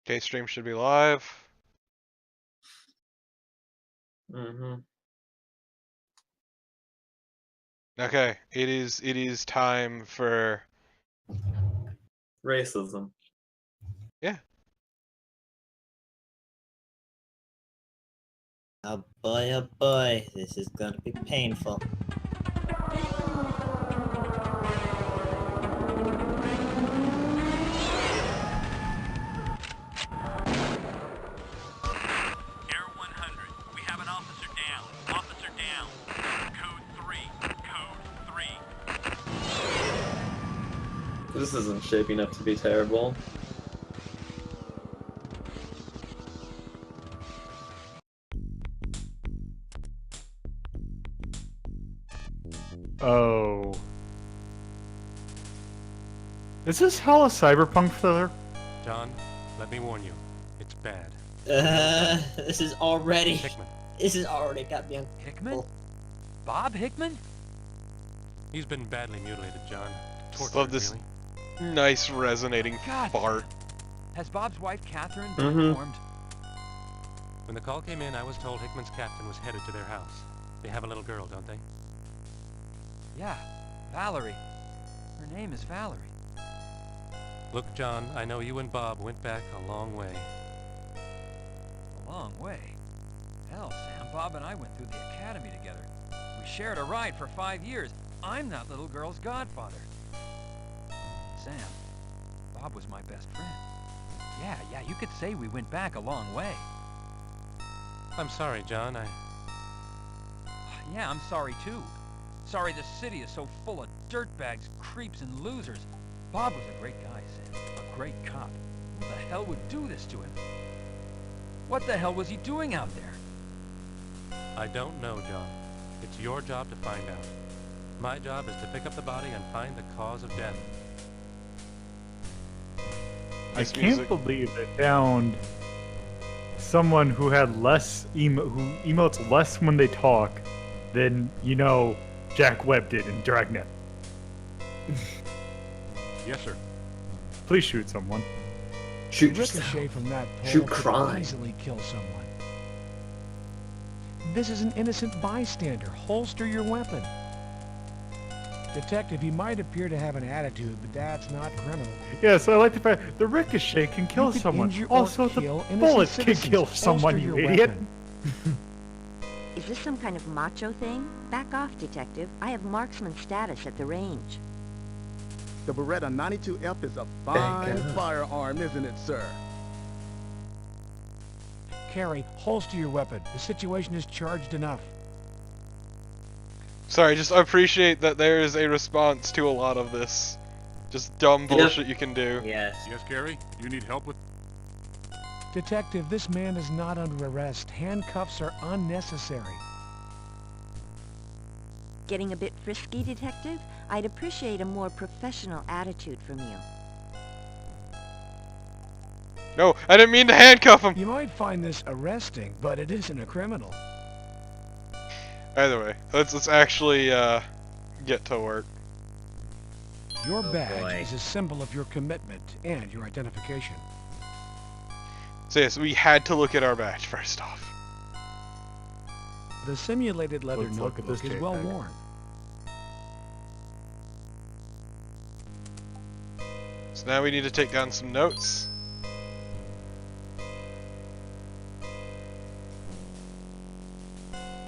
Okay, stream should be live. Okay, it is time for racism. Yeah. Oh boy, this is gonna be painful. This isn't shaping up to be terrible. Oh. Is this hella cyberpunk thriller? John, let me warn you. It's bad. This is already... Hickman. This has already got me Hickman? Bob Hickman? He's been badly mutilated, John. Tortured, Love this really. nice resonating God. fart. Has Bob's wife, Catherine, been informed? When the call came in, I was told Hickman's captain was headed to their house. They have a little girl, don't they? Yeah, Valerie. Her name is Valerie. Look, John, I know you and Bob went back a long way. A long way. Hell, Sam, Bob and I went through the academy together. We shared a ride for 5 years. I'm that little girl's godfather. Sam, Bob was my best friend. Yeah, you could say we went back a long way. I'm sorry, John. Yeah, I'm sorry too. Sorry the city is so full of dirtbags, creeps, and losers. Bob was a great guy, Sam. A great cop. Who the hell would do this to him? What the hell was he doing out there? I don't know, John. It's your job to find out. My job is to pick up the body and find the cause of death. I can't believe they found someone who had less who emotes less when they talk than, Jack Webb did in Dragnet. Yes, sir. Please shoot someone. Shoot Ricochet from that pole Shoot could crime. easily kill someone. This is an innocent bystander. Holster your weapon. Detective, he might appear to have an attitude, but that's not criminal. Yes, I like the fact the ricochet can kill You could someone. injure or Also, the kill innocent bullets can citizens. kill someone, Holster you your idiot. weapon. Is this some kind of macho thing? Back off, Detective. I have marksman status at the range. The Beretta 92F is a fine firearm, isn't it, sir? Carrie, holster your weapon. The situation is charged enough. Sorry, just appreciate that there is a response to a lot of this. Just dumb bullshit you can do. Yes. Yes, Gary? You need help with... Detective, this man is not under arrest. Handcuffs are unnecessary. Getting a bit frisky, Detective? I'd appreciate a more professional attitude from you. No, I didn't mean to handcuff him! You might find this arresting, but it isn't a criminal. Either way, let's actually, get to work. Your Oh, badge boy. is a symbol of your commitment and your identification. So yes, we had to look at our badge first off. The simulated leather Let's look at notebook this is well JPEG. worn. So now we need to take down some notes.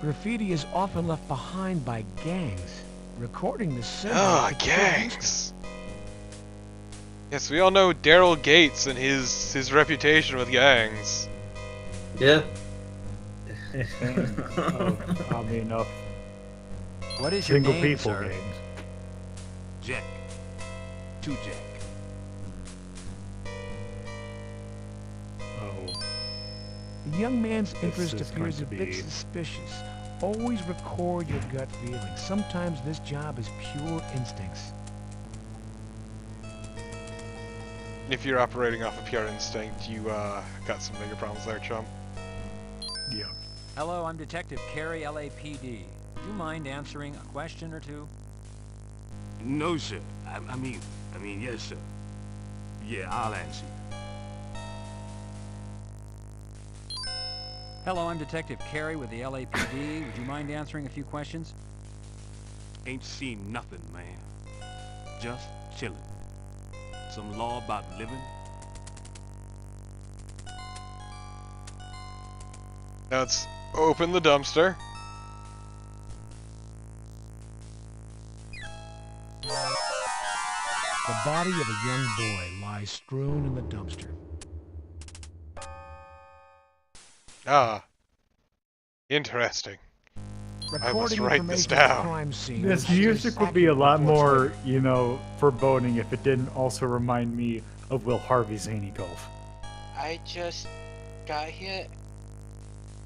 Graffiti is often left behind by gangs. Recording the symbol... Ah, is gangs! Yes, we all know Daryl Gates and his reputation with gangs. Yeah. Oddly enough, What is your single name, people sir? games. Jack. To Jack. Oh. The young man's interest is appears going a to bit be- suspicious. Always record your gut feelings. Sometimes this job is pure instincts. If you're operating off of pure instinct, you got some bigger problems there, chum. Yeah. Hello, I'm Detective Carey, LAPD. Do you mind answering a question or two? No, sir. I mean, yes, sir. Yeah, I'll answer. Hello, I'm Detective Carey with the LAPD. Would you mind answering a few questions? Ain't seen nothing, man. Just chillin'. Some law about living. Now let's open the dumpster. The body of a young boy lies strewn in the dumpster. Ah. Interesting. I must Recording write this information of the down. crime scene This ensures music would be a accurate lot reports more, later. you know, foreboding if it didn't also remind me of Will Harvey's Zany Golf. I just got here.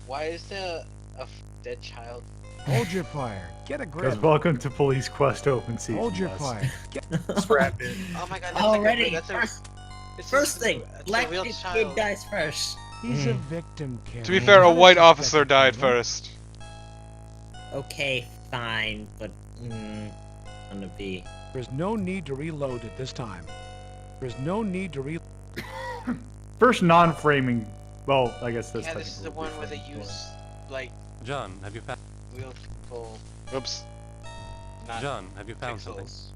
Why is there a dead child? Hold your fire. Get a Because grip. welcome to Police Quest Open Season. Hold your Les. fire. Strap in. Oh my god, that's Already, like a, that's a, first thing, it's black a real kid child. dies first. He's a victim, Carey. To be fair, a Not white suspect, officer died Cleveland. first. Okay, fine, but gonna be. There's no need to reload at this time. There's no need to First non-framing. Well, I guess that's Yeah, this is the technically one where they framing, use like John, have you found? real people, Oops. not John, have you found something? pixels.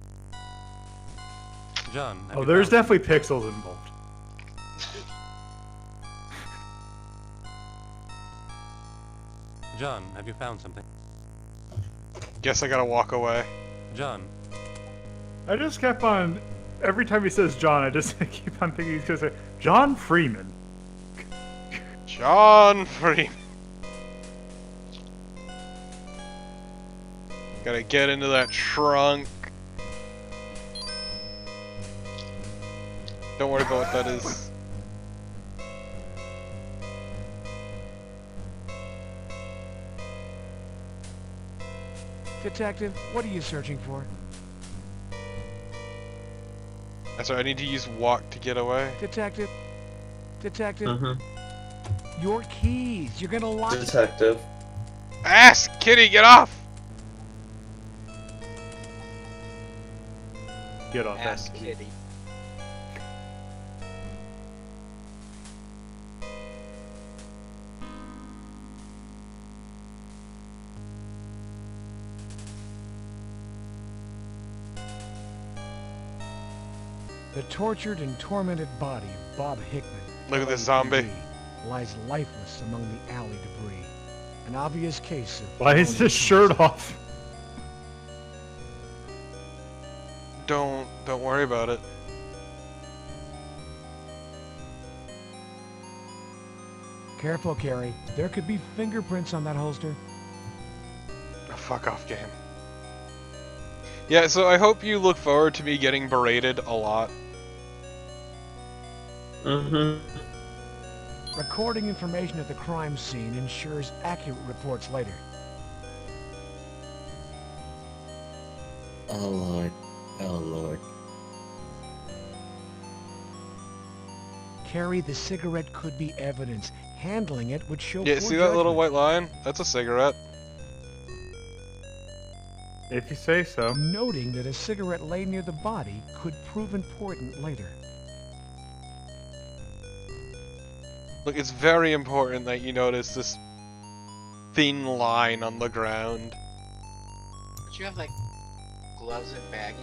John, have Oh, you there's found definitely pixels involved. John, have you found something? Guess I gotta walk away. John, I just kept on. Every time he says John, I just keep on thinking he's gonna say John Freeman. John Freeman. Gotta get into that trunk. Don't worry about what that is. Detective, what are you searching for? That's right, I need to use walk to get away. Detective? Detective? Mm-hmm. Your keys. You're gonna lock Detective. Ass! Kitty, get off! Get off Ass that. kitty. The tortured and tormented body of Bob Hickman. Look at this LAPD, zombie. Lies lifeless among the alley debris. An obvious case of. Why is his shirt off? Don't worry about it. Careful, Carey. There could be fingerprints on that holster. Oh, fuck off, game. Yeah, so I hope you look forward to me getting berated a lot. Mm-hmm. Recording information at the crime scene ensures accurate reports later. Oh lord. Oh lord. Carey, the cigarette could be evidence. Handling it would show Yeah, poor see that little judgment. white line? That's a cigarette. If you say so. Noting that a cigarette lay near the body could prove important later. Look, it's very important that you notice this thin line on the ground. Don't you have like gloves and baggy?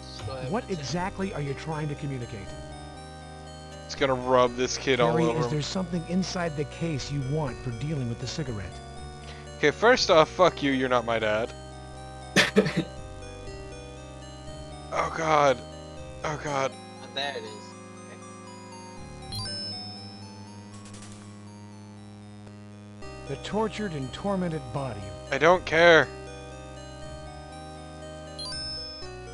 Just go ahead What and- exactly are you trying to communicate? It's gonna rub this kid all Carey, over is him. there something inside the case you want for dealing with the cigarette? Okay, first off, fuck you, you're not my dad. Oh god. Oh god. Oh, there it is. The tortured and tormented body. I don't care.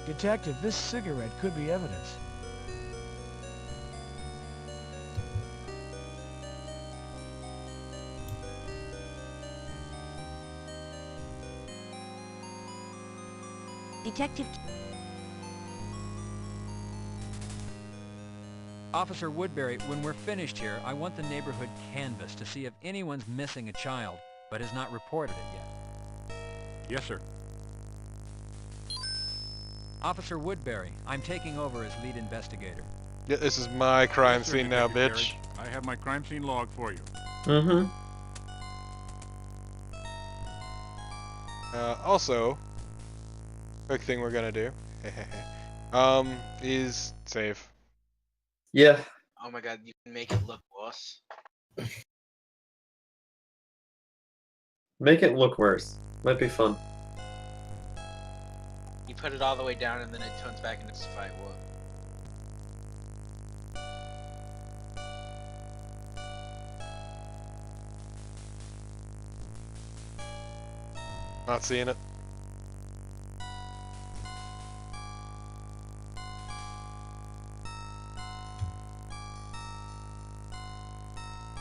Detective, this cigarette could be evidence. Detective... Officer Woodbury, when we're finished here, I want the neighborhood canvassed to see if anyone's missing a child, but has not reported it yet. Yes, sir. Officer Woodbury, I'm taking over as lead investigator. Yeah, this is my crime Yes, sir, scene now, Detective bitch. Carey. I have my crime scene log for you. Mm-hmm. Also, quick thing we're gonna do, is save. Yeah. Oh my god, you can make it look worse. Make it look worse. Might be fun. You put it all the way down and then it turns back into fight war. Not seeing it.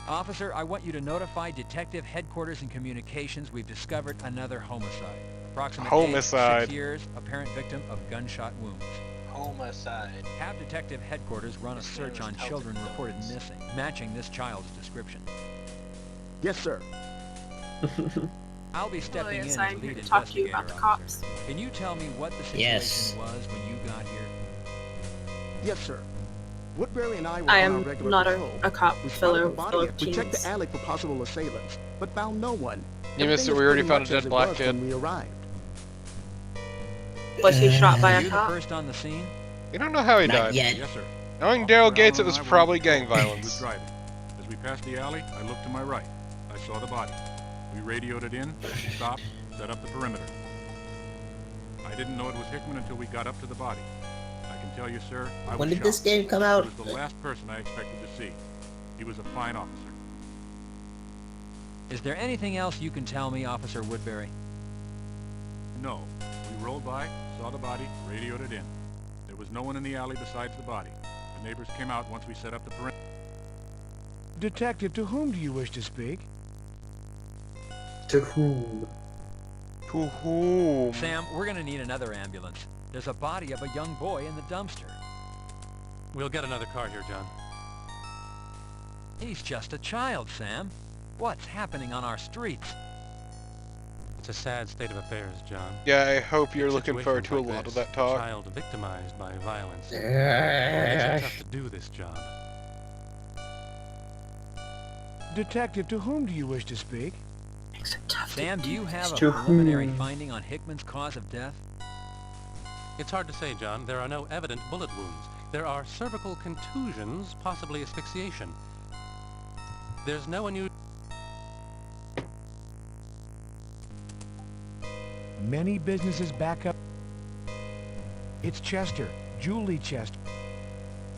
Officer, I want you to notify Detective Headquarters and Communications we've discovered another homicide. Approximate Homicide. age 6 years, apparent victim of gunshot wounds. Homicide. Have Detective Headquarters run a search on children reported missing, matching this child's description. Yes, sir. I'll be stepping in I'm as here lead to talk to you investigator, about the officer. cops. Can you tell me what the situation Yes. was when you got here? Yes, sir. Woodbury and I were I on our am regular not patrol. a cop, We spotted fellow the body and we teens. checked the alley for possible assailants, but found no one. You missed it. Everything We was already pretty found a much dead as it black was kid. when we arrived. Was he shot by Were a you the cop? first on the scene? You don't know how he Not died. yet. Yes, sir. Knowing Officer Daryl Gates, it Allen was and I were probably on patrol. gang He was violence. driving. As we passed the alley, I looked to my right. I saw the body. We radioed it in, stopped, set up the perimeter. I didn't know it was Hickman until we got up to the body. I can tell you, sir, I was When did shocked. this game come out? He was the last person I expected to see. He was a fine officer. Is there anything else you can tell me, Officer Woodbury? No. We rolled by, saw the body, radioed it in. There was no one in the alley besides the body. The neighbors came out once we set up the perimeter. Detective, to whom do you wish to speak? To whom? To whom? Sam, we're gonna need another ambulance. There's a body of a young boy in the dumpster. We'll get another car here, John. He's just a child, Sam. What's happening on our streets? It's a sad state of affairs, John. Yeah, I hope you're looking Situations forward to a like lot of this, that talk. A child victimized by violence. It makes it tough to do this job. Detective, to whom do you wish to speak? Sam, do you have a To preliminary whom? finding on Hickman's cause of death? It's hard to say, John. There are no evident bullet wounds. There are cervical contusions, possibly asphyxiation. There's no unusual... Many businesses back up. It's Chester, Julie Chester.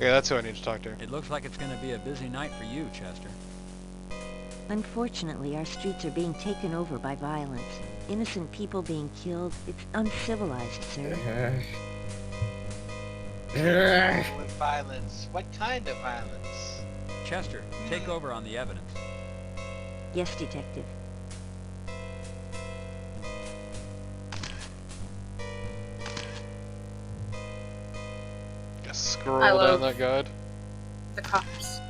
Yeah, that's who I need to talk to. It looks like it's gonna be a busy night for you, Chester. Unfortunately, our streets are being taken over by violence. Innocent people being killed. It's uncivilized, sir. With violence. What kind of violence? Chester, take over on the evidence. Yes, Detective. Just scroll I down love- that guide. The cops.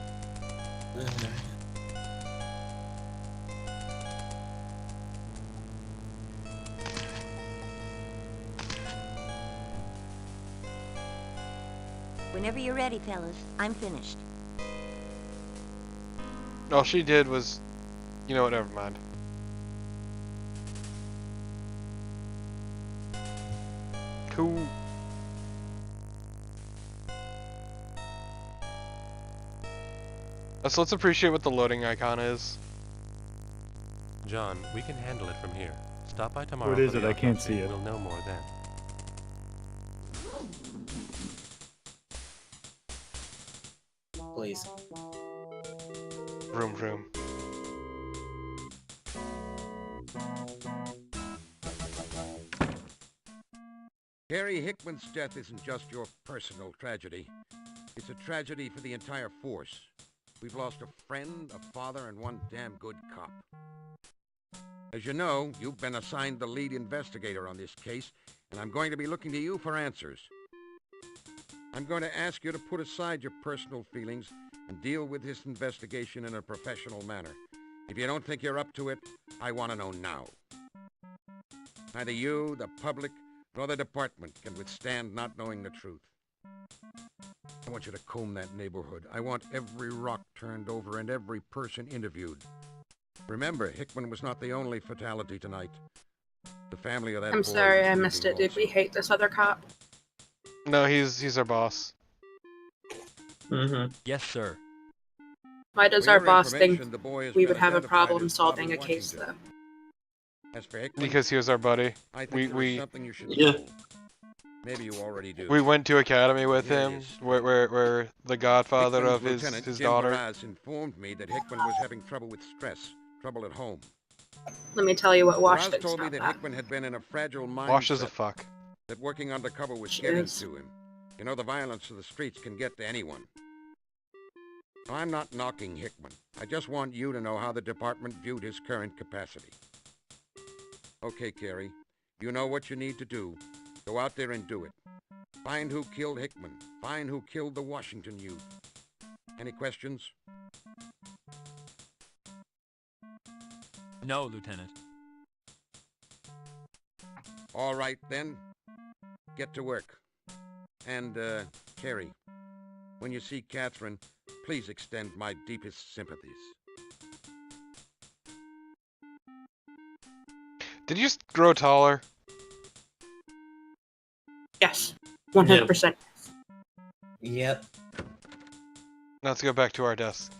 Whenever you're ready, fellas, I'm finished. All she did was, you know what? Never mind. Cool. So let's appreciate what the loading icon is. John, we can handle it from here. Stop by tomorrow. What is for it? the I can't autopsy. see it. We'll know more then. Please. Vroom vroom. Harry Hickman's death isn't just your personal tragedy. It's a tragedy for the entire force. We've lost a friend, a father, and one damn good cop. As you know, you've been assigned the lead investigator on this case, and I'm going to be looking to you for answers. I'm going to ask you to put aside your personal feelings and deal with this investigation in a professional manner. If you don't think you're up to it, I want to know now. Neither you, the public, nor the department can withstand not knowing the truth. I want you to comb that neighborhood. I want every rock turned over and every person interviewed. Remember, Hickman was not the only fatality tonight. The family of that I'm boy sorry is I missed it. grieving Did we also. hate this other cop? No, he's our boss. Mm-hmm. Yes, sir. Why does For our your boss think information, the boy has we been would have a identified problem as solving Bobby a case, Washington. though? As for Hickman, Because he was our buddy. I think there is We something you should Yeah. know. Maybe you already do. we went to academy with Here it him, is. where the godfather Hickman's of lieutenant, his Jim daughter. Baraz, informed me that Hickman was having trouble with stress, trouble at home. Let me tell you what Wash Baraz thinks told me about that that. Hickman had been in a fragile Wash is a mindset, fuck. that working undercover was She getting is. to him. You know, the violence of the streets can get to anyone. I'm not knocking Hickman. I just want you to know how the department viewed his current capacity. Okay, Carrie. You know what you need to do. Go out there and do it. Find who killed Hickman. Find who killed the Washington youth. Any questions? No, Lieutenant. All right, then. Get to work. And, Carrie, when you see Catherine, please extend my deepest sympathies. Did you just grow taller? Yes. 100%. Yep. Now let's go back to our desk.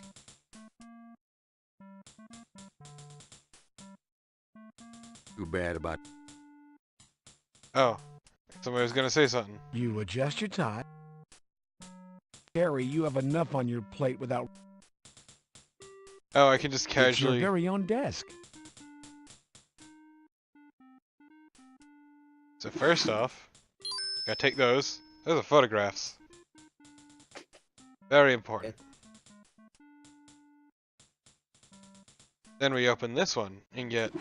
Too bad about... Oh. Somebody was gonna say something. You adjust your tie. Carrie, you have enough on your plate without... Oh, I can just It's your casually... very own desk. So first off, gotta take those. Those are photographs. Very important. Then we open this one and get...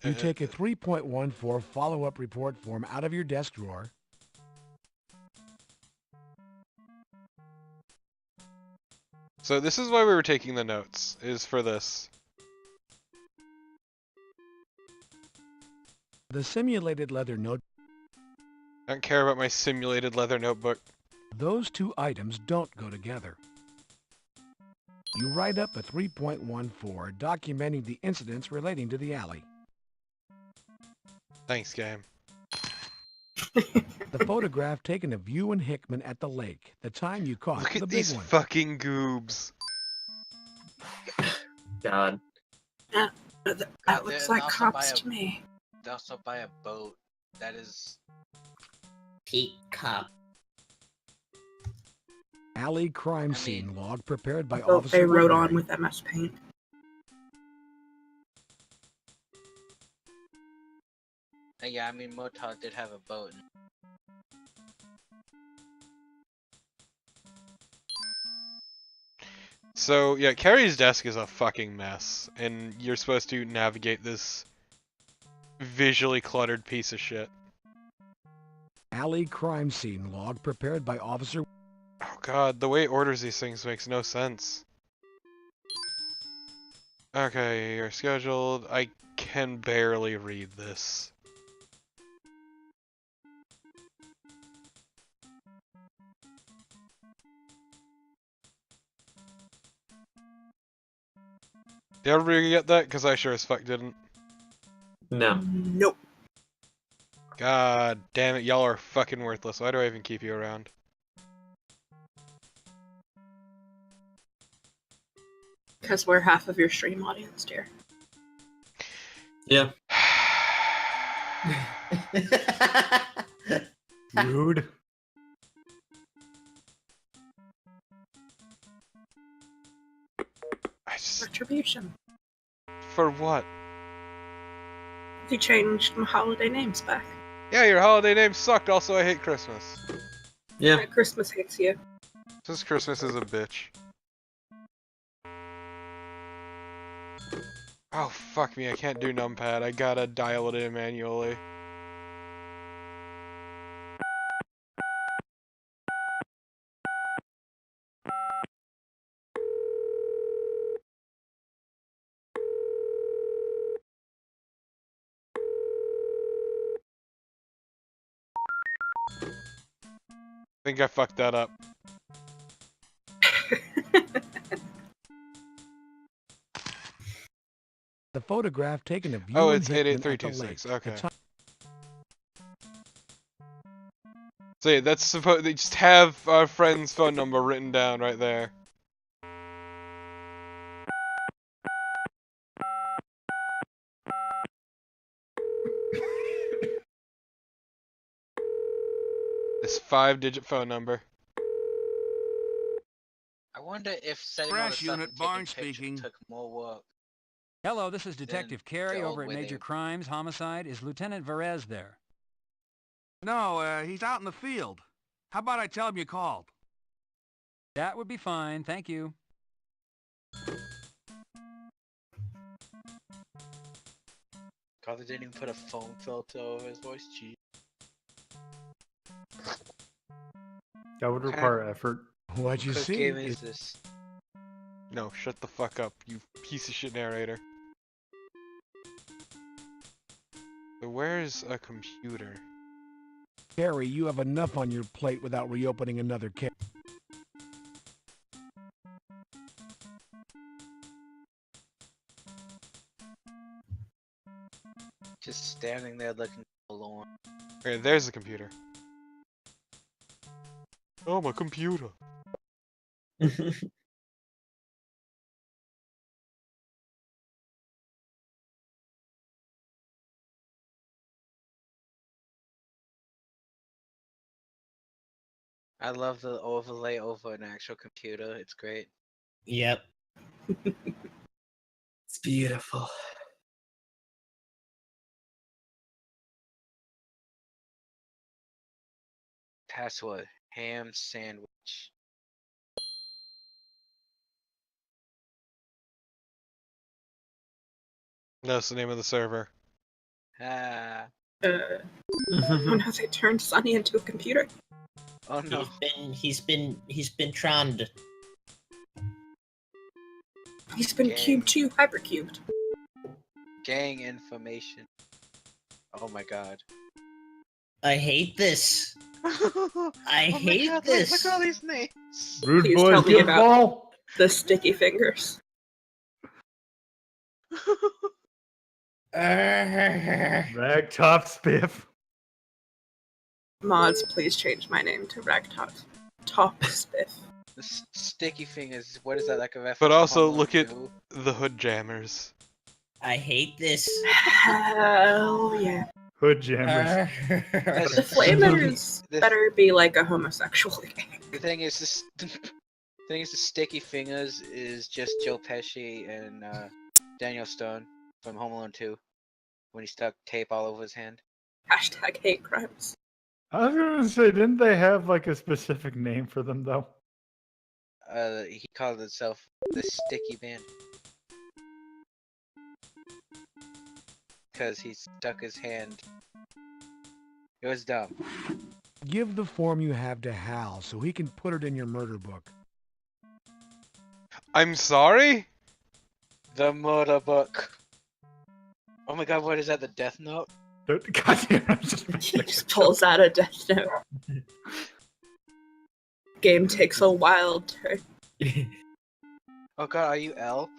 You take a 3.14 follow-up report form out of your desk drawer. So this is why we were taking the notes, is for this. The simulated leather note. I don't care about my simulated leather notebook. Those two items don't go together. You write up a 3.14 documenting the incidents relating to the alley. Thanks, game. The photograph taken of you and Hickman at the lake, the time you caught Look the at big these one. fucking goobs. God. Yeah, that looks like cops to me. They also buy a boat. That is... Peak cop. Alley crime scene log prepared by Oh, Officer they wrote Woodbury. on with MS Paint. Yeah, I mean, Motel did have a boat. So, yeah, Carrie's desk is a fucking mess, and you're supposed to navigate this visually cluttered piece of shit. Alley crime scene log prepared by Officer... Oh god, the way it orders these things makes no sense. Okay, you're scheduled. I can barely read this. Did everybody get that? Because I sure as fuck didn't. No. Nope. God damn it, y'all are fucking worthless. Why do I even keep you around? Because we're half of your stream audience, dear. Yeah. Rude. Retribution. For what? You changed my holiday names back. Yeah, your holiday name sucked. Also, I hate Christmas. Yeah. Christmas hates you. This Christmas is a bitch. Oh, fuck me. I can't do numpad. I gotta dial it in manually. I think I fucked that up. The photograph taken of you Oh, and it's Hickman at the lake. 88326. Okay. The time- So yeah, that's supposed. They just have our friend's phone number written down right there. This 5-digit phone number. I wonder if setting all the Crash stuff unit, and taking Barnes pictures speaking. took more work. Hello, this is Detective Carey the over old at Major winning. Crimes Homicide. Is Lieutenant Varese there? No, he's out in the field. How about I tell him you called? That would be fine, thank you. God, they didn't even put a phone filter over his voice. Gee. That would require effort. What you What see game is is this? No, shut the fuck up, you piece of shit narrator. So where's a computer? Harry, you have enough on your plate without reopening another case. Just standing there looking forlorn. Okay, there's the computer. Oh, my computer. I love the overlay over an actual computer. It's great. Yep. It's beautiful. Password: ham sandwich. That's the name of the server. Ah. Oh no, they turned Sonny into a computer. Oh no. He's been tronned. He's been cubed too, hypercubed. Gang information. Oh my god. I hate this. I Oh my hate god, this. Look at all these names. Rude Please boys tell me get about ball. the sticky fingers. Ragtop Spiff. Mods, please change my name to Ragtop Top Spiff. The sticky fingers. What is that, like a reference? But to also, Home Alone look at 2? the Hood Jammers. I hate this. Hell yeah. Hood Jammers. The Flamers better be like a homosexual gang. The thing is, the sticky fingers is just Joe Pesci and Daniel Stone from Home Alone 2 when he stuck tape all over his hand. Hashtag hate crimes. I was gonna say, didn't they have like a specific name for them though? He called himself the Sticky Band because he stuck his hand. It was dumb. Give the form you have to Hal so he can put it in your murder book. I'm sorry? The murder book. Oh my god, what is that? The Death Note? God, He just pulls out a death note. Game takes a wild turn. Oh god, are you L?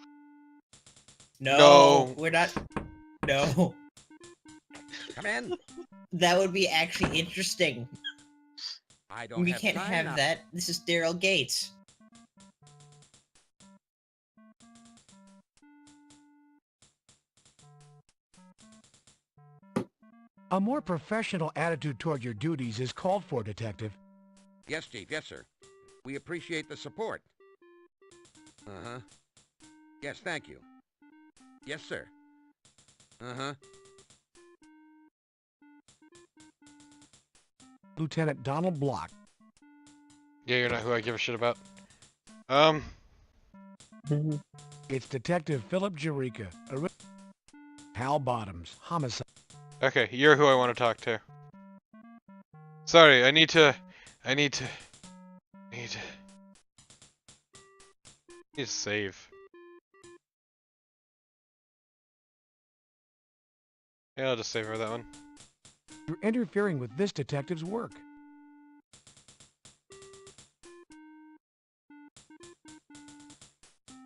No, we're not. No. Come in. That would be actually interesting. I don't We have can't time have now. that. This is Daryl Gates. A more professional attitude toward your duties is called for, Detective. Yes, Chief. Yes, sir. We appreciate the support. Uh-huh. Yes, thank you. Yes, sir. Uh-huh. Lieutenant Donald Block. Yeah, you're not who I give a shit about. It's Detective Philip Jerica. Hal Bottoms. Homicide. Okay, you're who I want to talk to. Sorry, I need to save. Yeah, I'll just save her that one. You're interfering with this detective's work.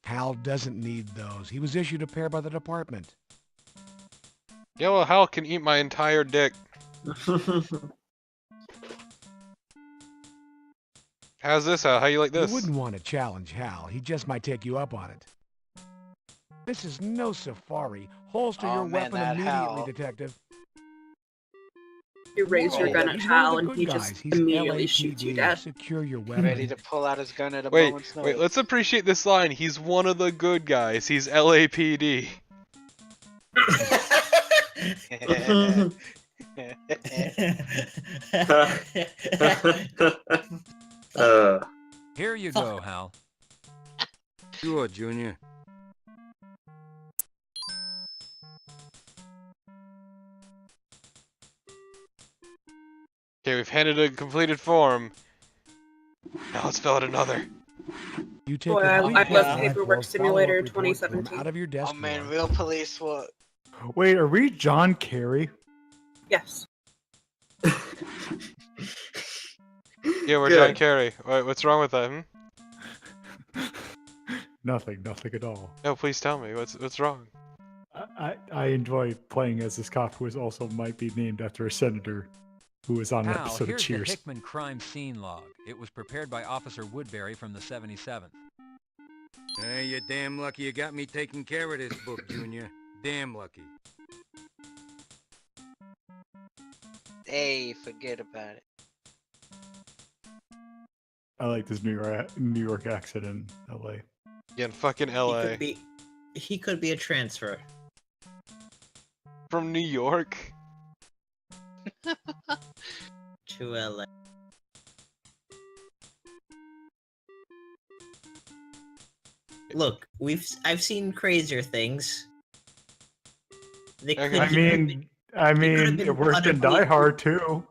Hal doesn't need those. He was issued a pair by the department. Yellow Hal can eat my entire dick. How's this, Hal? How you like You this? wouldn't want to challenge Hal. He just might take you up on it. This is no safari. Holster Oh, your man, weapon that immediately, Hal. detective. You raise your gun at He's one of Hal the and good he guys. just He's immediately shoots you LAPD. dead. Secure your weapon. Ready to pull out his gun at a Wait, moment's wait, notice. let's appreciate this line. He's one of the good guys. He's LAPD. Here you go, Hal. Sure, Junior. Okay, we've handed a completed form. Now let's fill out another. You take Boy, a I copy left of that Paperwork or Simulator follow-up report from 2017. out of your desk Oh man, drawer. real police work. Wait, are we John Kerry? Yes. Yeah, we're Good. John Kerry. Wait, what's wrong with that? Nothing at all. No, please tell me. What's wrong? I enjoy playing as this cop who is also might be named after a senator who was on an Hal, episode of here's the Cheers. Hickman crime scene log. It was prepared by Officer Woodbury from the 77th. Hey, you're damn lucky you got me taking care of this book, Junior. Damn lucky. Hey, forget about it. I like this New York accent in LA. Yeah, in fucking LA. He could be a transfer. From New York? To LA. Look, I've seen crazier things. They could, I mean, it worked in Die Hard too.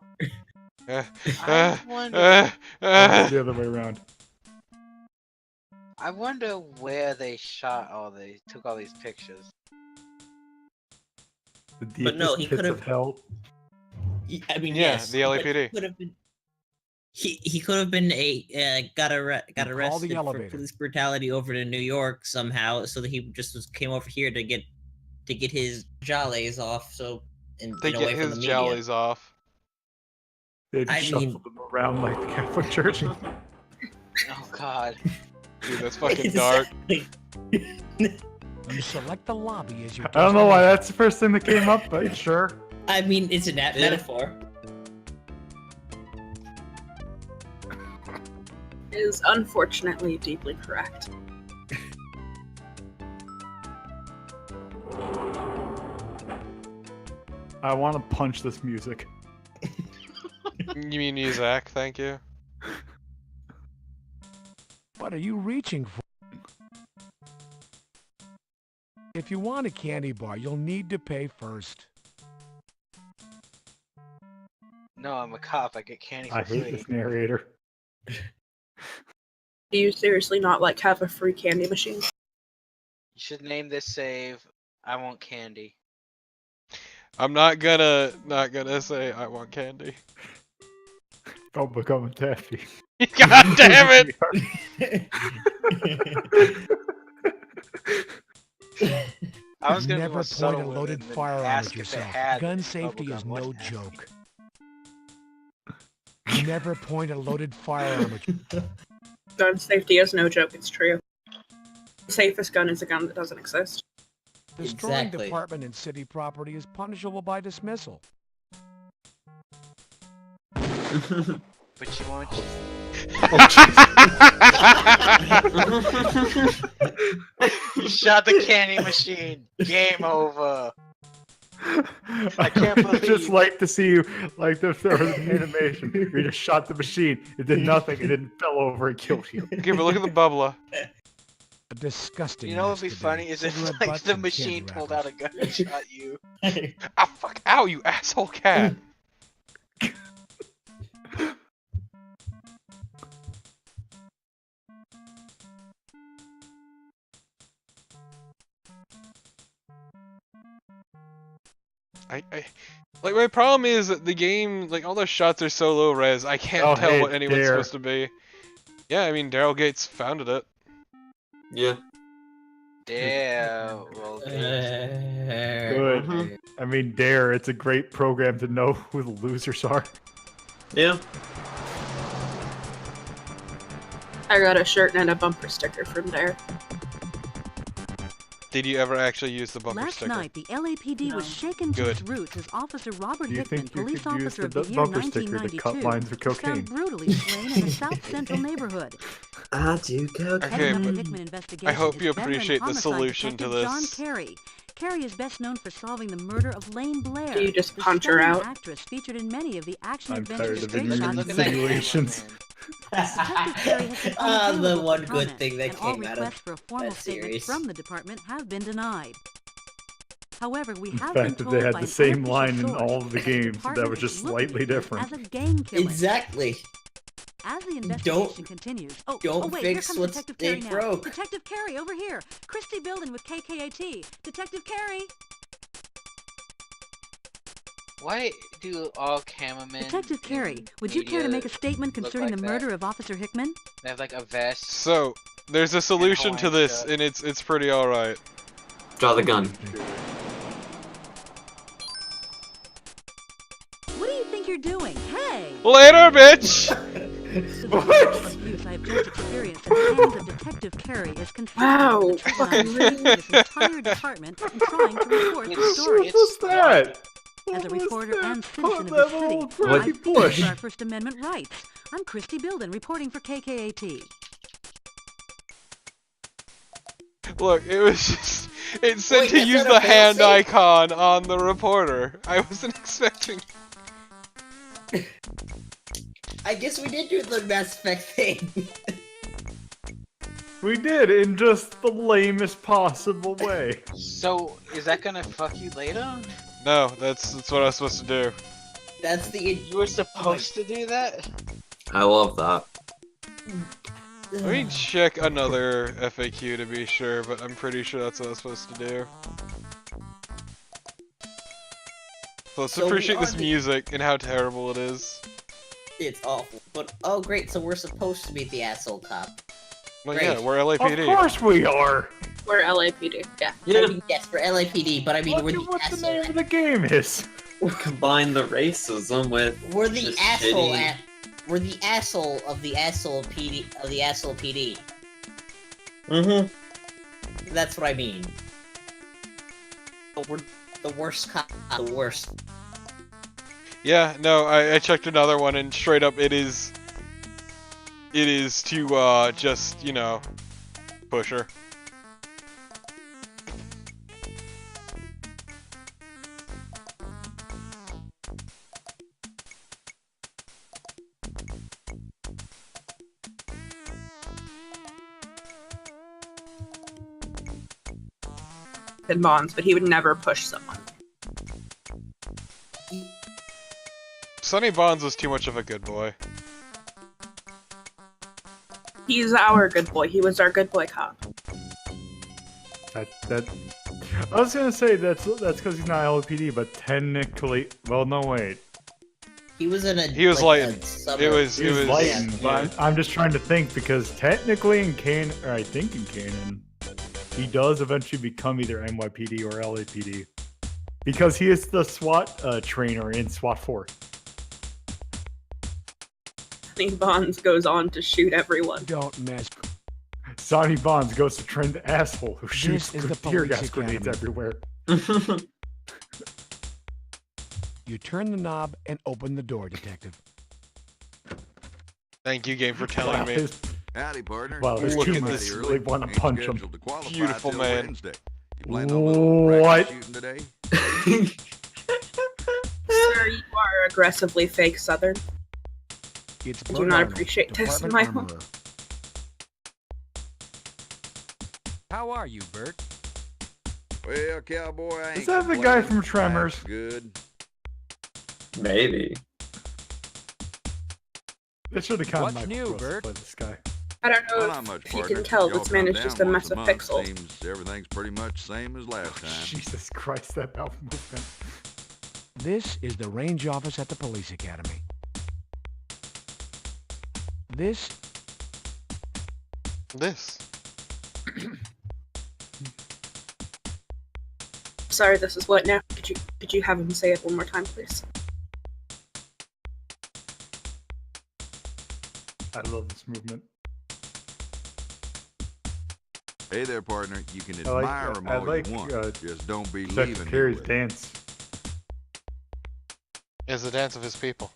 I wonder, Or the other way around. I wonder where they shot took all these pictures. The But no, deepest he pits could of have. hell. I mean, Yeah, yes, the LAPD. Could have been. He could have been got call the arrested for elevator. police brutality over to New York somehow, so that he just came over here to get his jollies off. So and They away get from the his media. jollies off. They just I shuffled mean- them around like the Catholic Church. Oh God. Dude, that's fucking dark. You select the lobby as your I don't know why that's the first thing that came up, but sure. I mean, it's a metaphor. Is unfortunately deeply correct. I want to punch this music. You mean Isaac? Thank you. What are you reaching for? If you want a candy bar, you'll need to pay first. No, I'm a cop. I get candy for I hate free. this narrator. Do you seriously not have a free candy machine? You should name this save. I want candy. I'm not gonna say I want candy. Don't become a taffy. God damn it! I was gonna be Never more point subtle a with loaded it and firearm ask at if it yourself. had Gun safety bubblegum. is What no had- joke. Never point a loaded firearm at Gun safety is no joke, it's true. The safest gun is a gun that doesn't exist. Destroying Exactly. department and city property is punishable by dismissal. But you want. You shot the candy machine. Game over. I can't I believe. just like to see you like the animation. You just shot the machine. It did nothing. It didn't fell over and killed you. Okay, but look at the bubbler. A disgusting. You know what would be mess today. funny is if Cigarette like butts the and machine candy pulled out a wrappers. gun and shot you. Ah, fuck! Ow, you asshole cat! Like my problem is that the game, like all those shots are so low res, I can't Oh, tell hey, what anyone's Dare. supposed to be. Yeah, I mean Daryl Gates founded it. Yeah. Yeah. Well. Good. I mean, Dare, it's a great program to know who the losers are. Yeah. I got a shirt and a bumper sticker from there. Did you ever actually use the bumper Last sticker? night, the LAPD was shaken to Good. its roots as Officer Robert Do you Hickman, think you police could use officer the of the year bumper sticker to cut 1992, lines of was cocaine? found brutally slain in a South Central neighborhood. I do cocaine. Okay, Heading up but the Hickman investigation I hope is you veteran appreciate the homicide solution to detective John this. Carey. Carey is best known for solving the murder of Lane Blair. Do you just the punch her stunning out? actress featured in many of the action-adventure tired of straight your shots. Look at that camera, insinuations. man. Detective Carey has been The unavailable one for good comment, thing that and all came out requests of for a formal that statement series. from the department have been denied. However, we The have fact been that told they had by the an same unofficial line in source all of the that the games that department was just is looking slightly at it different. as a gang killing. Exactly. As the investigation continues. Oh, wait, here fix comes what's Detective Carey they now. broke. Detective Carey, over here. Christy Bilden with KKAT. Detective Carey. Why do all cameramen Detective Carey, in would you care to make a media statement look concerning like the that? murder of Officer Hickman? They have like a vest. So, there's a solution to Hawaiian this, shirt. and it's pretty alright. Draw the gun. What do you think you're doing? Hey! Later, bitch! I have just experienced at the hands of Detective Carey is Wow, consistent fucking with his entire department in trying to report the story. What's that? As a reporter and citizen of that the little city, Frankie I fight Bush. for our First Amendment rights. I'm Christy Bilden, reporting for KKAT. Look, it was just... It said Wait, to that's use not the a hand fail-safe? icon on the reporter. I wasn't expecting... I guess we did do the Mass Effect thing. We did, in just the lamest possible way. So, is that gonna fuck you later? No, that's what I was supposed to do. That's the. You were supposed to do that? I love that. Let me check another FAQ to be sure, but I'm pretty sure that's what I was supposed to do. So let's So we appreciate are this the- music and how terrible it is. It's awful. But oh great, so we're supposed to be the asshole cop. Well, Great. yeah, we're LAPD. Of course we are! We're LAPD, yeah. I mean, yes, we're LAPD, but I mean we're Look the at what the asshole. name of the game is. Combine the racism with. We're the just asshole shitty- at. We're the asshole of the asshole PD of the asshole PD. Mm-hmm. That's what I mean. But we're the worst cop. The worst. Yeah, no, I checked another one and straight up it is to just, you know, push her. And bonds, but he would never push someone. Sonny Bonds was too much of a good boy. He's our good boy. He was our good boy cop. That I was gonna say that's because he's not LAPD, but technically, well, no wait, He was in a. He was like, lightened. a summer- It was lightened, yeah. but I'm just trying to think because technically in Kanan, or I think in Kanan, he does eventually become either NYPD or LAPD because he is the SWAT trainer in SWAT 4. Sonny Bonds goes on to shoot everyone. Don't mess. Sonny Bonds goes to train the asshole who shoots is the tear police gas grenades academy. everywhere. You turn the knob and open the door, detective. Thank you, game, for telling me. Howdy, partner. Wow, his Look at teammates this. really want to Ain't punch him. scheduled to qualify Beautiful till man. Wednesday. You plan on a little practice What? shooting today? Sir, you are aggressively fake Southern. It's I do Bert not Arnold, appreciate this in Department my home. Armorer. How are you, Bert? Well, cowboy, I ain't Is that the guy complaining. from Tremors? Life's good. Maybe. It should have come What's Michael new, Gross to Bert? play this guy. I don't Well, know not much, if you partner. can tell Y'all this man come is just a down mess once of month. pixels. Seems everything's pretty much same as last time. Jesus Christ, that mouth movement. This is the range office at the police academy. This Sorry, this is what now? Could you Could you have him say it one more time, please? I love this movement. Hey there, partner. You can I admire them all like you want. Just don't be Detective leaving Carey's here with dance. Is the dance of his people.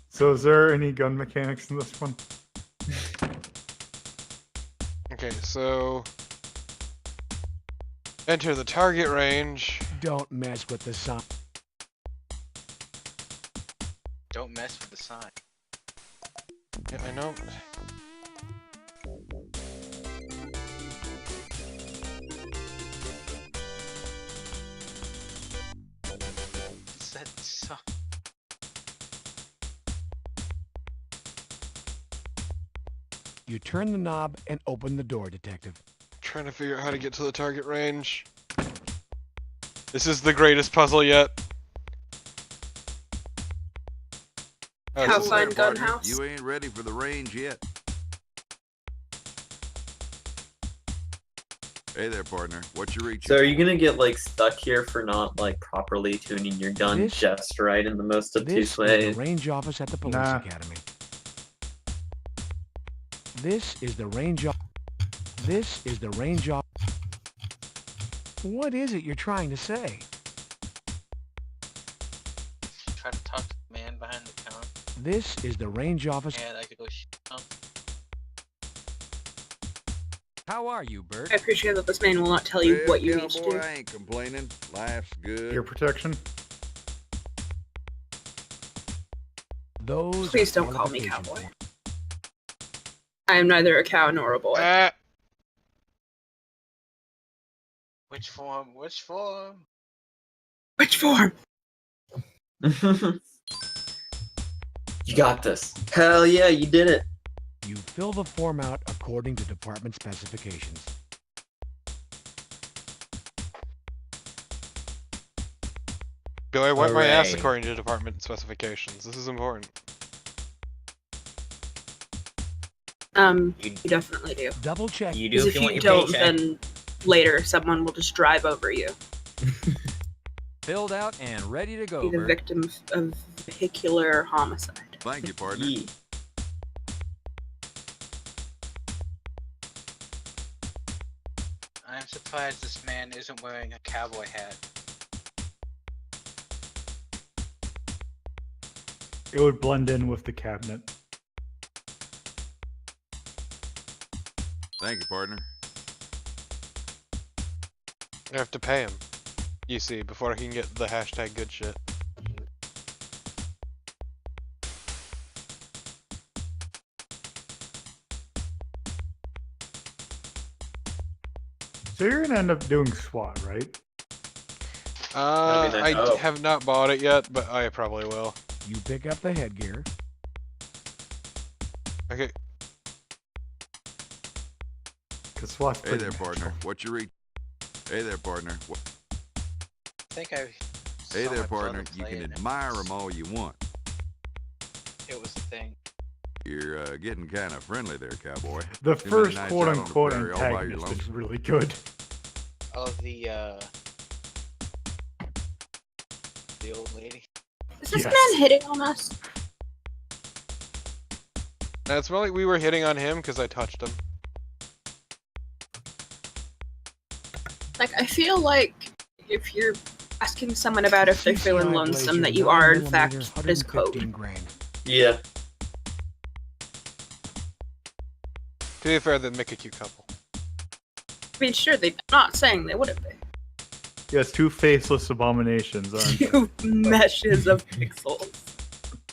So is there any gun mechanics in this one? Okay, so enter the target range. Don't mess with the sign. Don't mess with the sign. Yeah, I know. Said sign. You turn the knob and open the door, Detective. Trying to figure out how to get to the target range. This is the greatest puzzle yet. Oh, House this is- sign gun partner. house. You ain't ready for the range yet. Hey there, partner. What you reaching? So are you gonna get like stuck here for not like properly tuning your gun This- just right in the most This obtuse is way? the range office at the police Nah. academy. This is the range office. This is the range office. What is it you're trying to say? Try to talk to the man behind the counter. This is the range office. Yeah, I could go shit on. How are you, Bert? I appreciate that this man will not tell you Well, what you need to cowboy, do. I ain't complaining. Life's good. Ear protection. Those Please are don't call me qualification cowboy. points. I am neither a cow nor a boy. Ah, Which form? Which form? Which form? You got this. Hell yeah, you did it. You fill the form out according to department specifications. do I wipe my ass Hooray. according to department specifications? This is important. You definitely do. Double check. You do Because if if you want you your don't, paycheck. then later someone will just drive over you. Filled out and ready to go, Be the Bert. victim of vehicular homicide. Thank you, partner. Yee. I'm surprised this man isn't wearing a cowboy hat. It would blend in with the cabinet. Thank you, partner. I have to pay him, you see, before I can get the hashtag good shit. So you're gonna end up doing SWAT, right? I hope. have not bought it yet, but I probably will. You pick up the headgear. Okay, Because SWAT's Hey pretty there, natural. partner. What you reach? Hey there, partner. I think I. Hey saw there, my partner. brother You play can it, and admire them all you want. It was a thing. You're getting kind of friendly there, cowboy. The Too many first nights quote out on the unquote prairie all by your antagonist is lonesome. really good. Oh, the old lady. Is this Yes. man hitting on us? that's more like we were hitting on him because I touched him. Like, I feel like if you're asking someone about if they're feeling CCI lonesome, Blazer that you are in 9mm, fact this 115 code. grand. Yeah. To be fair, they'd make a cute couple. I mean, sure, they're not saying they wouldn't be. Yes, two faceless abominations, aren't they? Two meshes of pixels.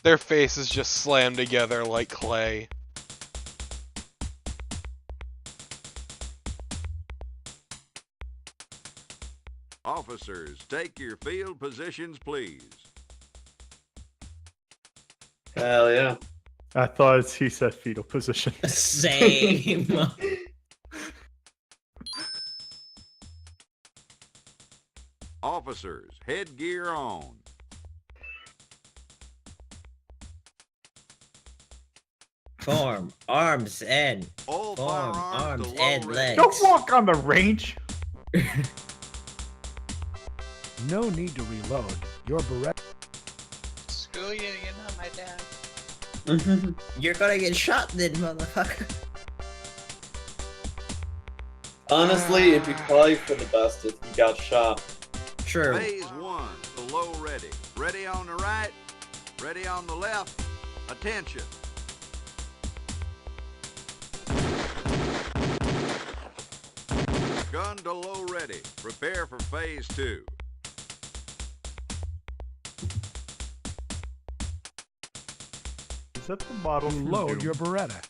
Their faces just slammed together like clay. Officers, take your field positions, please. Hell yeah. I thought he said fetal position. Same. Officers, headgear on. Form, arms, and All form, firearms arms, to and low legs. Don't walk on the range. No need to reload. Your Beretta. Screw you, you're not my dad. You're gonna get shot then, motherfucker. Honestly, it'd be probably for the best if he got shot. True. Phase 1, the low ready. Ready on the right, ready on the left. Attention. Gun to low ready. Prepare for phase 2. Is that the model from Load Doom? your Beretta.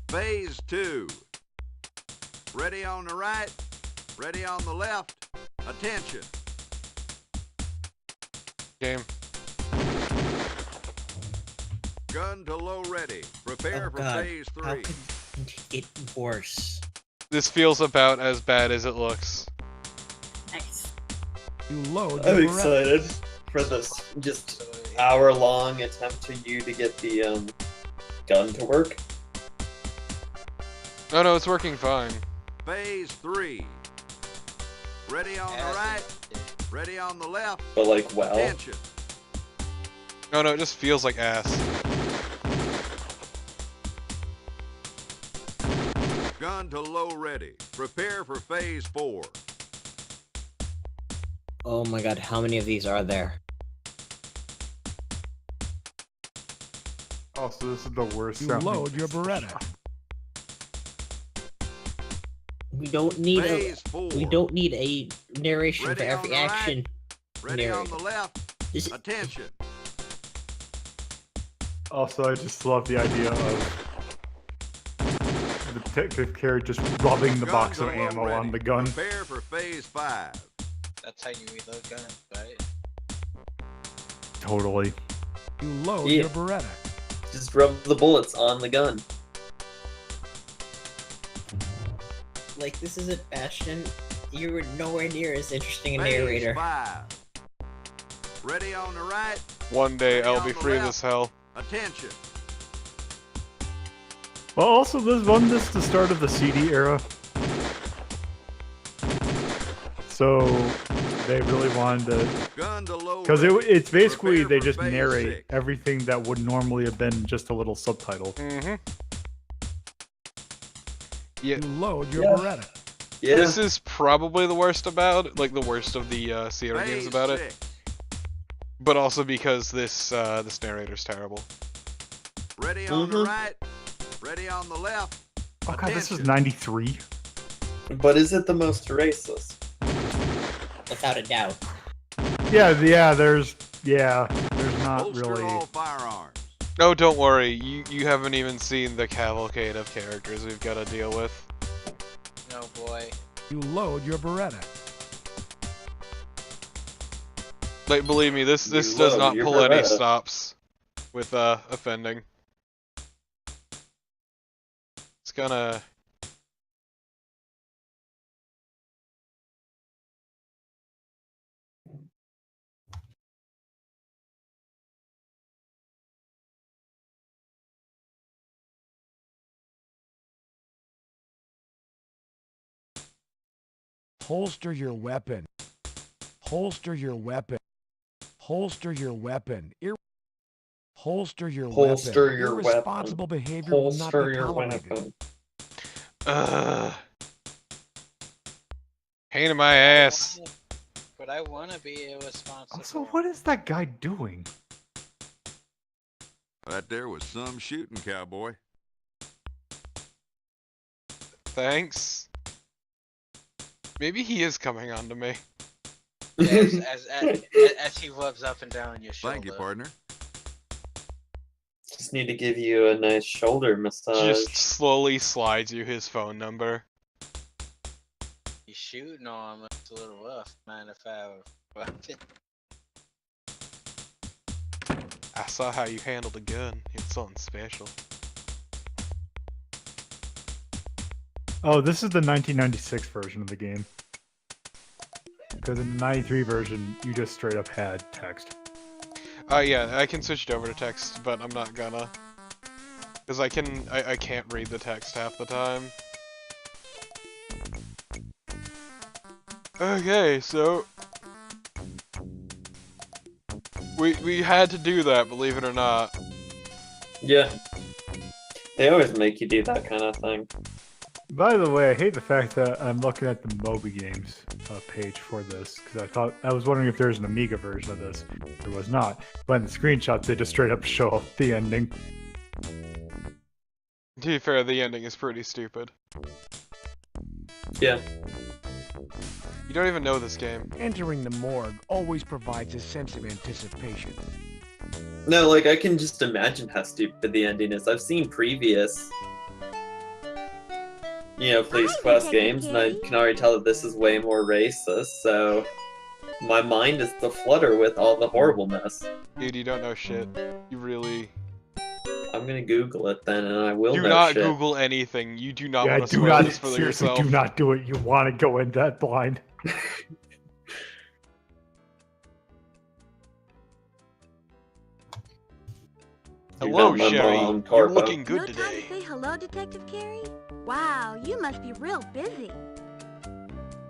Phase 2. Ready on the right, ready on the left. Attention. Game. Gun to low ready. Prepare for God. phase How 3. could it get worse? This feels about as bad as it looks. Nice. You load I'm your Beretta. excited for this just hour-long attempt to you to get the gun to work. Oh no, it's working fine. Phase 3. Ready on the right, ready on the left. But like, well. Attention. No, no, it just feels like ass. Gun to low ready. Prepare for phase 4. Oh my god, how many of these are there? Oh, so this is the worst You sounding. load your Beretta. We don't need Phase 4. we don't need a narration Ready for on every the right, action. Ready on narrated. the left. This- Attention. Also, I just love the idea of the detective Carey just rubbing the Gun box to of low ammo ready. on the gun. Prepare for phase 5. That's how you reload guns, right? Totally. You load Yeah. your Beretta. Just rub the bullets on the gun. Like, this isn't Bastion. You were nowhere near as interesting a Phase narrator. 5. Ready on the right. One day Ready I'll on be the free of left. this hell. Attention. Well, also, wasn't this the start of the CD era? So they really wanted to, Gun to low because ready. it's basically Prepare they for just phase narrate 6. everything that would normally have been just a little subtitle. Mm-hmm. Yeah, You load your Yeah. Beretta. Yeah. this is probably the worst about, like the worst of the Sierra games Phase about 6. it. But also because this this narrator's terrible. Ready on the Mhm. right. Ready on the left. Oh god, this was Attention. 93. But is it the most racist? Without a doubt. Yeah, there's not Holster really. all firearms. No, don't worry. You haven't even seen the cavalcade of characters we've got to deal with. No boy. You load your Beretta. Like, believe me, this You does load not your pull any Beretta. stops with offending. It's gonna. Holster your weapon. Holster your weapon. Holster your weapon. Holster your Holster weapon. your Irresponsible weapon. behavior will not Holster be your tolerated. weapon. Pain in my ass. But I wanna be irresponsible. Also, what is that guy doing? That there was some shooting, cowboy. Thanks. Maybe he is coming on to me. As he rubs up and down your shoulder. Thank you, partner. Just need to give you a nice shoulder massage. Just slowly slides you his phone number. You shooting on him, it's a little rough, man. If I were weapon. I saw how you handled a gun. It's something special. Oh, this is the 1996 version of the game. Because in the 93 version, you just straight up had text. Yeah, I can switch it over to text, but I'm not gonna. Because I can't read the text half the time. Okay, so we had to do that, believe it or not. Yeah. They always make you do that kind of thing. By the way, I hate the fact that I'm looking at the Moby Games page for this, because I was wondering if there's an Amiga version of this. There was not. But in the screenshots, they just straight up show the ending. To be fair, the ending is pretty stupid. Yeah. You don't even know this game. Entering the morgue always provides a sense of anticipation. No, like, I can just imagine how stupid the ending is. I've seen previous, Police Quest games, and I can already tell that this is way more racist, so my mind is aflutter with all the horribleness. Dude, you don't know shit. You really... I'm gonna Google it then, and I will Do know not shit. Google anything. You do not Yeah, want to do spoil not, this for seriously, yourself. do not do it. You want to go in that blind. Hello, my Sherry. mom, You're Corpo. looking good No time today. to say hello, Detective Carey? Wow, you must be real busy.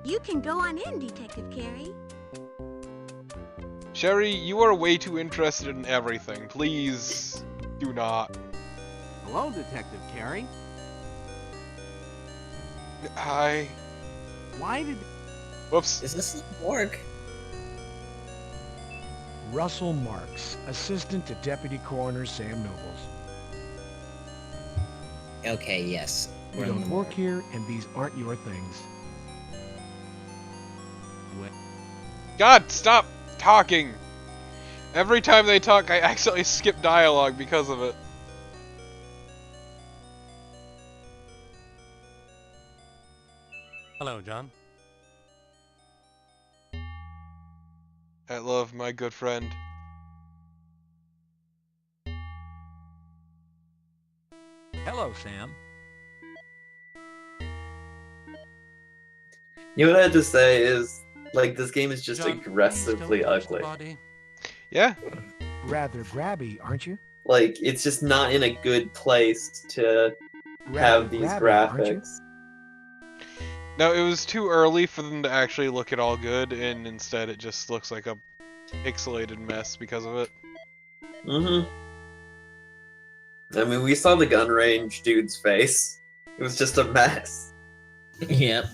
You can go on in, Detective Carey. Sherry, you are way too interested in everything. Please do not. Hello, Detective Carey. Hi. Why did... Whoops. Is this the morgue? Russell Marks, assistant to Deputy Coroner Sam Nobles. Okay, yes. You We're in don't the work morgue. here, and these aren't your things. God, stop talking! Every time they talk, I accidentally skip dialogue because of it. Hello, John. I love my good friend. Hello, Sam. You know what I have to say is, like, this game is just John, aggressively please don't touch the ugly. body. Yeah? Rather grabby, aren't you? Like, it's just not in a good place to Rather have these grabby, aren't you? graphics. No, it was too early for them to actually look at all good, and instead it just looks like a pixelated mess because of it. Mm-hmm. I mean, we saw the gun range dude's face. It was just a mess. Yep.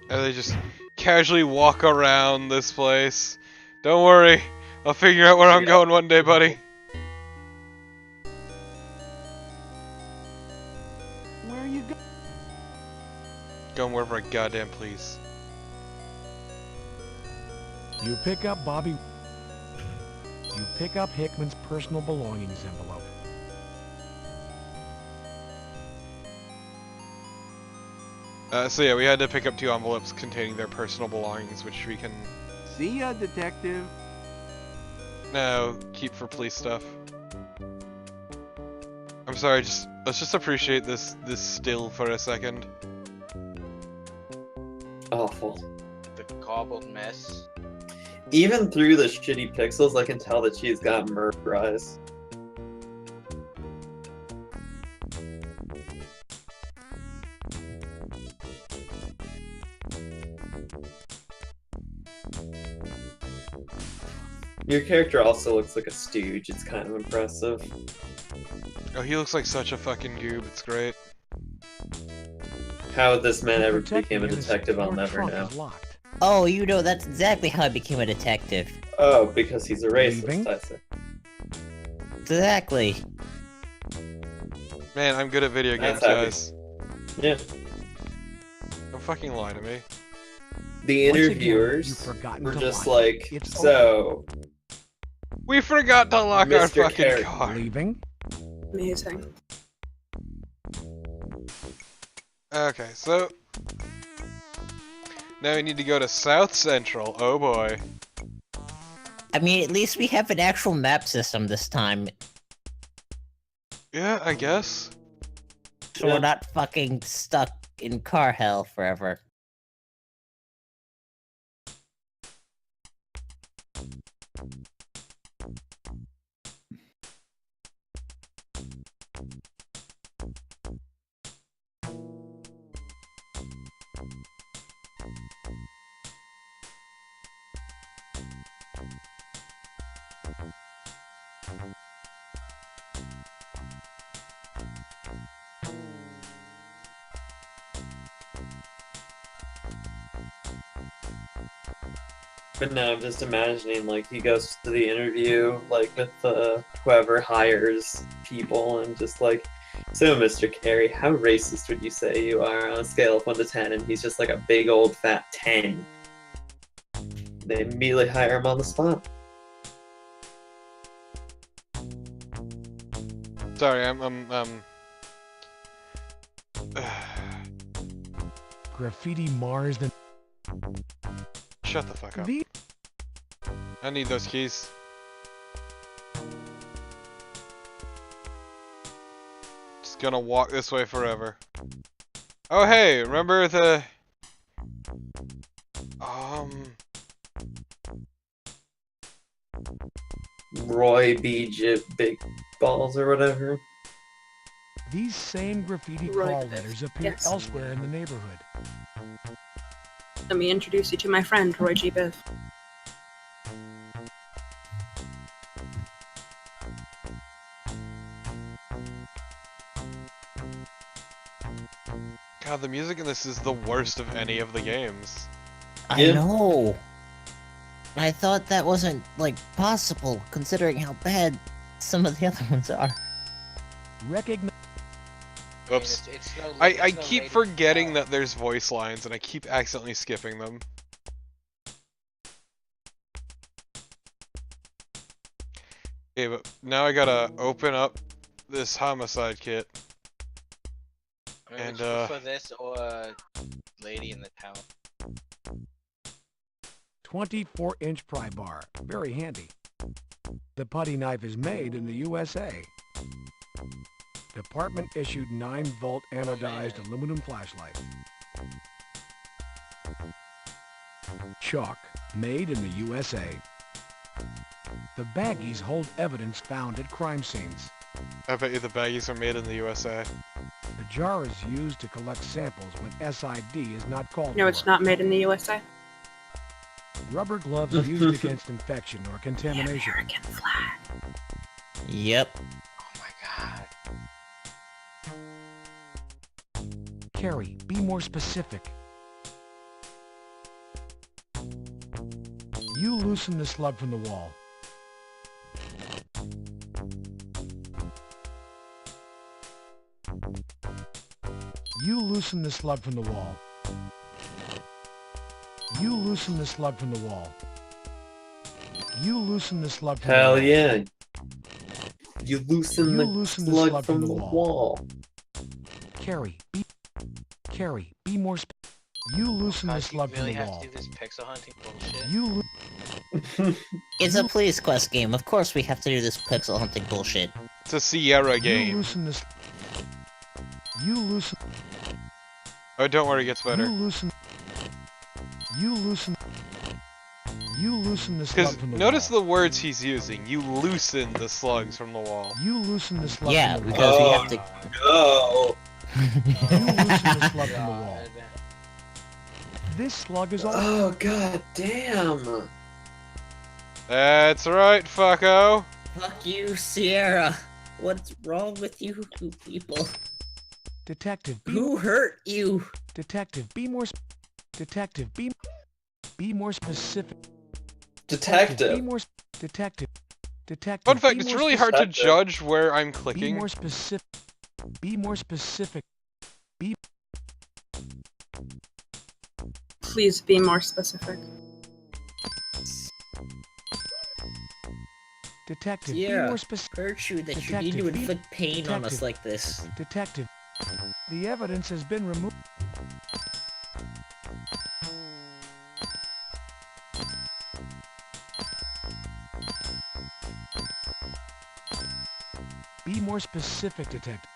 And they just casually walk around this place. Don't worry, I'll figure out where I'm going one day, buddy. Where are you going? Going wherever I goddamn please. You pick up Bobby. You pick up Hickman's personal belongings envelope. So yeah, we had to pick up 2 envelopes containing their personal belongings, which we can See ya, Detective. now keep for police stuff. I'm sorry, let's just appreciate this still for a second. Awful. The cobbled mess. Even through the shitty pixels, I can tell that she's got murder eyes. Your character also looks like a stooge. It's kind of impressive. Oh, he looks like such a fucking goob. It's great. How this man ever Protect became a the innocent. detective, I'll Your never trunk know. is locked. Oh, you know, that's exactly how I became a detective. Oh, because he's a racist, Leaving? I see. Exactly. Man, I'm good at video games, That's happy. guys. Yeah. Don't fucking lie to me. The Once again, interviewers you've forgotten were to just lie. like, It's so, We forgot to lock our Mr. fucking Carey. car. Leaving? Amazing. Okay, so now we need to go to South Central. Oh boy. I mean, at least we have an actual map system this time, Yeah, I guess. so we're not fucking stuck in car hell forever. But now I'm just imagining, like, he goes to the interview, like, with whoever hires people, and just like, so, Mr. Carey, how racist would you say you are on a scale of 1 to 10? And he's just like a big old fat 10. They immediately hire him on the spot. Sorry, Graffiti mars the... Shut the fuck up. I need those keys. Just gonna walk this way forever. Oh hey, remember the... Roy B. Big Balls or whatever. These same graffiti call letters appear elsewhere in the neighborhood. Let me introduce you to my friend, Roy G. Biv. God, the music in this is the worst of any of the games. I know. I thought that wasn't, like, possible, considering how bad some of the other ones are. Recognize. Oops. I keep forgetting that there's voice lines, and I keep accidentally skipping them. Okay, but now I gotta open up this homicide kit. And, for this or Lady in the Town. 24-inch pry bar. Very handy. The putty knife is made in the USA. Department-issued 9-volt anodized aluminum flashlight. Chalk, made in the USA. The baggies hold evidence found at crime scenes. I bet you the baggies are made in the USA. The jar is used to collect samples when SID is not called for. No, it's not made in the USA. Rubber gloves used against infection or contamination. The American flag. Yep. Oh my god. Carrie, be more specific. You loosen the slug from the wall. You loosen the slug from the wall. You loosen the slug from the wall. You loosen the slug from the wall. Hell yeah. You loosen the slug from the wall. Carrie, be more You loosen the slug from the wall. Do this pixel hunting bullshit? You It's a police quest game. Of course we have to do this pixel hunting bullshit. It's a Sierra game. You loosen this. You loosen. Oh, don't worry, it gets better. You loosen. You loosen. You loosen the slug from the wall. Notice the words he's using. You loosen the slugs from the wall. You loosen the slug yeah, from the because wall. we have to. No. You loosen the slug from the wall. This slug is all. Oh god damn. That's right, fucko. Fuck you, Sierra. What's wrong with you people? Detective, who hurt you? Detective, be more. Detective, be more specific. Detective. Be more. Detective. Detective. Fun fact: it's really hard to judge where I'm Be clicking. more specific. Be more specific. Be. Please be more specific. Detective, Sierra, be more specific. hurt you that Detective, you need to be- inflict pain on us Detective. like this. Detective, the evidence has been removed. Be more specific, detective.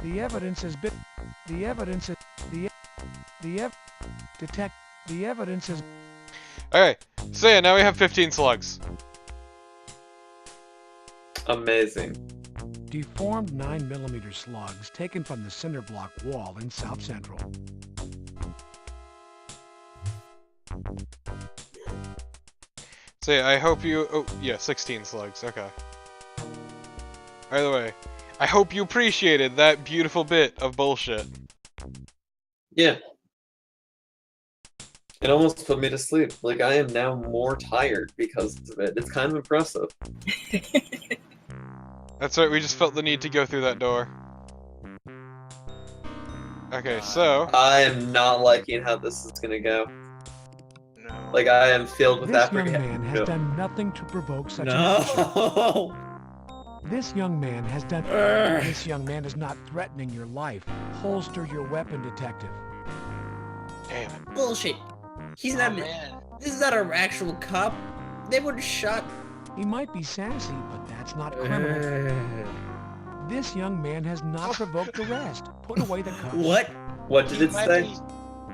The evidence has been. The evidence is. Detect. The evidence is. Okay, so yeah, now we have 15 slugs. Amazing. Deformed 9mm slugs taken from the cinder block wall in South Central. So yeah, I hope you... Oh, yeah, 16 slugs, okay. By the way, I hope you appreciated that beautiful bit of bullshit. Yeah. It almost put me to sleep. Like, I am now more tired because of it. It's kind of impressive. That's right, we just felt the need to go through that door. Okay, so... I am not liking how this is gonna go. Like, I am filled with This young apprehension. man has done nothing to provoke such an No. issue. This young man has done... This young man is not threatening your life. Holster your weapon, detective. Damn it. Bullshit. He's not. This is not an actual cop. They would have shot. He might be sassy, but that's not criminal. This young man has not provoked arrest. Put away the cuffs. What? What did it say?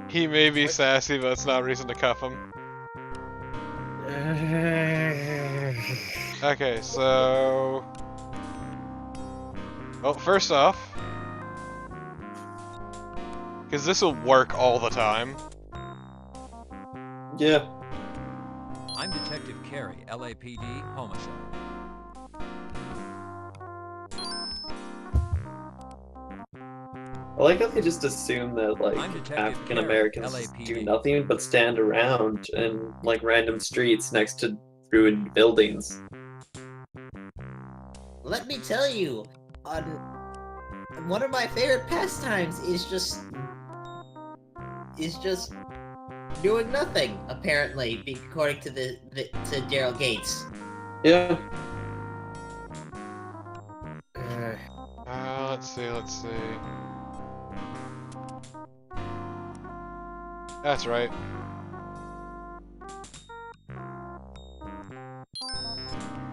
He may be sassy, but it's not a reason to cuff him. Okay, so... Well, first off... Because this will work all the time. Yeah. I'm Detective Carey, LAPD, homicide. I like how they just assume that, like, African Americans do nothing but stand around in, like, random streets next to ruined buildings. Let me tell you, one of my favorite pastimes is just doing nothing. Apparently, according to to Daryl Gates. Yeah. Let's see. That's right.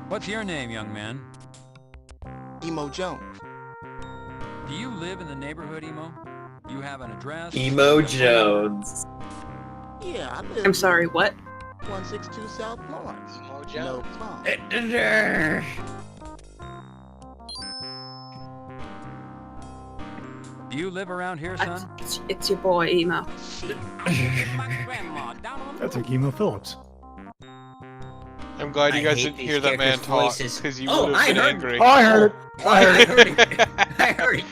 What's your name, young man? Emo Jones. Do you live in the neighborhood, Emo? You have an address? Emo Jones. Yeah, I live. I'm sorry, what? 162 South Lawrence. Emo Jones. No problem. Do you live around here, son? It's your boy, Emo. That's like Emo Phillips. I'm glad you guys didn't hear that man talk, because you would have been angry. Oh, I heard it! I heard it! I heard it!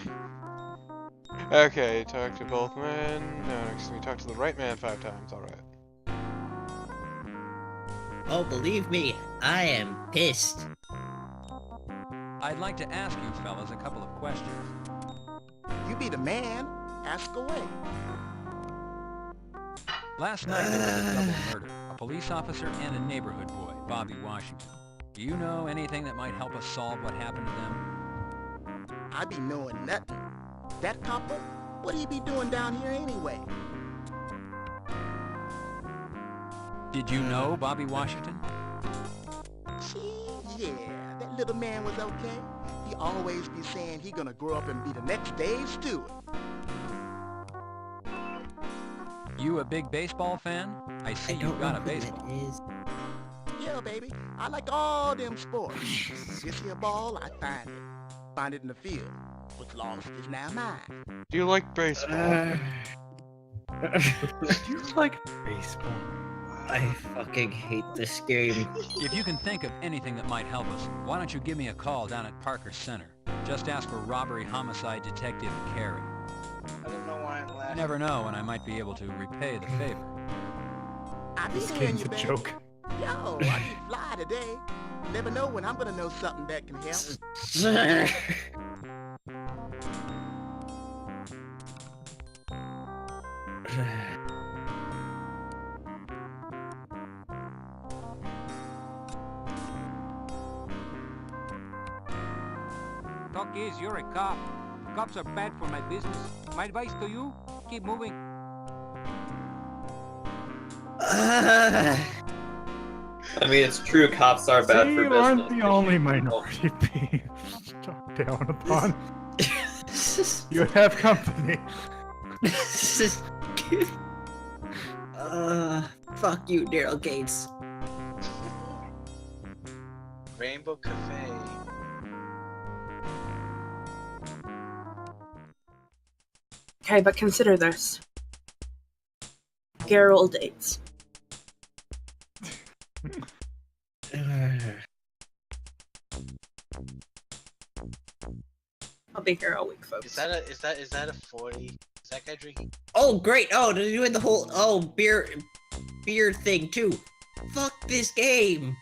Okay, talk to both men. No, excuse me, talk to the right man 5 times, alright. Oh, believe me, I am pissed. I'd like to ask you fellas a couple of questions. You be the man. Ask away. Last night there was a double murder. A police officer and a neighborhood boy, Bobby Washington. Do you know anything that might help us solve what happened to them? I be knowing nothing. That copper? What he be doing down here anyway? Did you know Bobby Washington? Gee, yeah, that little man was okay. He always be saying he gonna grow up and be the next Dave Stewart. You a big baseball fan? I see you got a baseball. Yeah, baby. I like all them sports. This here ball, I find it. Find it in the field. What's lost is now mine. Do you like baseball? Do you like baseball? I fucking hate this game. If you can think of anything that might help us, why don't you give me a call down at Parker Center? Just ask for robbery homicide detective Carey. I don't know why I'm laughing. You never know when I might be able to repay the favor. I be This hearing game's you, a baby. joke. Yo, I be fly today. Never know when I'm gonna know something that can help. Talk is, you're a cop. Cops are bad for my business. My advice to you, keep moving. I mean, it's true, cops are bad See, for you business. aren't the only minority being talked down upon. You have company. Fuck you, Daryl Gates. Rainbow Cafe. Okay, but consider this. Daryl dates. I'll be here all week, folks. Is that a 40? Is that guy drinking? Oh, great! Oh, they're doing the whole beer thing too. Fuck this game.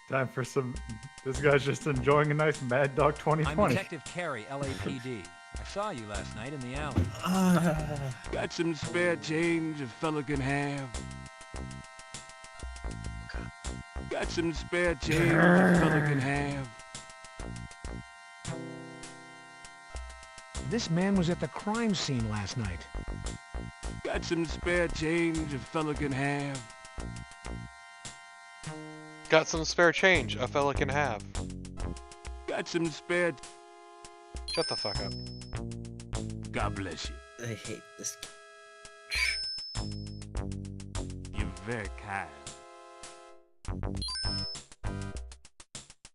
Time for some. This guy's just enjoying a nice Mad Dog I'm 2020. Detective Carey, LAPD. I saw you last night in the alley. Got some spare change a fella can have. Got some spare change a fella can have. This man was at the crime scene last night. Got some spare change a fella can have. Got some spare change a fella can have. Got some spare... Shut the fuck up. God bless you. I hate this. You're very kind.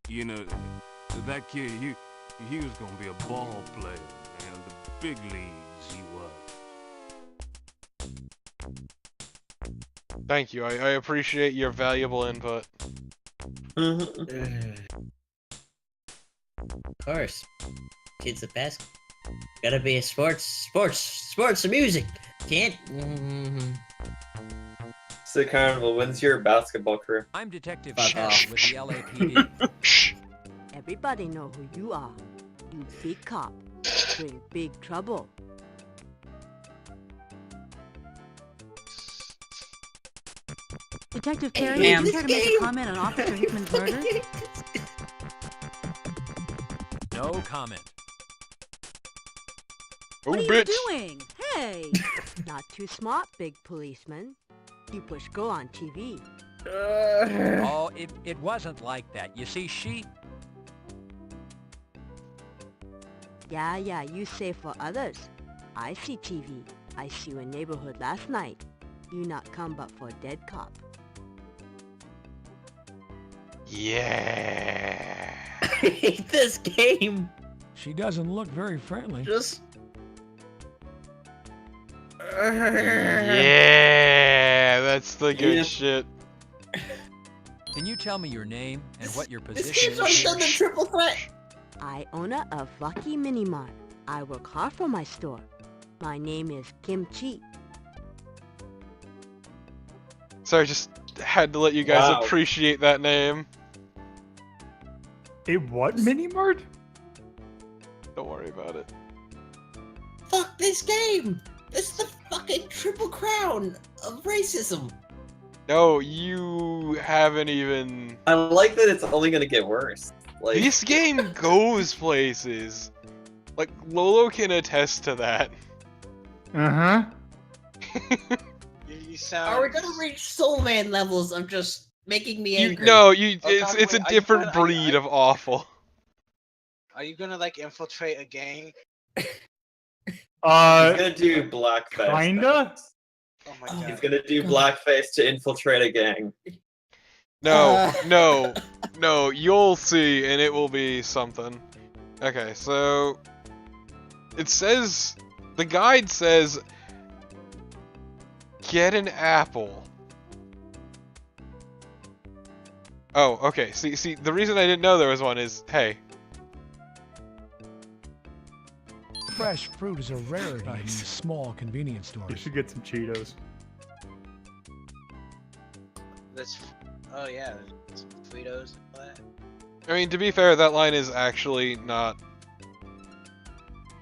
You know, that kid, he was gonna be a ball player, man. The big leagues he was. Thank you. I appreciate your valuable input. Of course. Kids the best. Gotta be a sports, and music. Can't. So Carnival, when's your basketball career? I'm Detective Fuck Carey off. with the LAPD. Everybody know who you are. You big cop. Bring big trouble. Detective Carey, Ma'am. you care to make a comment on Officer Hickman's murder? No comment. Oh, What are bitch! you doing? Hey! Not too smart, big policeman. You push go on TV. Oh, it wasn't like that. You see, Yeah, you say for others. I see TV. I see you in neighborhood last night. You not come but for dead cop. Yeah. I hate this game. She doesn't look very friendly. Just. Yeah, that's the good Yeah. shit. Can you tell me your name and what your This position game's already is? done the triple threat. I owner of Lucky Mini Mart. I work hard for my store. My name is Kimchi. Sorry, just had to let you guys Wow. appreciate that name. A what mini mart? Don't worry about it. Fuck this game. This is the fucking triple crown of racism. No, you haven't even... I like that it's only gonna get worse. Like This game goes places. Like, Lolo can attest to that. Uh-huh. You sound. Are we gonna reach Soul Man levels of just making me angry? It's a different breed of awful. Are you gonna like infiltrate a gang? he's gonna do blackface. Kinda? Oh my god. He's gonna do blackface to infiltrate a gang. No, no, you'll see, and it will be something. Okay, so... It says... The guide says... Get an apple. Oh, okay, see, the reason I didn't know there was one is, hey... Fresh fruit is a rarity in Nice. these small convenience You stores. should get some Cheetos. That's. Oh yeah, some Fritos and all that. I mean, to be fair, that line is actually not...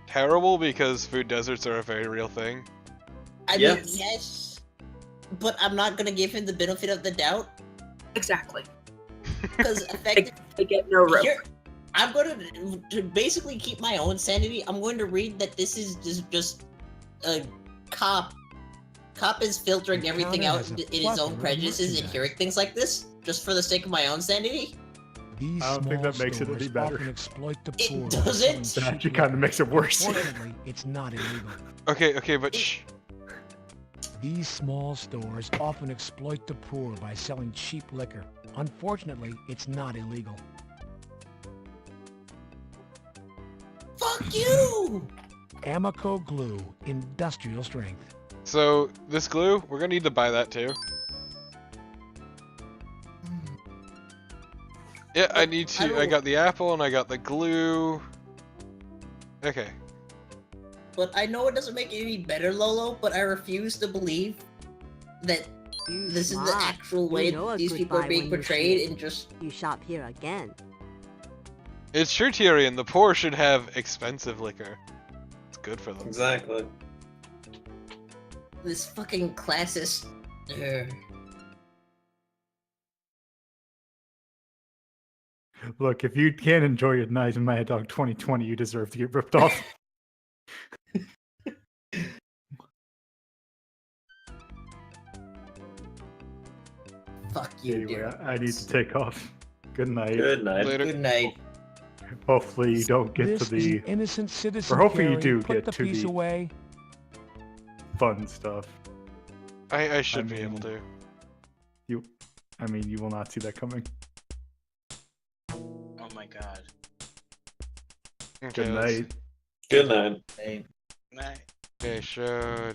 terrible, because food deserts are a very real thing. I Yeah. mean, yes, but I'm not gonna give him the benefit of the doubt Exactly. because effective. They get no rope. Here, I'm going to basically keep my own sanity. I'm going to read that this is just a cop. Cop is filtering The everything counter out has a in his own plethora of prejudices and merchandise. hearing things like this, just for the sake of my own sanity. These I don't think small that makes it any stores better. often exploit the It poor by doesn't? selling That cheap actually kind of liquor. makes it worse. Fortunately, it's not illegal. Okay, but shh. These small stores often exploit the poor by selling cheap liquor. Unfortunately, it's not illegal. Fuck you! Amico glue, industrial strength. So, this glue, we're gonna need to buy that too. Yeah, I need to. I got the apple and I got the glue. Okay. but I know it doesn't make it any better, Lolo, but I refuse to believe that this is the actual way these people are being portrayed and just... You shop here again. It's true, Tyrion. The poor should have expensive liquor. It's good for them. Exactly. This fucking classist... Look, if you can't enjoy your night in Mad Dog 2020, you deserve to get ripped off. Fuck you, Anyway, I need to take off. Good night. Good night. Later. Good night. Hopefully you don't get This to is the... an innocent citizen, Or hopefully you Carrie. do Put get the to piece the away. fun stuff. I should be able to. You will not see that coming. Oh my god. Okay, Good let's- night. Good night. Night. Okay, show.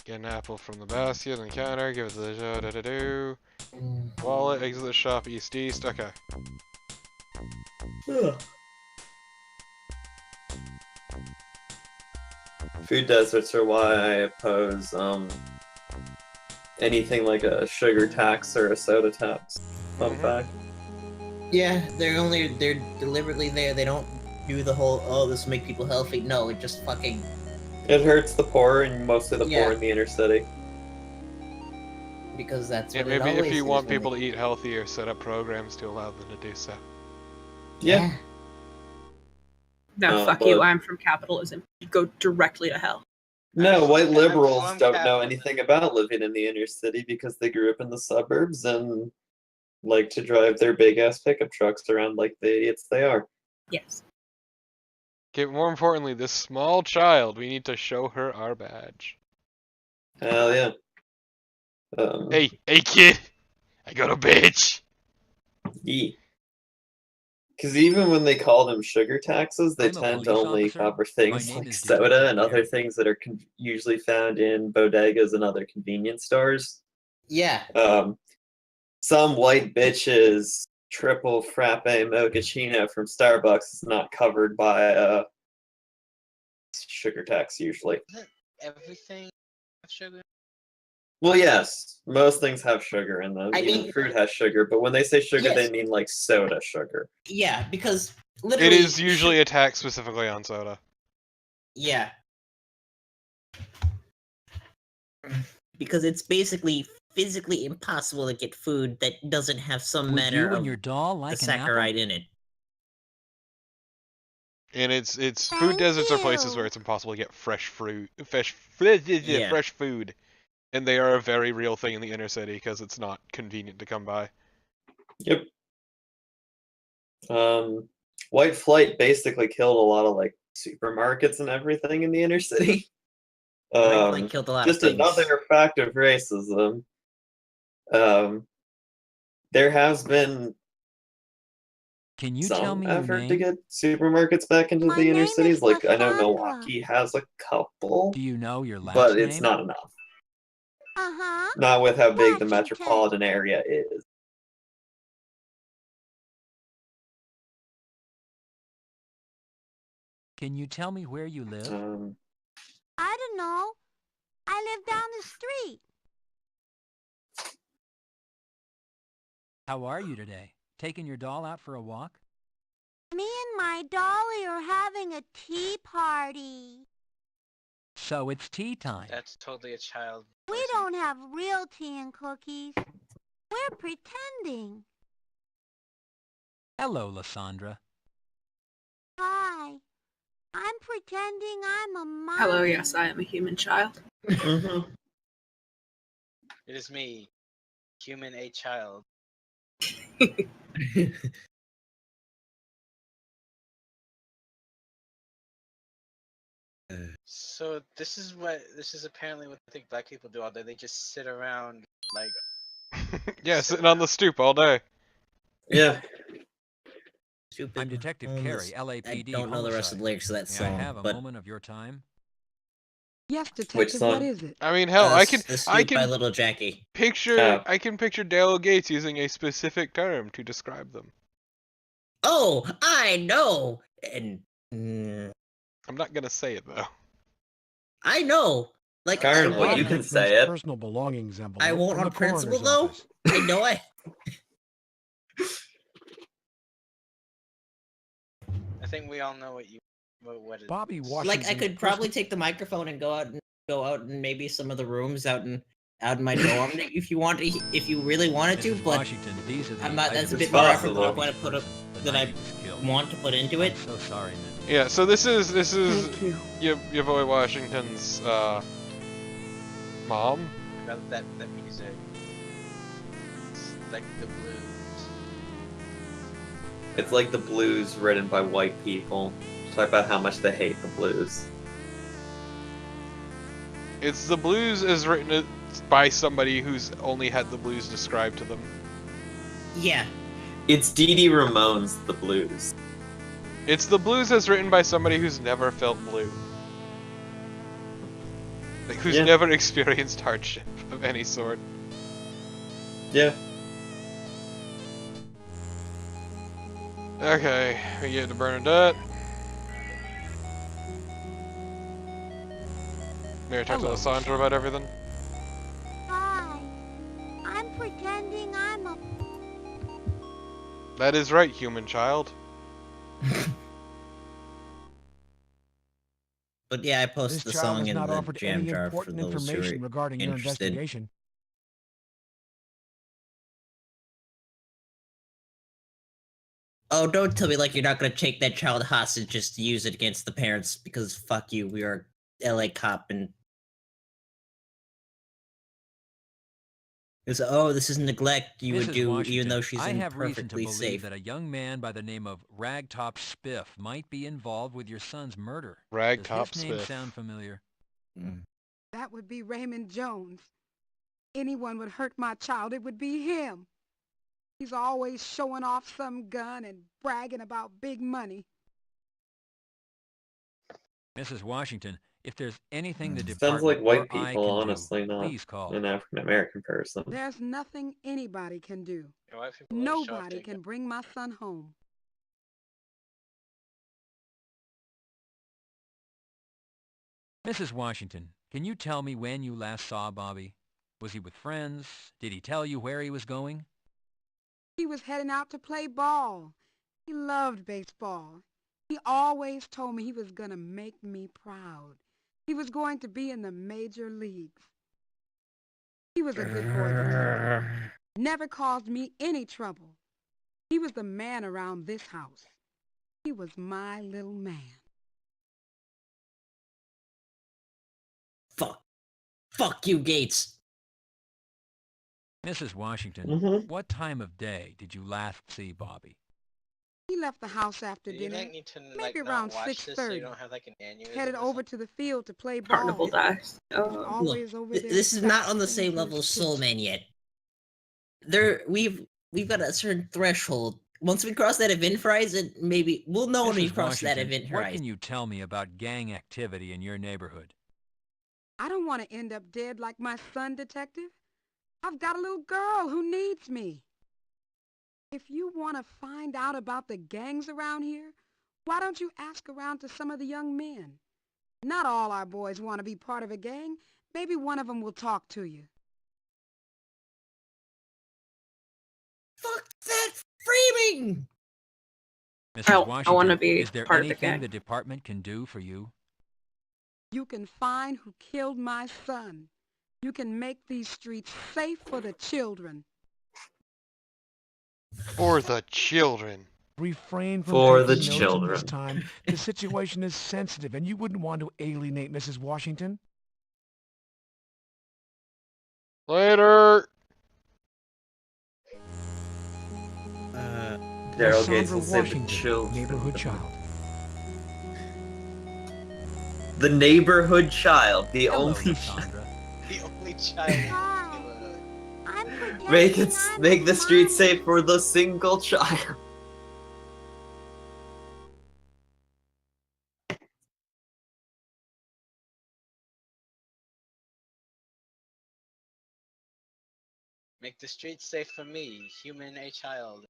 Get an apple from the basket on the counter. Give it to the show. Wallet. Exit the shop. East. Okay. Food deserts are why I oppose anything like a sugar tax or a soda tax. Fun fact. Yeah, they're deliberately there. They don't do the whole, oh, this will make people healthy. No, it just fucking... It hurts the poor and mostly the Yeah. poor in the inner city. Because that's Yeah, what it maybe if always you is want when people to eat healthier, set up programs to allow them to do so. Yeah. No, fuck you. I'm from capitalism. You go directly to hell. No, white liberals from don't know capitalism. anything about living in the inner city because they grew up in the suburbs and like to drive their big ass pickup trucks around like the idiots they are. Yes. Okay, more importantly, this small child, we need to show her our badge. Hell yeah. Hey kid! I got a bitch! Because even when they call them sugar taxes, they I'm a tend to police only officer. cover My things name like is soda Detective and other Gary. things that are usually found in bodegas and other convenience stores. Yeah. Some white bitch's triple frappe mochaccino from Starbucks is not covered by a sugar tax usually. Isn't everything have sugar? Well, yes, most things have sugar in them. I Even mean- fruit has sugar, but when they say sugar, Yes. they mean like soda sugar. Yeah, because It literally... is usually a tax specifically on soda. Yeah. Because it's basically physically impossible to get food that doesn't have some Would manner you of and your doll a like an apple? saccharide in it. And it's food deserts are places where it's impossible to get fresh food. And they are a very real thing in the inner city because it's not convenient to come by. Yep. White flight basically killed a lot of like supermarkets and everything in the inner city. White flight killed a lot of Just things. another fact of racism. There has been Can you tell some me your effort name? to get supermarkets back into the inner cities. Like I know Milwaukee has a couple, Do you know your last but name? it's not enough. Uh-huh. Not with how big the Washington. metropolitan area is. Can you tell me where you live? I don't know. I live down the street. How are you today? Taking your doll out for a walk? Me and my dolly are having a tea party. So it's tea time. That's totally a child. We don't have real tea and cookies. We're pretending. Hello, Lysandra. Hi. I'm pretending I'm a mom. Hello, yes, I am a human child. It is me, human a child. So this is apparently what I think black people do all day. They just sit around like Yeah, sitting on the stoop all day. Yeah. Stupid I'm Detective homeless. Carey, LAPD. I don't know the rest of the lyrics to that May I song, have a but moment of your time? Yes, Which Detective, song? what is it? I mean, hell, I can The Stoop by Little Jackie. picture Daryl Gates using a specific term to describe them. Oh, I know. And Mm, I'm not gonna say it though. I know. Like, Karen, I, well, you won't- can say it. Personal belongings envelope I won't from on the principle, coroner's though. office. I know I. I think we all know what it Bobby is. Washington's Like, I could probably take the microphone and go out in maybe some of the rooms out in my dorm if you want to, if you really wanted to. Mrs. But Washington, these are the I'm not. That's a items bit more effort possible. than I'm going to put up than I want to put into it. I'm so sorry, man. Yeah, so this is Thank you. your boy Washington's mom. About that music. It's like the blues. It's like the blues written by white people. Talk about how much they hate the blues. It's the blues as written by somebody who's only had the blues described to them. Yeah. It's Dee Dee Ramone's The Blues. It's the blues as written by somebody who's never felt blue. Like, who's never experienced hardship of any sort. Yeah. Okay, we get to Bernadette. Mary talks to Lysandra about everything. Hi. I'm pretending I'm a... That is right, human child. But yeah, I posted This the child song has in not the offered jam any jar for important those who information are regarding your interested. investigation. Oh, don't tell me like you're not gonna take that child hostage just to use it against the parents because fuck you, we are LA cop and it's this is neglect you would Mrs. do Washington, even though she's I in have reason to perfectly believe safe. that a young man by the name of Ragtop Spiff might be involved with your son's murder. Ragtop Does his name Spiff. sound familiar? That would be Raymond Jones. Anyone would hurt my child, it would be him. He's always showing off some gun and bragging about big money. Mrs. Washington, if there's anything the Sounds department like white or I people, can honestly, do, not please call. an African American person. There's nothing anybody can do. Yeah, white people always show off Nobody their can bring my son home. Mrs. Washington, can you tell me when you last saw Bobby? Was he with friends? Did he tell you where he was going? He was heading out to play ball. He loved baseball. He always told me he was going to make me proud. He was going to be in the major leagues. He was a good boy to me. Never caused me any trouble. He was the man around this house. He was my little man. Fuck you, Gates. Mrs. Washington, what time of day did you last see Bobby? He left the house after Do you dinner, like need to maybe not around watch this so 6:30. you don't have like an aneurysm? Headed or over something? to the field to play ball. Carnival dice. Always Look, over there. this is not on the practicing same for level his as Soul pitch. Man yet. We've got a certain threshold. Once we cross that event horizon, maybe we'll know when we Mrs. cross that Washington, event what horizon. can you tell me about gang activity in your neighborhood? I don't want to end up dead like my son, Detective. I've got a little girl who needs me. If you want to find out about the gangs around here, why don't you ask around to some of the young men? Not all our boys want to be part of a gang. Maybe one of them will talk to you. Fuck that framing! Mrs. Washington, I want to be is there part of the anything gang. the department can do for you? You can find who killed my son. You can make these streets safe for the children. For the children. Refrain from For the taking notes at this children. time. The situation is sensitive, and you wouldn't want to alienate Mrs. Washington. Later. Daryl Gates will Lysandra save the Washington, children. neighborhood child. The neighborhood child. The Hello, only Lysandra. The only child in the Hi. neighborhood. I'm pretending make I'm the a streets mommy. safe for the single child. Make the streets safe for me, human a child.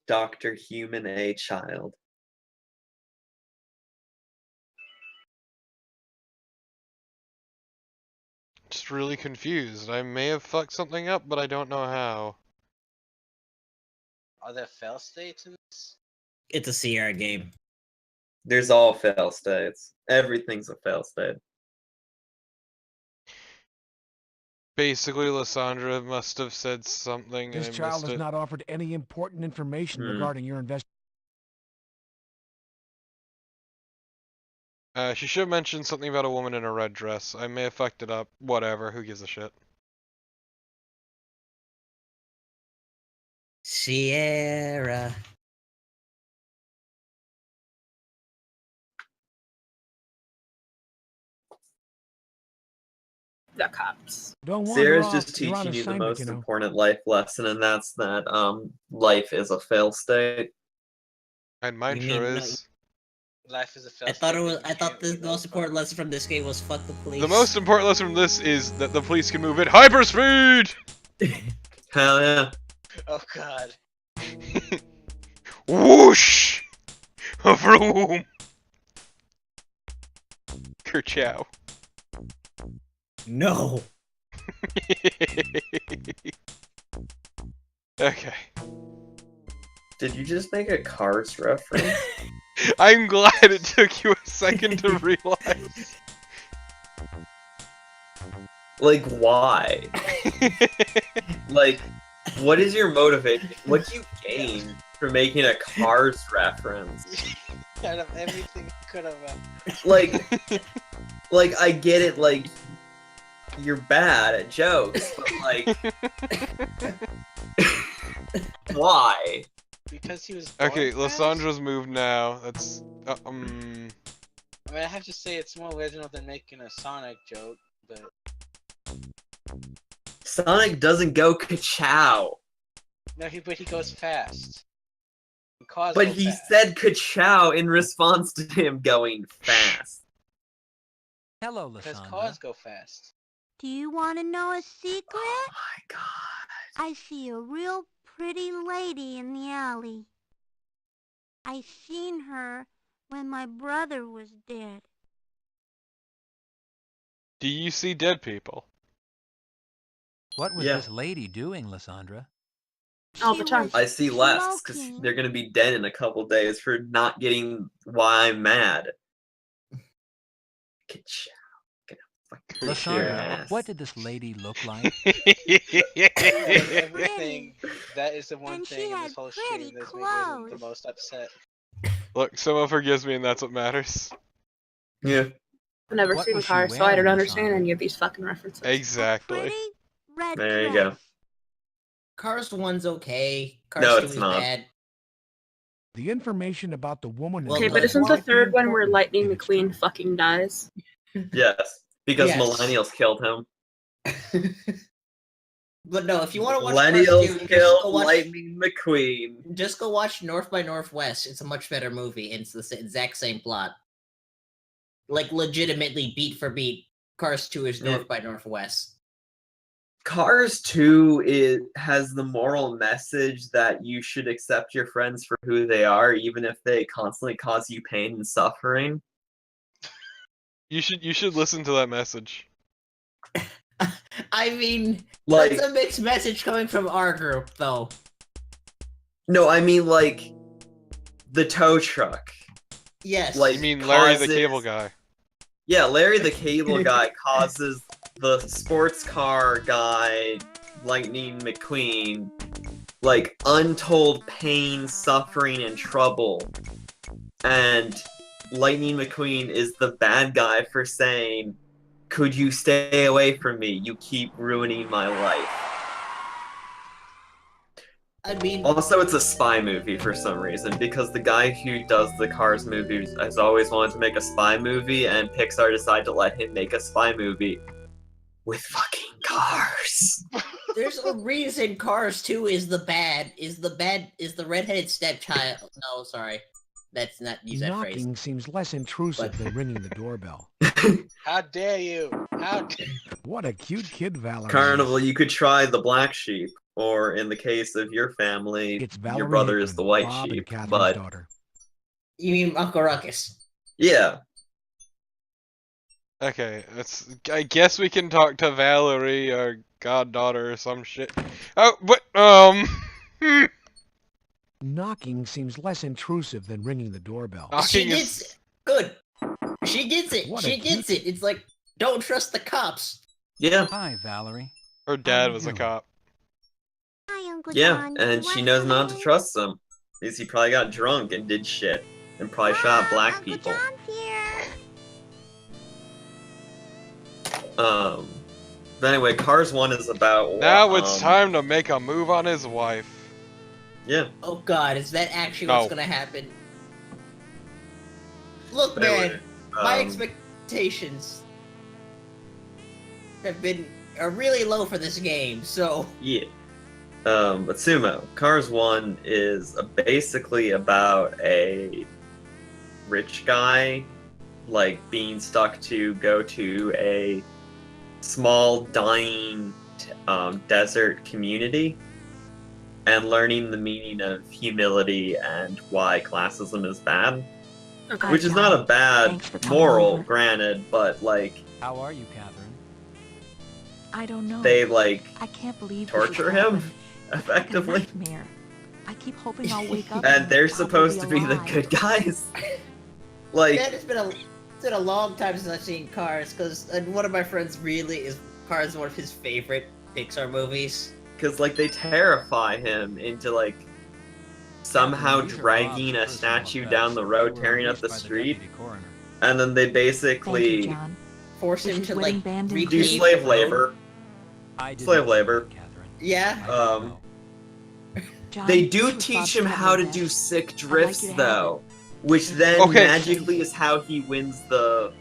Dr. Human A. Child. Just really confused. I may have fucked something up, but I don't know how. Are there fail states in this? It's a Sierra game. There's all fail states. Everything's a fail state. Basically, Lysandra must have said something This and I child missed has it. not offered any important information regarding your investigation. She should have mentioned something about a woman in a red dress. I may have fucked it up. Whatever, who gives a shit? Sierra. The cops. Don't wander Sierra's off. just You're on teaching you the assignment, most you know. important life lesson, and that's that life is a fail state. And mine You sure need- is. Life is a fail I thought state, it was. but I you thought can't the read most those important lesson from this game was fuck the police. The most important lesson from this is that the police can move at hyperspeed! Hell yeah. Oh god. Whoosh! Vroom! Kerchow. No. Okay. Did you just make a Cars reference? I'm glad it took you a second to realize. Like, why? Like, what is your motivation? What do you gain for making a Cars reference? Out of everything could have. Like, I get it. Like, you're bad at jokes, but like, why? Because he was. Okay, born Lysandra's moved now. That's I mean, I have to say it's more original than making a Sonic joke, but Sonic doesn't go ka-chow. no, but he goes fast. Cars But go he fast. said ka-chow in response to him going fast. Hello, Because Lysandra. cars go fast. Do you want to know a secret? Oh my god. I see a real pretty lady in the alley. I seen her when my brother was dead. Do you see dead people? What was Yeah. this lady doing, Lysandra? All the time. I see less because they're gonna be dead in a couple days for not getting why I'm mad. Ka-chow. Gonna fucking kick your Lysandra, ass. what did this lady look like? Everything. That is the one And she thing in had this whole pretty stream that's making me the clothes. most upset. Look, someone forgives me and that's what matters. Yeah. I've never What seen was she Cars, so I don't wearing, understand Lysandra? any of these fucking references. Exactly. Red There you dress. go. Cars 1's okay. Cars No, 2 it's is not. bad. The information about the woman. Well, Okay, in but the- isn't the might be third one where important Lightning if it's McQueen true. fucking dies? Yes. Because Yes. millennials killed him. But no, if you want to watch Cars 2, Millennials just go killed watch. Lightning McQueen. Just go watch North by Northwest. It's a much better movie. And it's the exact same plot. Like legitimately beat for beat. Cars 2 is North by Northwest. Cars 2 has the moral message that you should accept your friends for who they are, even if they constantly cause you pain and suffering. You should listen to that message. I mean, Like- that's a mixed message coming from our group, though. No, I mean like the tow truck. Yes. Like You mean Larry the causes- Cable Guy? Yeah, Larry the Cable Guy causes the sports car guy, Lightning McQueen, like untold pain, suffering, and trouble. And Lightning McQueen is the bad guy for saying, "Could you stay away from me? You keep ruining my life." I mean, Also, it's a spy movie for some reason, because the guy who does the Cars movies has always wanted to make a spy movie, and Pixar decided to let him make a spy movie with fucking cars. there's a reason Cars 2 is the redheaded stepchild. No, sorry. That's not use that phrase. Knocking seems less intrusive than ringing the doorbell. How dare you? How dare What a cute kid Valerie is. Carnival, you could try the Black Sheep. or in the case of your family, It's your Valerie brother is Hickman, the white Bob and sheep. Catherine's But daughter. You mean Uncle Ruckus? yeah, Okay, I guess we can talk to Valerie, our goddaughter, or some shit. Oh, but Knocking seems less intrusive than ringing the doorbell. She knocking gets is it. Good. She gets it. What She a gets it. It's like, don't trust the cops. yeah, Hi, Valerie. her How dad you was a doing? cop. Hi, Uncle yeah, John. and You she wanna knows come not to in? trust them because he probably got drunk and did shit and probably shot Mom, black Uncle people. John's here. But anyway, Cars 1 is about Now it's time to make a move on his wife. Yeah. Oh God, is that actually what's No. gonna happen? Look, But man, anyway, my expectations are really low for this game. So yeah. But Sumo, Cars 1 is basically about a rich guy, like, being stuck to go to a small, dying desert community and learning the meaning of humility and why classism is bad. Okay. Which is not a bad Thanks for coming moral, over. granted, but, like, How are you, Catherine? I don't know. they, like, I can't believe torture this is him, happening. effectively. It's like a nightmare. I keep hoping I'll wake up. And they're I'll supposed to be the alive. good guys. Like, man, it's been a long time since I've seen Cars, because one of my friends really is Cars is one of his favorite Pixar movies. because, like, they terrify him into, like, somehow These are dragging Bob's a personal statue effects. down the They road, were tearing up released the by the street, deputy coroner. and then they Thank you, basically John. Force him Is to his wedding like band in do recreate Greece? slave the road. labor. I didn't Slave say labor. that, Catherine. Yeah. I don't Um, know. John, They this do was teach Bob's him how to wedding do band. sick like drifts, you to have though, which then Okay. magically is how he wins the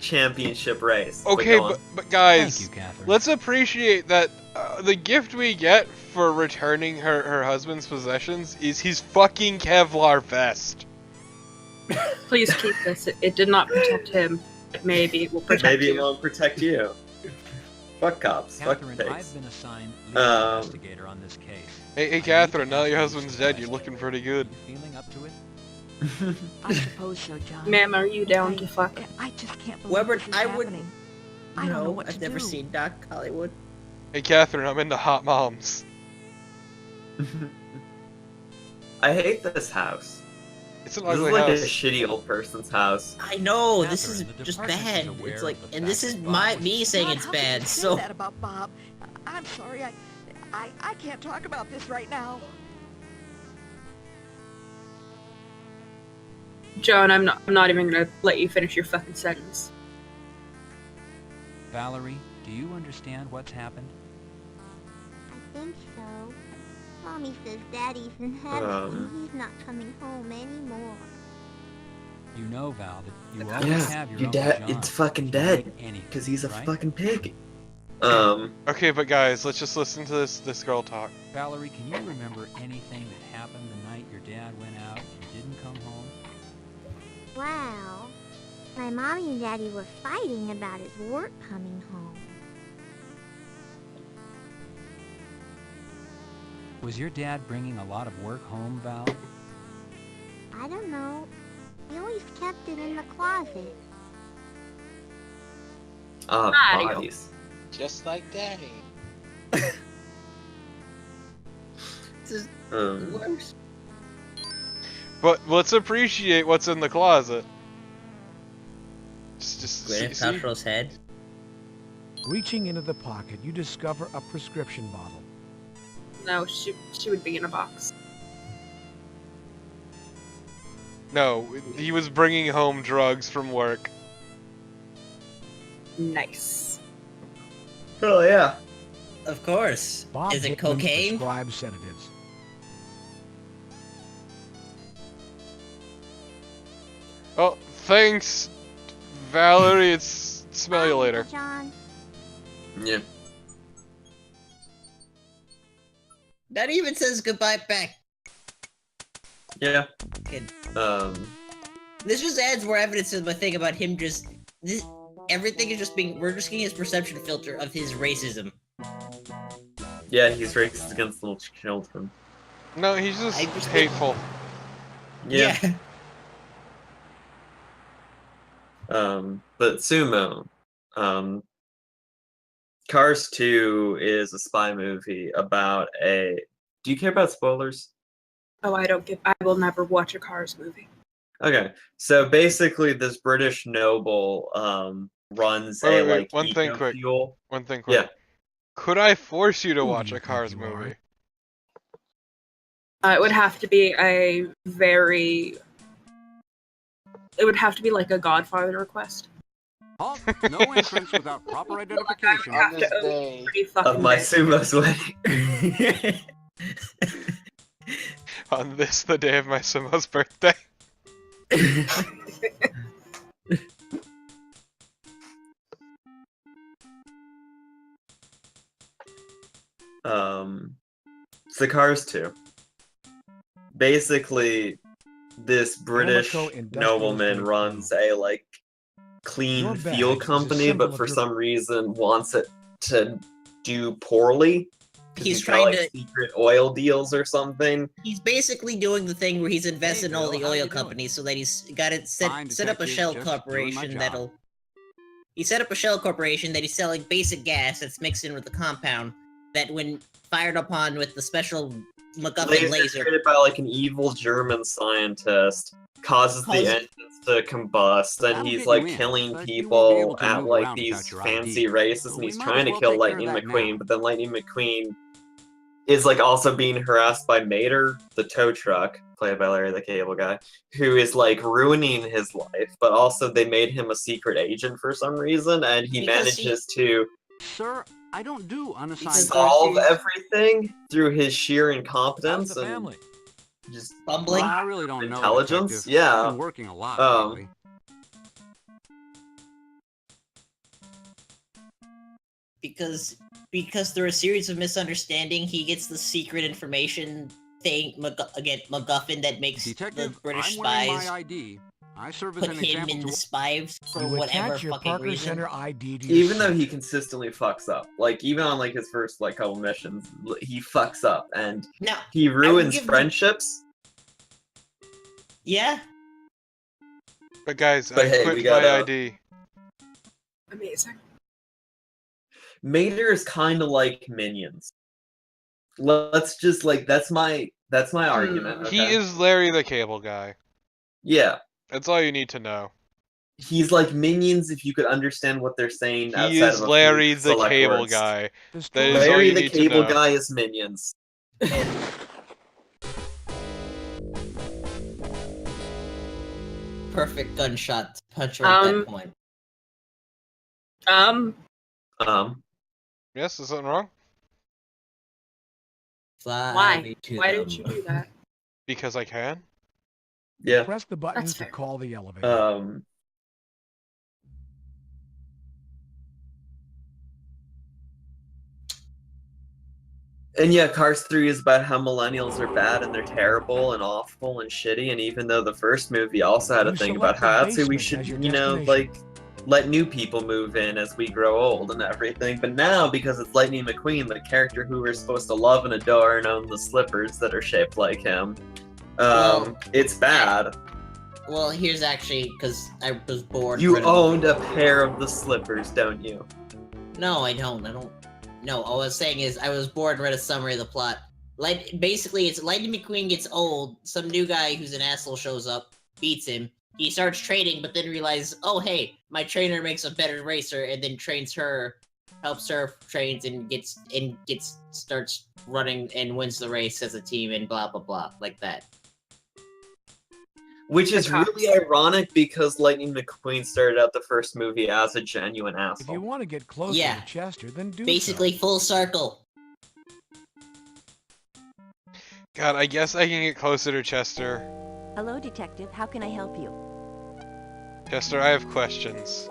championship race. Okay, go on. but guys, Thank you, Catherine. let's appreciate that the gift we get for returning her husband's possessions is his fucking Kevlar vest. Please keep this. It did not protect him. Maybe it will protect Maybe it you. won't protect you. Fuck cops. Catherine, fuck I've pigs. been assigned lead investigator on this case. Hey, I need Catherine, to now your ask you husband's some dead, you're questions. looking pretty good. You feeling up to it? I suppose so, John. Ma'am, are you down to fuck? I just can't believe Weber, this is I would. happening. I don't know what I've to never do. seen Doc Hollywood. Hey, Catherine, I'm into hot moms. I hate this house. It's an This is ugly like house. a shitty old person's house. I know this is Catherine, the just department is bad. aware It's like, of the and this fact is that Bob my was- me saying God, it's how could you bad. say So that about Bob? I'm sorry. I can't talk about this right now. John, I'm not even gonna let you finish your fucking sentence. Valerie, do you understand what's happened? I think so. Mommy says Daddy's in heaven and he's not coming home anymore. You know, Val, that you always Yeah, have your your Uncle dad, John. it's fucking He can dead. make anything, Because he's a right? fucking pig. Okay, but guys, let's just listen to this girl talk. Valerie, can you remember anything that happened the night your dad went out and didn't come home? Well, my mommy and Daddy were fighting about his work coming home. Was your dad bringing a lot of work home, Val? I don't know. He always kept it in the closet. Mario. Bodies. Just like Daddy. this is Um, worse. But let's appreciate what's in the closet. Just Gwyneth see? Paltrow's head. Reaching into the pocket, you discover a prescription bottle. No, she would be in a box. No, he was bringing home drugs from work. Nice. Oh yeah. Of course. Bob Is it Hickman cocaine? prescribes sedatives. Oh, thanks, Valerie. It's smell you Bye, later. Uncle John. Yeah. That even says goodbye back. Yeah. Kid. This just adds more evidence to my thing about him just. Everything is just being. We're just getting his perception filter of his racism. Yeah, he's racist against little children. No, he's just hateful. Yeah. But Sumo, Cars 2 is a spy movie about a... Do you care about spoilers? Oh, I will never watch a Cars movie. Okay, so basically this British noble runs Wait, one thing quick. One thing quick. Yeah. Could I force you to watch a Cars movie? It would have to be a very... It would have to be like a Godfather request. Halt! No entrance without proper identification. On this day Of my sumo's wedding. On this, the day of my sumo's birthday. So Cars 2. Basically, this British nobleman runs a clean fuel company, but for some reason wants it to do poorly. He's got, trying to secret oil deals or something. He's basically doing the thing where he's invested in all the oil companies so that he's got it set up a shell corporation that'll... He set up a shell corporation that he's selling basic gas that's mixed in with the compound that when fired upon with the special MacGuffin laser created by an evil German scientist causes the engines to combust, and he's killing people at these fancy races, and he's trying to kill Lightning McQueen, but then Lightning McQueen is also being harassed by Mater, the tow truck, played by Larry the Cable Guy, who is ruining his life, but also they made him a secret agent for some reason, and he manages to Sir, I don't do unassigned solve everything through his sheer incompetence and just bumbling. I really don't know. Intelligence, Detective. yeah. I've been working a lot lately. because through a series of misunderstanding, he gets the secret information thing MacGuffin that makes Detective, the British I'm wearing spies my ID. I serve as put an him example in to the spies for You whatever attach your fucking Parker reason. Center ID to your Even though suit. he consistently fucks up, even on his first couple missions, he fucks up and Now, he ruins give friendships. Yeah. But guys, But I hey, quit we my got ID. Amazing. Mater is kind of like Minions. Let's just that's my argument. He Okay? is Larry the Cable Guy. Yeah. That's all you need to know. He's like Minions if you could understand what they're saying He outside is of a Larry few the select Cable words. Guy. That is all Larry you the need to Cable know. Guy is Minions. Perfect gunshot to punch her at that point. Yes, is something wrong? Why? Why did you do that? Because I can. Yeah. Press the button to call the elevator. And yeah, Cars 3 is about how millennials are bad and they're terrible and awful and shitty, and even though the first movie also had a thing about how we should, let new people move in as we grow old and everything, but now, because it's Lightning McQueen, the character who we're supposed to love and adore and own the slippers that are shaped like him, it's bad. Well, here's actually, because I was bored. You owned a pair of the slippers, don't you? No, I don't. No, all I was saying is I was bored and read a summary of the plot. Basically, it's Lightning McQueen gets old, some new guy who's an asshole shows up, beats him, he starts training, but then realizes, oh hey, my trainer makes a better racer, and then trains her, helps her, trains, and starts running and wins the race as a team, and blah blah blah, like that. Which is really ironic because Lightning McQueen started out the first movie as a genuine asshole. If you want to get closer to Chester, then do Basically, full circle. God, I guess I can get closer to Chester. Hello, Detective. How can I help you? Chester, I have questions.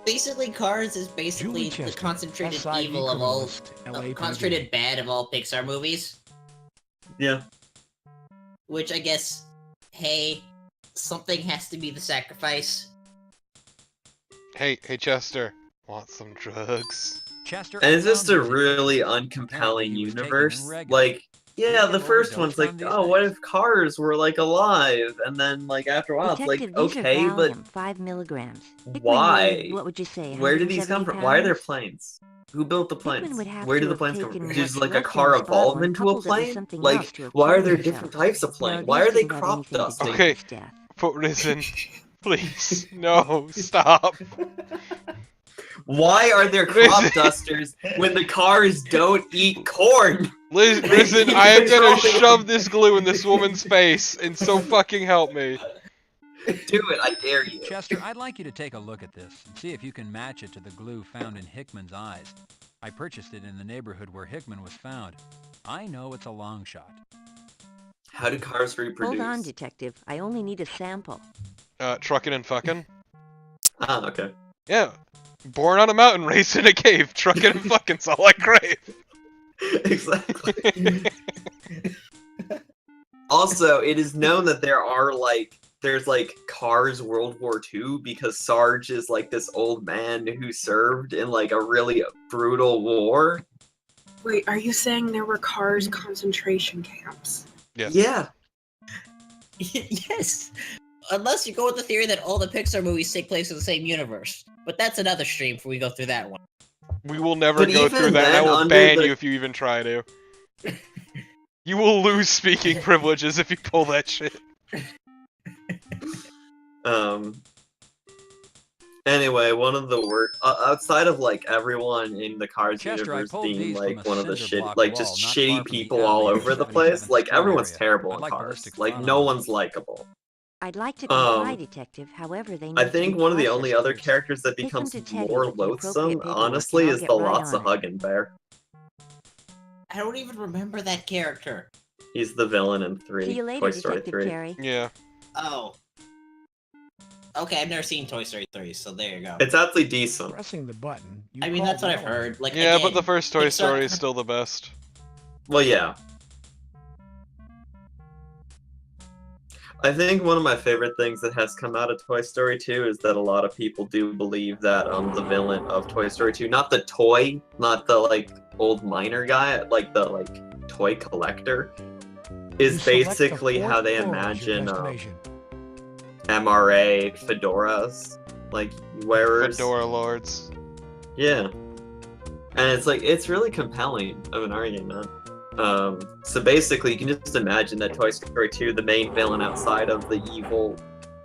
Basically, Cars is basically the concentrated evil of all, concentrated bad of all Pixar movies. Yeah. Which I guess, hey, something has to be the sacrifice. Hey, Chester, want some drugs? Chester, And I it's just found a music really Apparently uncompelling he was taking universe. Reggae. Like, yeah, He the had first one's overdosed like, on these oh, what things. if cars were like alive? And then like after a while, it's like, Detective, these are okay, but Valium, 5 milligrams. Hickman why? weighed, what would you say, Where did these come 170 from? Why are there pounds? planes? Who built the Hickman planes? would have Where to did the have planes come from? taken Does what's like a left in car his bottle evolve and into a coupled it with plane? something Like, else to have why are killed there himself. different types of No, plane? Why these are they didn't have crop anything to do dusting? with Okay, his death. put Risen. Please, no, stop. Why are there crop dusters when the cars don't eat corn? Risen, I am gonna shove this glue in this woman's face, and so fucking help me. Do it, I dare you. Chester, I'd like you to take a look at this and see if you can match it to the glue found in Hickman's eyes. I purchased it in the neighborhood where Hickman was found. I know it's a long shot. How do cars reproduce? Hold on, Detective. I only need a sample. Trucking and fucking? Ah, okay. Yeah. Born on a mountain, raised in a cave, trucking and fucking's all I crave. Exactly. Also, it is known that there's like Cars World War II because Sarge is like this old man who served in like a really brutal war. Wait, are you saying there were Cars concentration camps? Yes. Yeah. Yes. Unless you go with the theory that all the Pixar movies take place in the same universe. But that's another stream if we go through that one. We will never But go even through that, and I then, will under ban the- you if you even try to. You will lose speaking privileges if you pull that shit. Anyway, one of the worst outside of like everyone in the Cars Chester, I universe pulled being these like from a one of the cinder shit, block like wall just not far shitty from the people all alley over the 77th place. Like Street everyone's area. terrible I'd in like Cars. ballistics Like drawn no on one's likable. I'd like to comply, Um, Detective. However, they need I to think be one of the only other processed first. characters that Take them becomes to Teddy more with the appropriate loathsome, paperwork, honestly, and I'll is get the right Lotsa on it. Huggin' Bear. I don't even remember that character. He's the villain in See you later, Toy Story Detective 3. Carey. Yeah. Oh. Okay, I've never seen Toy Story 3, so there you go. It's actually decent. Pressing the button. You I mean, call that's what the I've heard. elevator. Like, Yeah, but again, the first Toy Pixar- Story is still the best. Well, yeah. I think one of my favorite things that has come out of Toy Story 2 is that a lot of people do believe that the villain of Toy Story 2, not the toy, not the like old miner guy, like the like toy collector, You is select the basically how fourth they floor as your imagine destination. MRA fedoras, like wearers. Fedora Lords. Yeah. And it's like, it's really compelling of an argument. So basically, you can just imagine that Toy Story 2, the main villain outside of the evil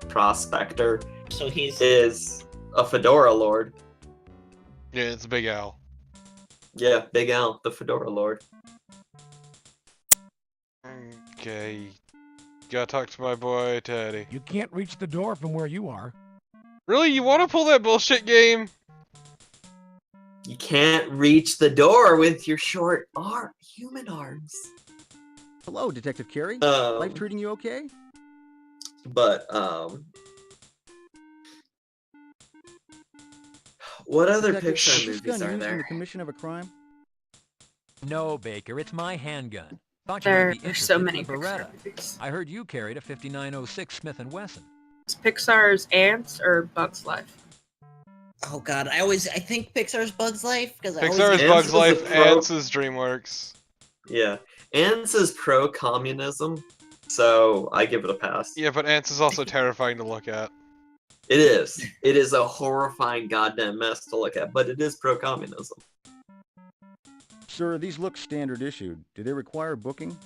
prospector, So he's is a Fedora Lord. Yeah, it's Big Al. Yeah, Big Al, the Fedora Lord. Okay. Gotta talk to my boy, Teddy. You can't reach the door from where you are. Really? You wanna pull that bullshit game? You can't reach the door with your short human arms. Hello, Detective Carey. Um, Life treating you okay? But, what other Detective, Pixar is this movies gun are used in the there? commission of a crime? No, Baker, it's my handgun. Thought you There might be are interested so in many the Pixar Beretta. movies. I heard you carried a 5906 Smith & Wesson. Is Pixar's Ants or Bug's Life? Oh god, I think Pixar's Bug's Life because I Pixar is always Bug's Ants Life, was a pro- Ants is DreamWorks. Yeah. Ants is pro-communism, so I give it a pass. Yeah, but Ants is also terrifying to look at. It is. It is a horrifying goddamn mess to look at, but it is pro-communism. Sir, these look standard issued. Do they require booking?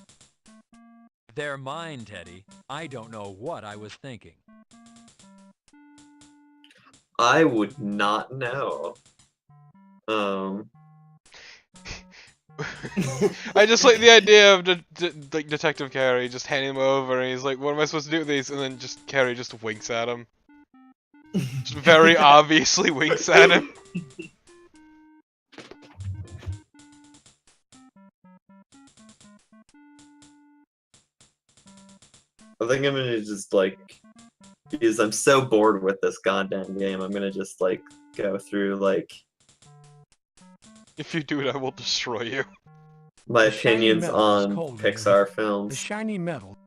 They're mine, Teddy. I don't know what I was thinking. I would not know. I just like the idea of like Detective Carey just handing him over, and he's like, "What am I supposed to do with these?" And then just Carey just winks at him. Just very obviously winks at him. I think I'm gonna just like, because I'm so bored with this goddamn game, I'm gonna just like go through like If you do it, I will destroy you. my The shiny opinions metal is on cold in Pixar The films. shiny metal.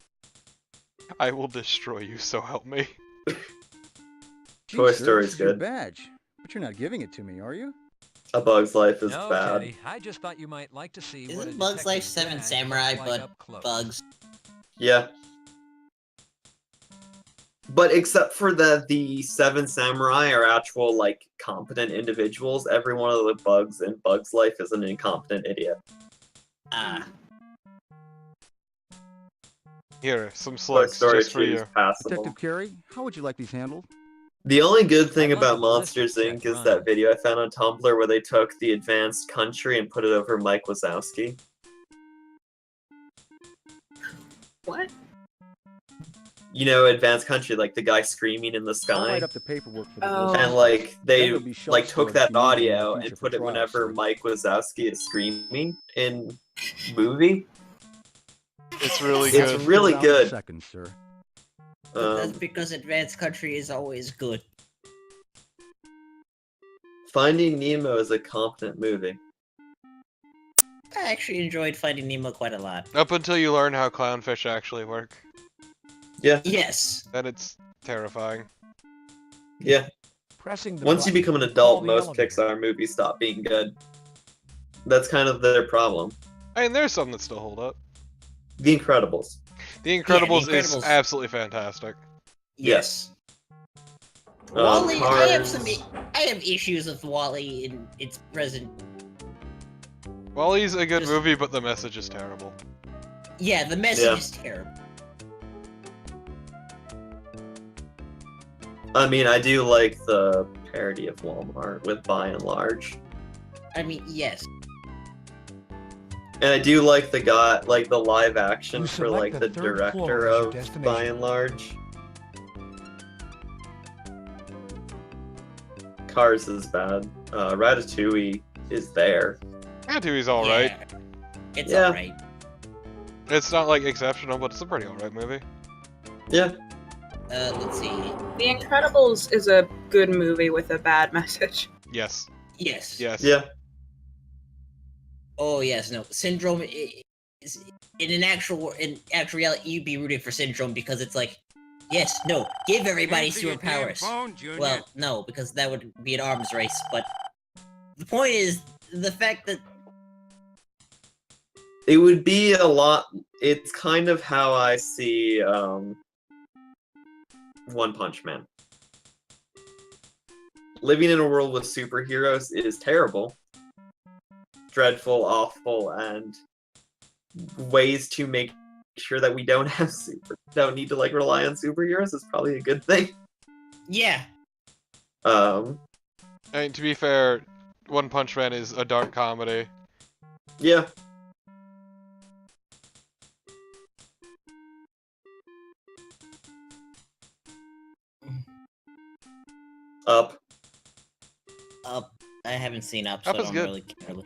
I will destroy you, so help me. Toy Gee, sir, Story's this is your good. badge. But you're not giving it to me, are you? A Bug's Life is No, bad. Teddy, I just thought you might like to see what a Isn't Bugs Life detective's 7 dad Samurai, looks like but up close. Bugs? Yeah. But except for that the Seven Samurai are actual, like, competent individuals, every one of the bugs in Bug's Life is an incompetent idiot. Ah. Here, some Toy slugs Story just for 2 is you. passable. Detective Carey, how would you like these handled? The only good thing I'd like about a Monsters ballistics Inc. check is that running. video I found on Tumblr where they took the Advanced Country and put it over Mike Wazowski. What? You know, Advanced Country, like the guy screaming in the I'll sky. write up the paperwork for the Oh. And ballistics. like Then they there'll be shelf like took storage that if you need them in the audio future and for put it trials, whenever sir. Mike Wazowski is screaming in movie. It's really It's good. really Slow down in good. seconds, sir. But that's because Advanced Country is always good. Finding Nemo is a competent movie. I actually enjoyed Finding Nemo quite a lot. Up until you learn how clownfish actually work. Yeah. Yes. Then it's terrifying. Yeah. Pressing the Once you button become an to call adult, the most elevator. Pixar movies stop being good. That's kind of their problem. I mean, there's some that still hold up. The Incredibles. The Incredibles, The is Incredibles. absolutely fantastic. Yes. Um, Wally, I have Cars- I have issues with Wally in its present. Wally's a good Just- movie, but the message is terrible. Yeah, the message Yeah. is terrible. I mean, I do like the parody of Walmart with By and Large. I mean, yes. And I do like the guy, like the live action You for select like the the third floor director as your of destination. By and Large. Cars is bad. Ratatouille is there. Ratatouille's alright. Yeah. It's Yeah. alright. It's not like exceptional, but it's a pretty alright movie. Yeah. Let's see. The Incredibles is a good movie with a bad message. Yes. Yes. Yes. Yeah. Oh yes, no. Syndrome is in actual reality, you'd be rooting for Syndrome because it's like, yes, no, give everybody Answer your damn superpowers. phone, Junior. Well, no, because that would be an arms race. But the point is the fact that It would be a lot. It's kind of how I see One Punch Man. Living in a world with superheroes is terrible, dreadful, awful, and ways to make sure that we don't need to like rely on superheroes is probably a good thing. yeah, I mean, to be fair, One Punch Man is a dark comedy. Yeah. Up. I haven't seen Up, so Up I is don't good. really care.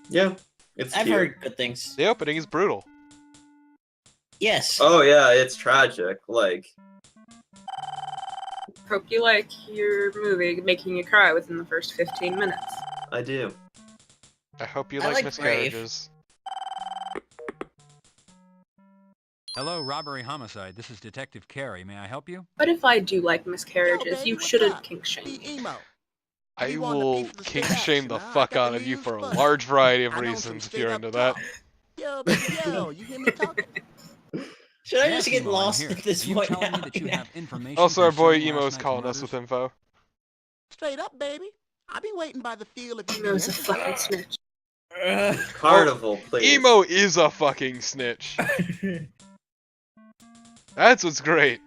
Yeah. It's I've cute. heard good things. The opening is brutal. Yes. Oh yeah, it's tragic. Like, Hope you like your movie making you cry within the first 15 minutes. I do. I hope you I like like Brave. miscarriages. Hello, robbery homicide. This is Detective Carey. May I help you? But if I do like miscarriages, baby, you what's shouldn't up? kink shame me. Emo. I We want a will piece of the kink state shame the action, huh? I fuck got out the of you news for a for you. large variety of I know some reasons if straight you're up into that. talk. Yo, baby, yo, you hear me talking? Should I Yes, just get Emo, I'm lost here. at this Are you point telling now? me that you have information Also, our boy concerning last Emo's night's calling us murders? with info. Straight up, baby. I'll be waiting by the field if you Emo's a be fucking snitch. Carnival, please. Emo is a fucking snitch. That's what's great.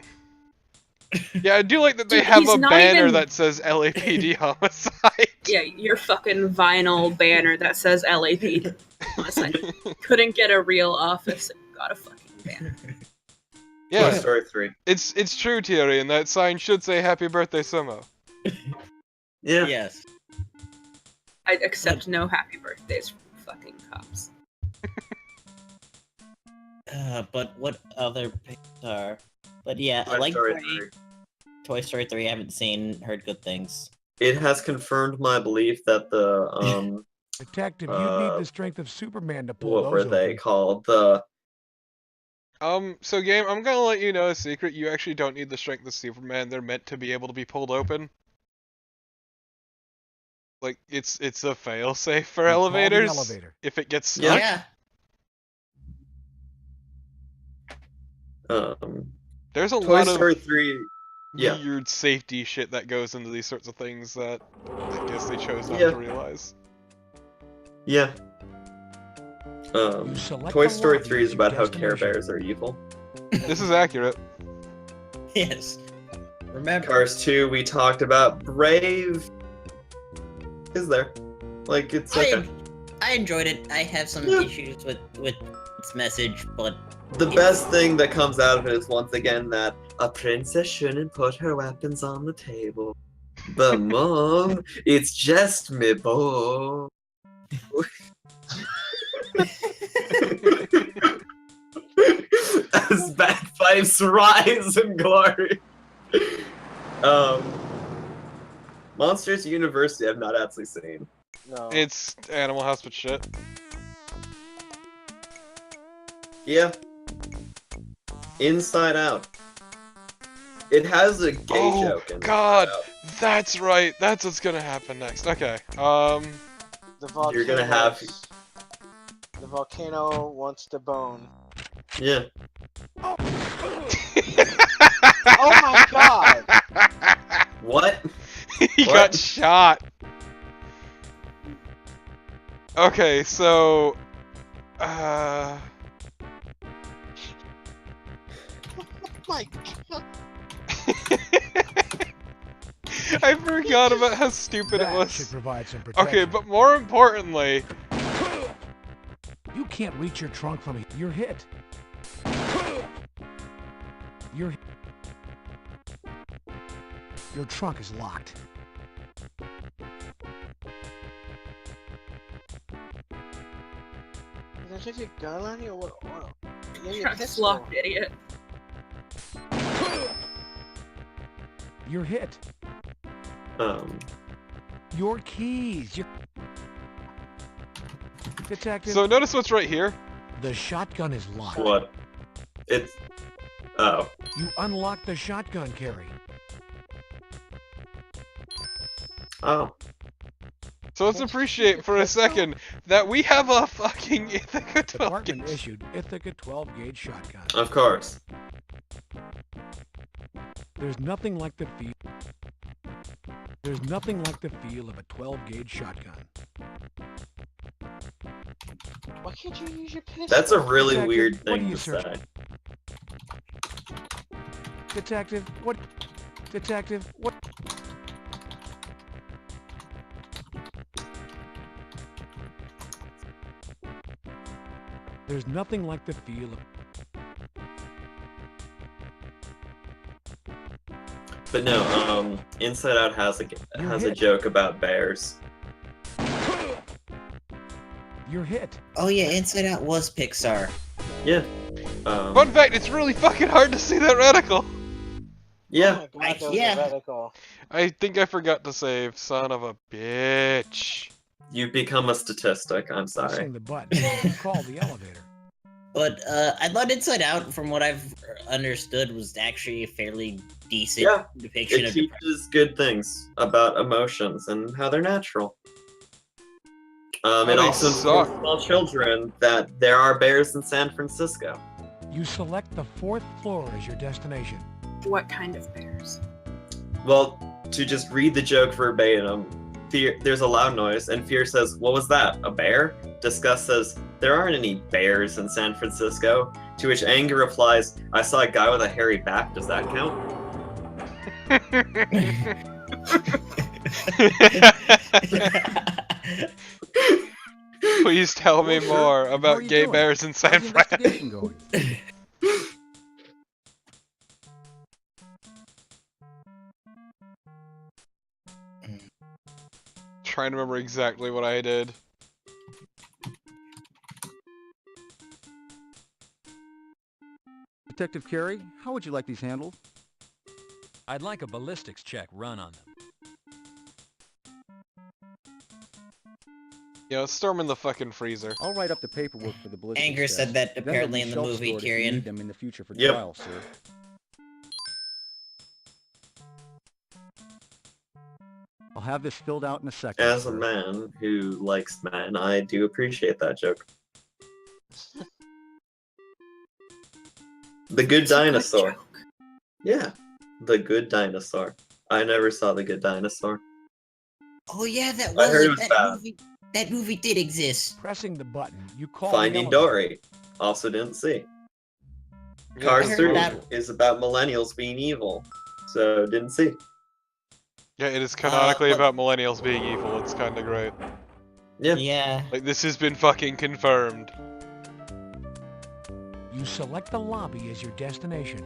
Yeah, I do like that they Dude, have he's a not banner even- that says LAPD homicide. Yeah, your fucking vinyl banner that says LAPD. Homicide. Couldn't get a real office and got a fucking banner. Yeah, Toy Story 3. it's true, Thierry, and that sign should say "Happy Birthday, Sumo." Yeah. Yes. I accept no happy birthdays from fucking cops. But what other Pixar? But yeah, I Toy like Story Brave. 3. Toy Story 3. I haven't seen. Heard good things. It has confirmed my belief that the Detective, you'd need the strength of Superman to pull what those were they open. called? The So game, I'm gonna let you know a secret. You actually don't need the strength of Superman. They're meant to be able to be pulled open. Like, it's a failsafe for You call the elevators elevator. if it gets stuck. Yeah. There's a Toy lot Story of 3. Yeah. weird safety shit that goes into these sorts of things that I guess they chose not Yeah. to realize. Yeah. select Toy the Story lobby 3 is as your about how Care destination. Bears are evil. This is accurate. Yes. Remember. Cars 2, we talked about. Brave is there. Like, it's okay. I enjoyed it. I have some issues with its message, but The best thing that comes out of it is once again that a princess shouldn't put her weapons on the table. But Mom, it's just me boy. As bagpipes rise in glory. Monsters University I've not actually seen. No. It's Animal House but shit. Yeah. Inside Out. It has a gay joke in it. God, that's right. That's what's gonna happen next. Okay. The volcano. You're gonna have. The volcano wants to bone. Yeah. Oh my god! What? He got shot. Okay, so My god. I forgot about how stupid it That was. should provide some Okay, protection. but more importantly, You can't reach your trunk from here. You're hit. Your trunk is locked. Did I take your gun on you or what? Yeah, your Truck's pistol. locked, idiot. You're hit. Your keys. Your detective. so notice what's right here. The shotgun is locked. What? It's. Oh. You unlock the shotgun, Carrie. Oh. So let's appreciate for a second that we have a fucking Ithaca 12 Department gauge. issued Ithaca 12 gauge shotgun. Of course. There's nothing like the feel. There's nothing like the feel of a 12 gauge shotgun. Why can't you use your pistol? That's a really Detective, weird what are thing you to searching? say. Detective, what? Detective, what? There's nothing like the feel of. But no, Inside Out has a joke about bears. You're hit. Oh yeah, Inside Out was Pixar. Yeah. Fun fact, it's really fucking hard to see that reticle. Yeah. Oh my god, that was yeah. a radical. I think I forgot to save. Son of a bitch. You've become a statistic. I'm sorry. Pressing the button. You call the elevator. But I thought Inside Out, from what I've understood, was actually a fairly decent Yeah. depiction It of teaches good things about emotions and how they're natural. It they also suck. informs small children that there are bears in San Francisco. You select the 4th floor as your destination. What kind of bears? Well, to just read the joke verbatim, there's a loud noise, and Fear says, "What was that? A bear?" Disgust says, "There aren't any bears in San Francisco." To which Anger replies, "I saw a guy with a hairy back. Does that count?" Please tell me more about gay bears in San Fran. Going? Trying to remember exactly what I did. Detective Carey, how would you like these handled? I'd like a ballistics check run on them. Yeah, let's storm in the fucking freezer. I'll write up the paperwork for the ballistics Anger test. said that Then they'll apparently be in the shelf-stored movie, if you Tyrion. need them in the future for Yep. trial, sir. I'll have this filled out in a second. As a sir. man who likes men, I do appreciate that joke. The Good Dinosaur. Yeah, The Good Dinosaur. I never saw The Good Dinosaur. Oh yeah, that I heard it was was that bad. movie. That movie did exist. Pressing the button, you call Finding the elevator. Dory. Also didn't see. Yeah, Cars I heard 3 that- is about millennials being evil. So didn't see. Yeah, it is canonically but- about millennials being evil. It's kind of great. Yeah. Yeah. Like, this has been fucking confirmed. You select the lobby as your destination.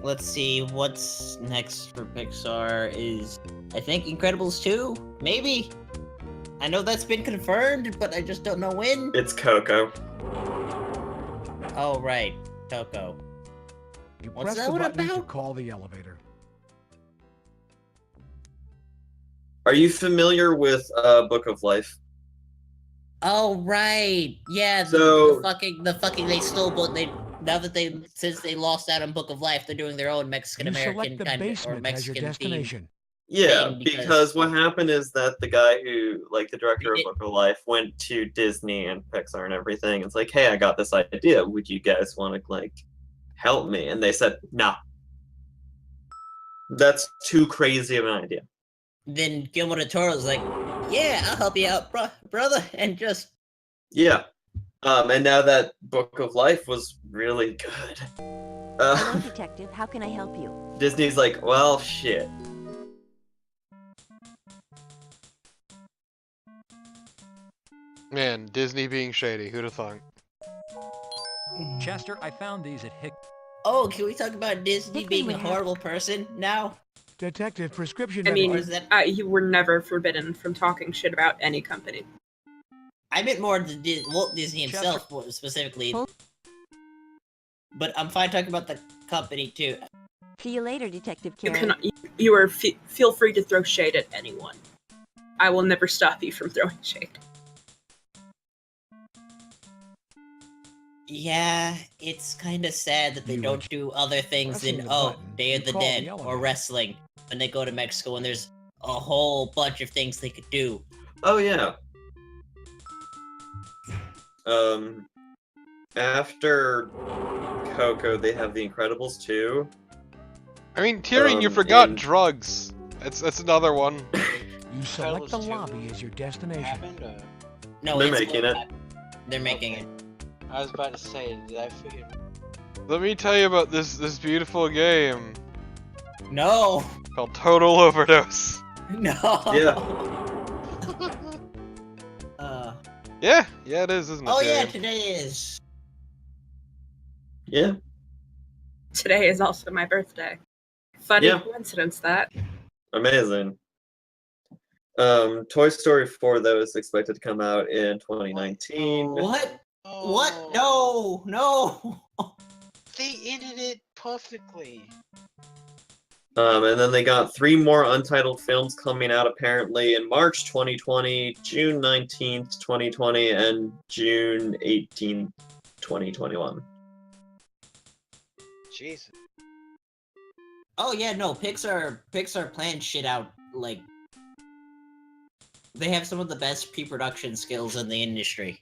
Let's see what's next for Pixar is I think Incredibles 2, maybe. I know that's been confirmed, but I just don't know when. It's Coco. Oh right, Coco. You What's press that the one button to about? call the elevator. Are you familiar with Book of Life? Oh right, yeah. So- the fucking they stole, but since they lost out on Book of Life, they're doing their own Mexican You American select the kind of or basement as your Mexican themed. destination. Yeah, thing because what happened is that the guy who, like, the director of Book of Life went to Disney and Pixar and everything. It's like, hey, I got this idea. Would you guys want to, like, help me? And they said, nah. That's too crazy of an idea. Then Guillermo del Toro's like, yeah, I'll help you out, brother, and just Yeah. And now that Book of Life was really good. Hello, detective. How can I help you? Disney's like, well, shit. Man, Disney being shady. Who'd have thunk? Chester, I found these at Hick. Oh, can we talk about Disney Hickman being a would have- horrible person now? Detective, prescription I mean, medication. you were never forbidden from talking shit about any company. I meant more the Walt Disney himself specifically. But I'm fine talking about the company too. See you later, Detective You Karen. you are feel free to throw shade at anyone. I will never stop you from throwing shade. Yeah, it's kind of sad that they don't do other things pressing than, the oh, button, Day of you the call the Dead elevator. or wrestling when they go to Mexico and there's a whole bunch of things they could do. Oh, yeah. After Coco, they have The Incredibles 2. I mean, Tyrion, you forgot and- drugs. That's another one. You select the Incredibles 2 lobby as your destination. Happened, or... No, They're it's making it. They're making Okay. it. I was about to say, did I forget? Let me tell you about this beautiful game No! called Total Overdose. No! Yeah. Yeah, it is, isn't it? Oh yeah, Tyrion? today is. Yeah. Today is also my birthday. Funny Yeah. coincidence that. Amazing. Toy Story 4, though, is expected to come out in 2019. What? Oh, What? No! No! They ended it perfectly. And then they got 3 more untitled films coming out apparently in March 2020, June 19th, 2020, and June 18th, 2021. Jesus. Oh yeah, no, Pixar plans shit out, like... They have some of the best pre-production skills in the industry.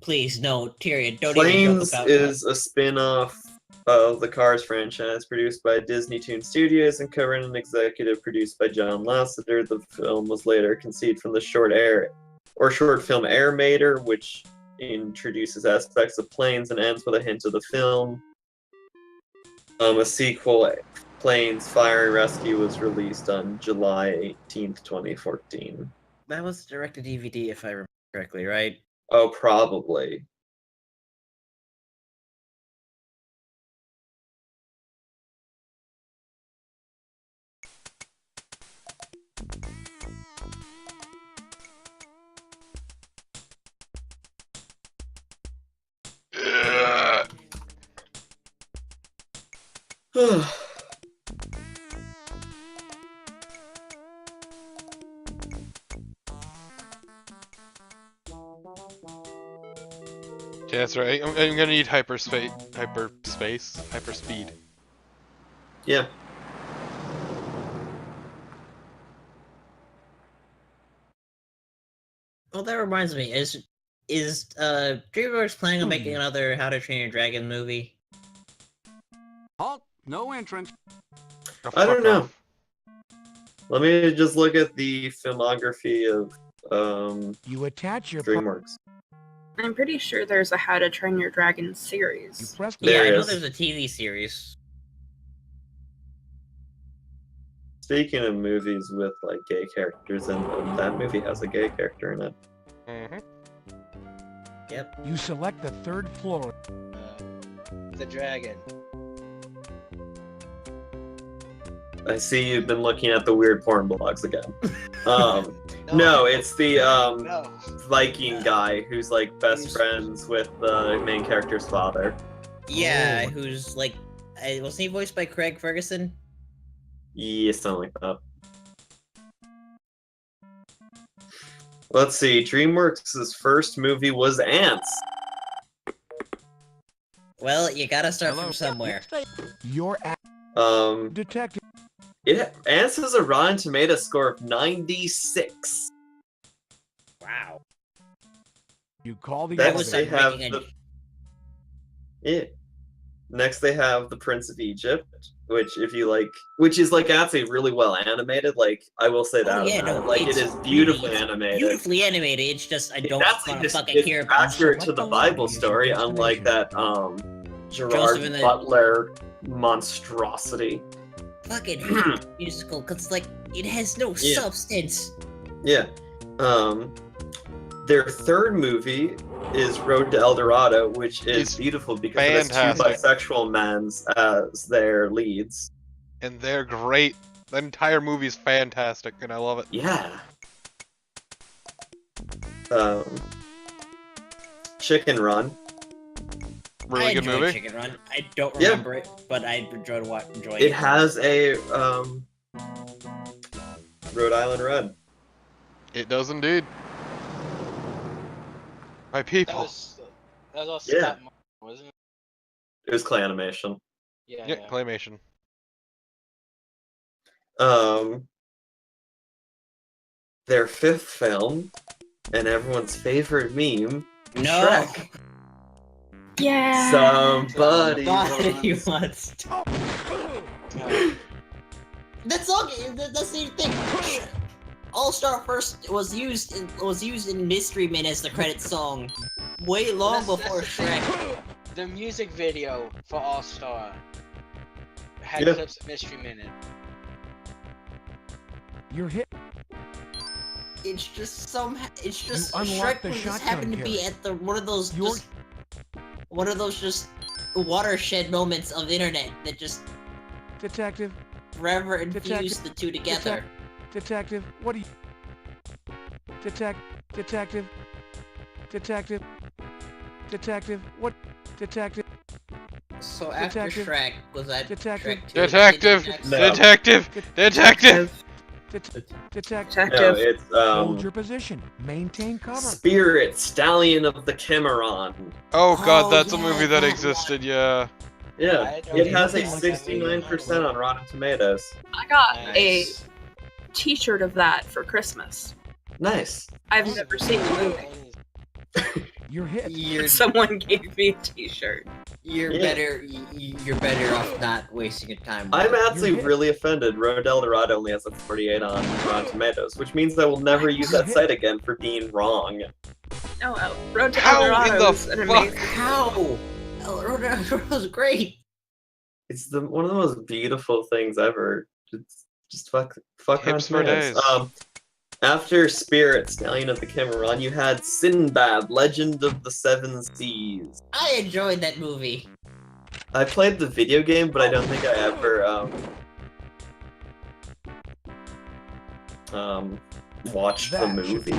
Please, no, Tyrion, don't even Planes joke about is a spin-off of the Cars franchise produced by Disney Toon Studios and co-written and executive produced by John Lasseter. The film was later conceived from the short film Air Mater, which introduces aspects of planes and ends with a hint of the film. A sequel, Planes Fire and Rescue, was released on July 18th, 2014. That was direct-to-DVD, if I remember correctly, right? Oh, probably. that's right. I'm gonna need hyperspeed. Yeah. Well, that reminds me. Is DreamWorks planning on making another How to Train Your Dragon movie? Halt! No entrance. I don't know. Let me just look at the filmography of You attach your DreamWorks. I'm pretty sure there's a How to Train Your Dragon series. Yeah, I know is. there's a TV series. Speaking of movies with like gay characters in them, that movie has a gay character in it. Yep. You select the third floor. The dragon. I see you've been looking at the weird porn blogs again. No, it's the Viking guy who's like best friends with the main character's father. Yeah, who's like, wasn't he voiced by Craig Ferguson? Yeah, something like that. Let's see, DreamWorks' first movie was Ants. Well, you gotta start from somewhere. Your detective. Ants has a Rotten Tomatoes score of 96. Wow. You call the Next they have making Next they have The Prince of Egypt, which is like actually really well animated. Like I will say that. yeah, about no, it. Like it it's is beautifully animated. Beautifully animated. It's just I don't That's want to fucking it's hear about accurate to the Bible story, unlike that Gerard and the- Butler monstrosity. fucking hate musical because like it has no substance. Yeah. Their third movie is Road to El Dorado, which is beautiful because it has two bisexual men as their leads. And they're great. The entire movie is fantastic, and I love it. Yeah. Chicken Run. Really good movie. Chicken Run. I don't remember it, but I enjoyed enjoying it. It has a Rhode Island Red. It does indeed. My people. That was all stop motion, wasn't it? It was clay animation. Yeah, claymation. Their fifth film, and everyone's favorite meme, No. Shrek. Yeah. Somebody wants. That's okay. That's the thing. All Star First was used in Mystery Men as the credit song, way long before Shrek. The music video for All Star had clips of Mystery Men in it. You're hit. It's just unlock Shrek the just shotgun happened to be carry. at the one of those just watershed moments of internet that just Detective. forever infused the two together. Detective, what do you... Detective. What? Detective. So after Shrek, was that Detective. Shrek 2? Detective. No, it's Hold your position. Maintain cover. Spirit, Stallion of the Cimarron. Oh god, that's a movie that existed, yeah. Yeah, it has a 69% on Rotten Tomatoes. I got a T-shirt of that for Christmas. Nice. I've never seen the movie. You're hit. Someone gave me a T-shirt. You're better off not wasting your time. I'm actually really offended. Road to El Dorado only has a 48 on Rotten Tomatoes, which means I will never use that site again for being wrong. Oh, Road to El Dorado is an amazing. How? Road to El Dorado is great. It's one of the most beautiful things ever. Just fuck Rotten Hips for Tomatoes. days. After Spirit, Stallion of the Cimarron, you had Sinbad, Legend of the Seven Seas. I enjoyed that movie. I played the video game, but I don't think I ever watched the movie.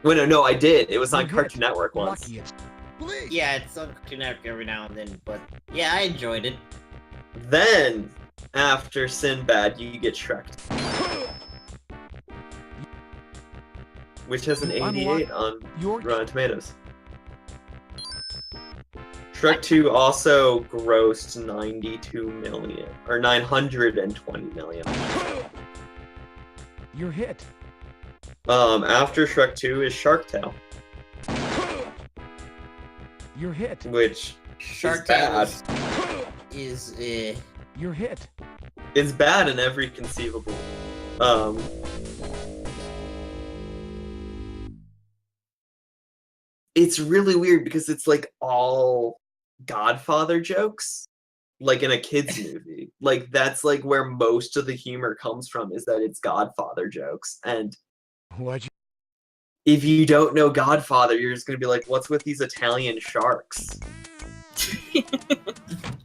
Wait, no, I did. It was on Cartoon Network once. Yeah, it's on Cartoon Network every now and then, but yeah, I enjoyed it. Then, after Sinbad, you get Shrek. Which has an 88 on Rotten Tomatoes. Shrek 2 also grossed 92 million, or 920 million. You're hit. After Shrek 2 is Shark Tale. You're hit. Which Shark is bad. Is You're hit. It's bad in every conceivable. It's really weird because it's like all Godfather jokes, like in a kids movie. Like that's like where most of the humor comes from, is that it's Godfather jokes. And What'd you... if you don't know Godfather, you're just gonna be like, what's with these Italian sharks?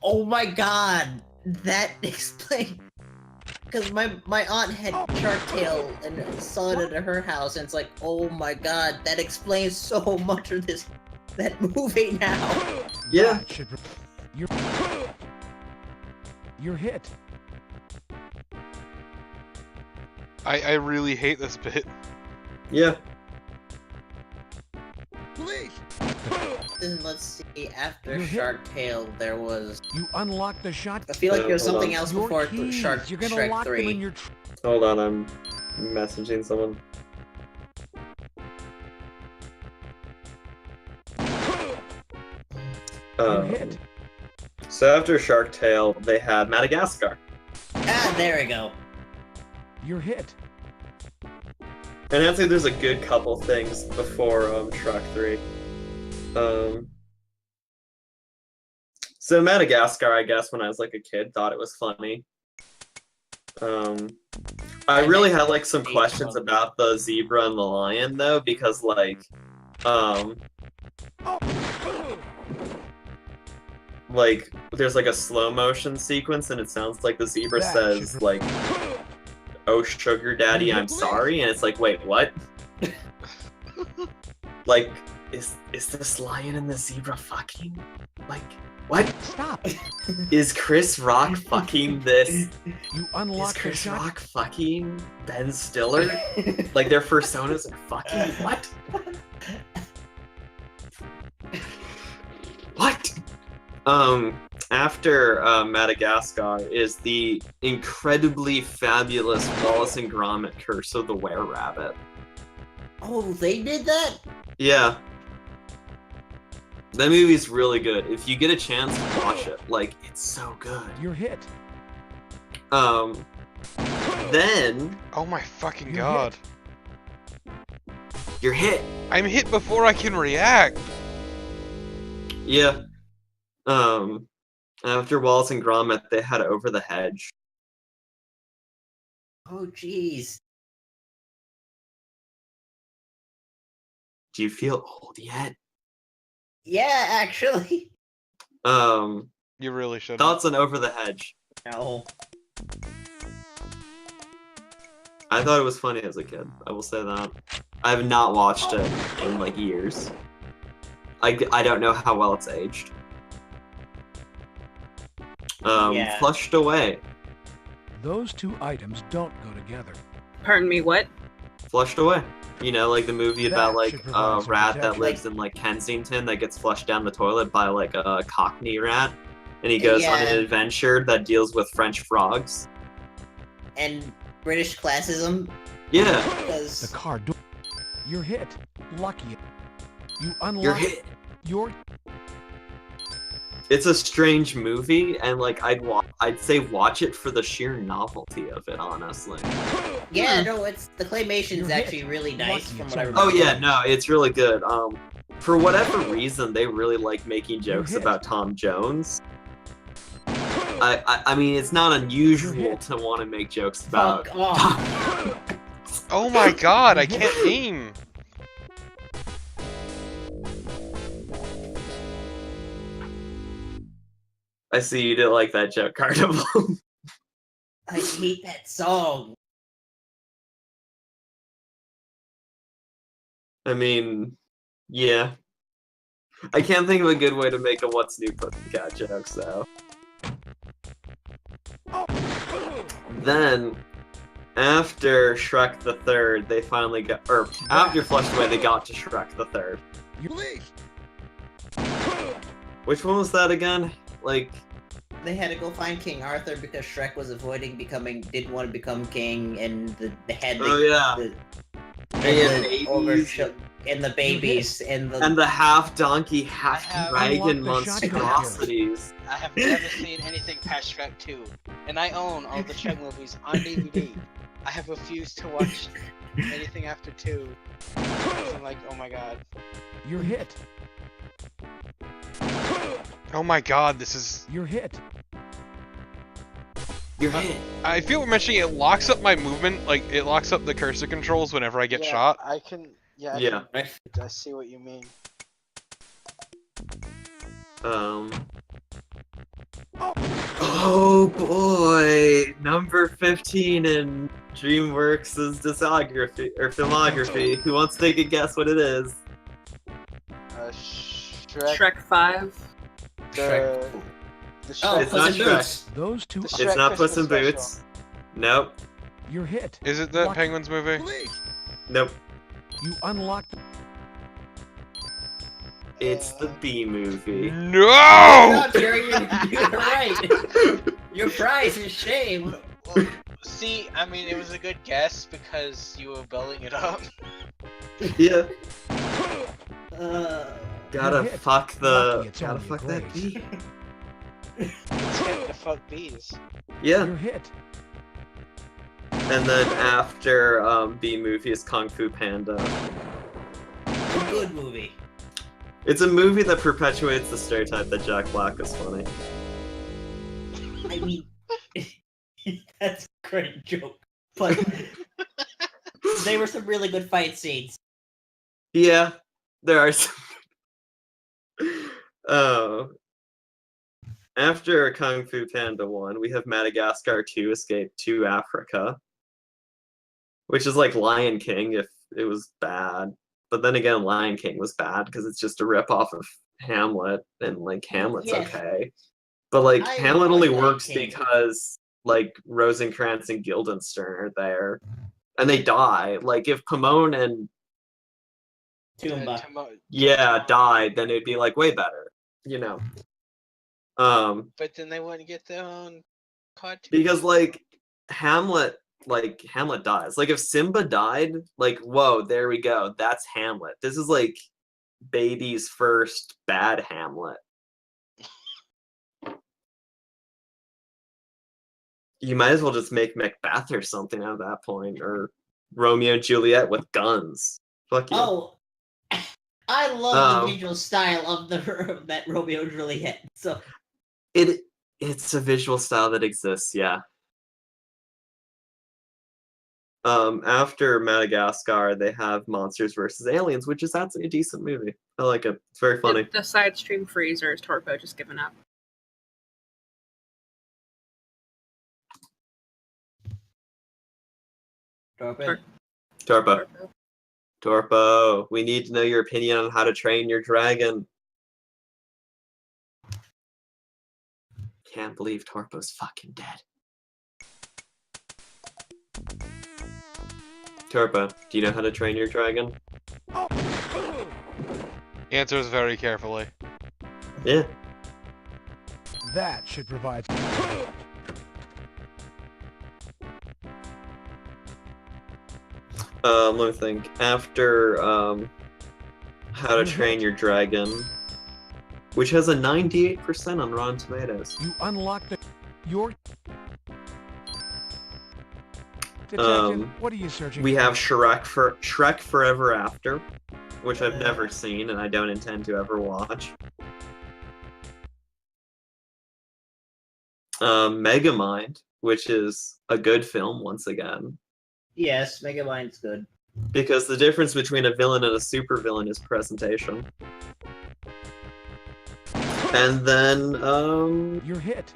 Oh my god, that explains. Because my aunt had Shark Tale and saw it at her house, and it's like, oh my god, that explains so much of that movie now. Yeah. You're hit. I really hate this bit. Yeah. Police! Then let's see, after You're hit. Shark Tale, there was... You unlocked the shot. I feel like there was Hold something on. else Your before keys. Shark You're gonna Shrek lock 3. them in your... Hold on, I'm messaging someone. You're hit. So after Shark Tale, they had Madagascar. Ah, there we go. You're hit. And I'd say there's a good couple things before Shrek 3. So Madagascar, I guess, when I was like a kid, thought it was funny. I really had like some questions about the zebra and the lion though, because like there's like a slow motion sequence and it sounds like the zebra says like, "Oh sugar daddy, I'm sorry," and it's like, wait, what? Like, is this lion and the zebra fucking? Like, what? Stop. Is Chris Rock fucking this? You Is unlocked the Chris shot. Rock fucking Ben Stiller? Like their personas are fucking what? What? After Madagascar is the incredibly fabulous Wallace and Gromit Curse of the Were-Rabbit. Oh, they did that? Yeah. That movie's really good. If you get a chance, watch it. Like, it's so good. You're hit. Then... Oh my fucking god. You're hit. I'm hit before I can react. Yeah. After Wallace and Gromit, they had Over the Hedge. Oh, jeez. Do you feel old yet? Yeah, actually. You really should. Thoughts on Over the Hedge? No. I thought it was funny as a kid. I will say that. I have not watched it in like years. I don't know how well it's aged. Yeah. Flushed Away. Those two items don't go together. Pardon me, what? Flushed Away. You know, like the movie about That like should a provide some rat that protection. lives in like Kensington that gets flushed down the toilet by like a Cockney rat, and he goes on Yeah. an adventure that deals with French frogs. And British classism, Yeah, The because car door. You're hit. Lucky. You unlock. you're hit. Your It's a strange movie, and like I'd say watch it for the sheer novelty of it, honestly. yeah, no, it's the claymation's You're actually hit. really nice Lucky from it's what I over. remember. Oh yeah, no, it's really good. For whatever reason, they really like making jokes hit. about Tom Jones. I mean, it's not unusual to want to make jokes about. Fuck off. Oh my god, I can't aim. I see you didn't like that joke, Carnival. I hate that song. I mean, yeah. I can't think of a good way to make a What's New Pussycat joke, so. Then, after Shrek the Third, they finally got, or after Flushed Away, they got to Shrek the Third. Police! Which one was that again? Like, they had to go find King Arthur because Shrek was avoiding didn't want to become king, and they had and the babies and the half donkey, half dragon monstrosities. I have never seen anything past Shrek 2, and I own all the Shrek movies on DVD. I have refused to watch anything after 2. I'm like, oh my god. You're hit. Oh my god, this is... You're hit. You're hit. I feel we're mentioning it locks up my movement, like, it locks up the cursor controls whenever I get shot. I can... Yeah, I see what you mean. Oh boy! Number 15 in DreamWorks' discography, or filmography. Who wants to take a guess what it is? Shrek 5. It's Puss not in Shrek. Boots. Those two. It's not Puss in Boots. Nope. You're hit. Is it the Penguins movie? Nope. You unlocked. It's the B movie. No! You're right. Your prize is shame. See, I mean, it was a good guess because you were building it up. Yeah. You're Gotta hit. fuck Lucky it's gotta only fuck that Grace. B. Let's get the fuck bees. Yeah. You're hit. And then after B movie is Kung Fu Panda. A good movie. It's a movie that perpetuates the stereotype that Jack Black is funny. I mean, that's a great joke. But they were some really good fight scenes. Yeah, there are some. Oh. After Kung Fu Panda 1, we have Madagascar 2 Escape to Africa. Which is like Lion King if it was bad. But then again, Lion King was bad because it's just a ripoff of Hamlet, and like Hamlet's okay. But like Hamlet only works because like Rosencrantz and Guildenstern are there. And they die. Like if Pomone and Pumbaa died, then it'd be like way better, you know. But then they wouldn't get their own cartoon. Because like Hamlet dies. Like if Simba died, like whoa, there we go. That's Hamlet. This is like baby's first bad Hamlet. You might as well just make Macbeth or something at that point, or Romeo and Juliet with guns. Fuck you. Oh, I love the visual style of that Romeo and Juliet. So it's a visual style that exists, yeah. After Madagascar, they have Monsters vs. Aliens, which is actually a decent movie. I like it. It's very funny. The side stream freezer is Torpo just giving up. Torpo, we need to know your opinion on How to Train Your Dragon. Can't believe Torpo's fucking dead. Torpo, do you know How to Train Your Dragon? Answers very carefully. Yeah. That should provide. Let me think. After How to Train Your Dragon, which has a 98% on Rotten Tomatoes. You unlock your detective. What are you searching we for? have Shrek Forever After, which I've never seen and I don't intend to ever watch. Megamind, which is a good film once again. yes, Megamind's good. Because the difference between a villain and a supervillain is presentation. And then, You're hit.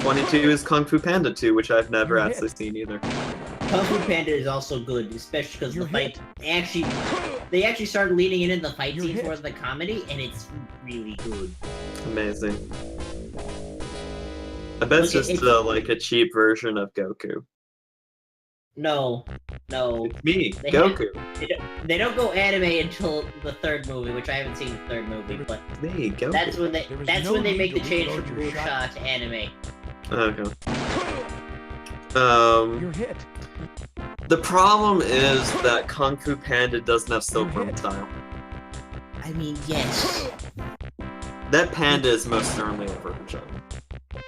22 is Kung Fu Panda 2, which I've never actually seen either. Kung Fu Panda is also good, especially because the fight they actually started leading it in the fight scene for the comedy, and it's really good. Amazing. I bet it's just like a cheap version of Goku. No. It's me, They Goku. They don't go anime until the third movie, which I haven't seen the third movie, but Me, Goku. that's when they make the change from reload your Musha to anime. Okay. You're hit. The problem is that Kung Fu Panda doesn't have silkworm style. I mean, yes. That panda is most certainly a virgin.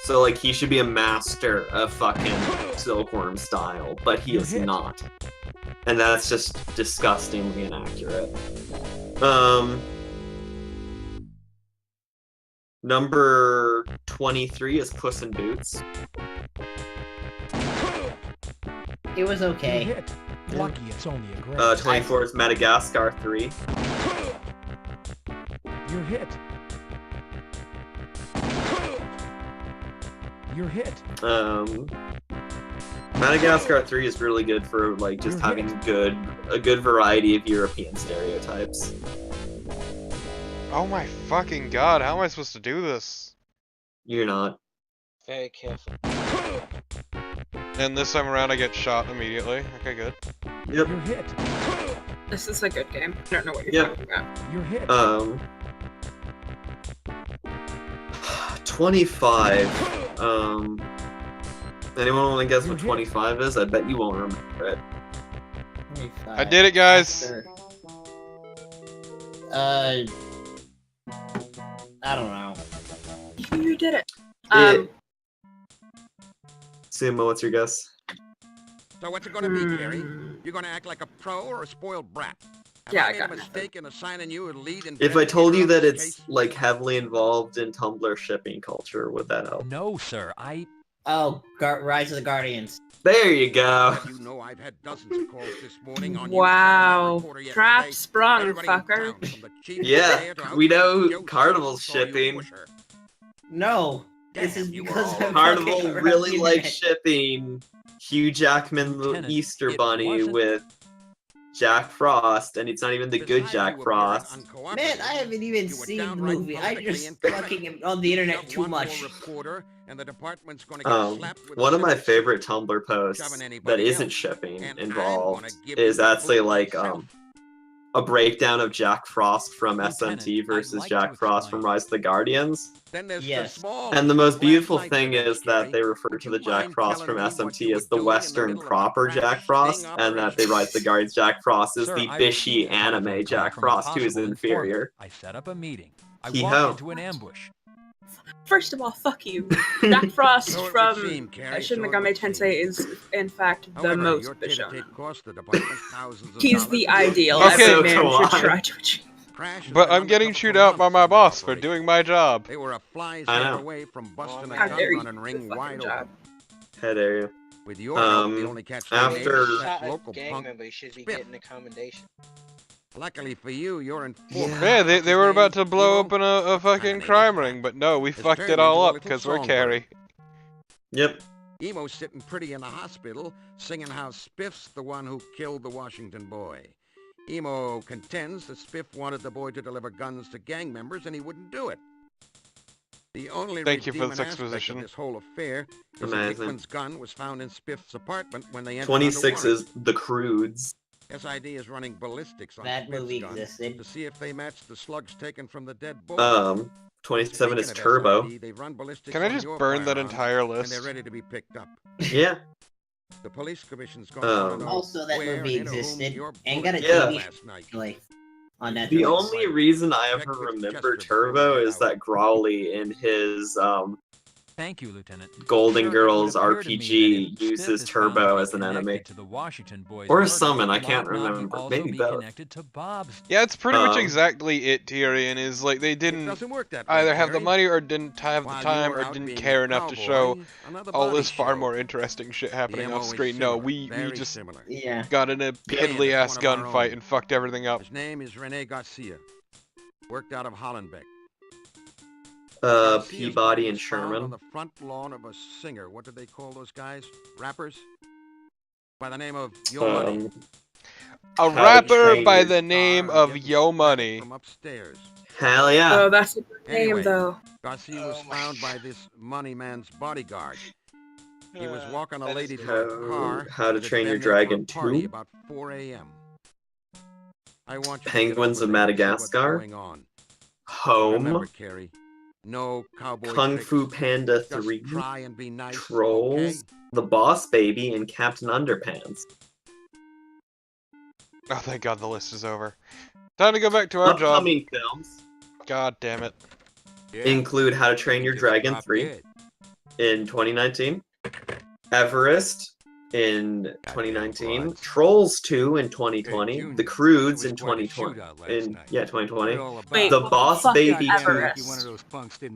So, like, he should be a master of fucking silkworm style, but he is not. And that's just disgustingly inaccurate. Number 23 is Puss in Boots. It was okay. Lucky it's only a grade. 24 is Madagascar 3. You're hit. You're hit. Madagascar 3 is really good for like just having a good variety of European stereotypes. Oh my fucking god, how am I supposed to do this? You're not. Very careful. And this time around I get shot immediately. Okay, good. Yep. You're hit. This is a good game. I don't know what you're talking about. You're hit. 25. Anyone want to guess what 25 is? I bet you won't remember it. 25. I did it, guys. I don't know. You did it. Sumo, what's your guess? So what's it gonna be, Gary? You gonna act like a pro or a spoiled brat? Yeah, I I got made a mistake in assigning you a lead in. If I told you that it's like heavily involved in Tumblr shipping culture, would that help? No, sir. Oh, Rise of the Guardians. There you go. You know I've had dozens of calls this morning on Wow. Trap sprung, fucker. Yeah, we know Carnival's shipping. No, this is because I'm Carnival fucking around really the likes internet. shipping Hugh Jackman the Easter Bunny with Jack Frost, and it's not even the good Jack Frost. Man, I haven't even seen the movie. I just fucking am on the internet too much. One of my favorite Tumblr posts that isn't shipping involved is actually like a breakdown of Jack Frost from SMT versus Jack Frost from Rise of the Guardians. Yes. And the most beautiful thing is that they refer to the Jack Frost from SMT as the Western proper Jack Frost, and that they Rise of the Guardians Jack Frost is the bishy anime Jack Frost, who is inferior. I set up a meeting. I Hee-ho. walked into an ambush. First of all, fuck you. Jack Frost from Shin Megami Tensei is, in fact, the most Bishop. He's the ideal Okay, every man should try to achieve. But I'm getting chewed out by my boss for doing my job. They were a fly's I head know. away from busting a How gun dare you run and do ring the fucking wide job. open. How dare you? With your help, the only catch after- that Shot a local gang punk member, you should be Spiff. getting a commendation. Luckily for you, you're in full. Yeah, they were about to blow open a fucking crime ring, but no, we fucked it all up because we're Carrie. Yep. Emo's sitting pretty in the hospital, singing how Spiff's the one who killed the Washington boy. Emo contends that Spiff wanted the boy to deliver guns to gang members, and he wouldn't do it. The only Thank you for redeeming this aspect exposition. of this whole affair is that Amazing. Hickman's gun was found in Spiff's apartment when they entered 26 under warrant. is The Crudes. SID is running ballistics on That Spiff's movie gun existed. to see if they match the slugs taken from the dead boy. 27 is Speaking of Turbo. SID, they've run ballistics Can I on just your burn that firearms, entire and list? they're ready to be picked up. Yeah. The police commission's going to know Also, that where movie and into whom existed your and got a bullet Yeah. TV last night. like on Netflix. The only reason I ever remember Turbo is that Grawley in his Thank you, Lieutenant. Golden Sir, it Girls would occur to me RPG that if uses Spiff is found to Turbo be as an enemy. connected to the Washington boys' Or a murder, summon, I might can't not he remember. also Maybe be both. connected to Bob's. Yeah, it's pretty much Um, exactly it, Tyrion, is like they didn't doesn't work that way, either have the Gary. money or didn't have the While you time were or out didn't being care a enough to cowboy, show another all body this far showed. more interesting shit happening MO off is screen. No, similar, we very just similar. Yeah. got in a piddly ass that's one of our gunfight own. and fucked everything up. His name is Rene Garcia. Worked out of Hollenbeck. Peabody and was found on Sherman. the front lawn of a singer. What did they call those guys? Rappers? By the name of Yo Money. A How rapper trained by is the name of Yo Money. From upstairs. Hell yeah. Oh, that's a good Anyway, name, though. Garcia was found by this money man's bodyguard. He was walking a That is lady to good. her car. How to and Train had Your been there for a Dragon party 2? about 4 a.m. I want you Penguins to of get over there and see what's Madagascar? going on. Remember, Home? Carrie, no cowboy Kung tricks. Fu Panda Just 3? try and be nice, Trolls? okay? The Boss Baby, and Captain Underpants. Oh, thank God the list is over. Time to go back to our job. Upcoming films God damn it. include How to Train Your Dragon 3 in 2019, Everest in 2019, Trolls 2 in 2020, The Croods in 2020. Yeah, 2020. Wait, The what Boss fuck Baby 2. Everest?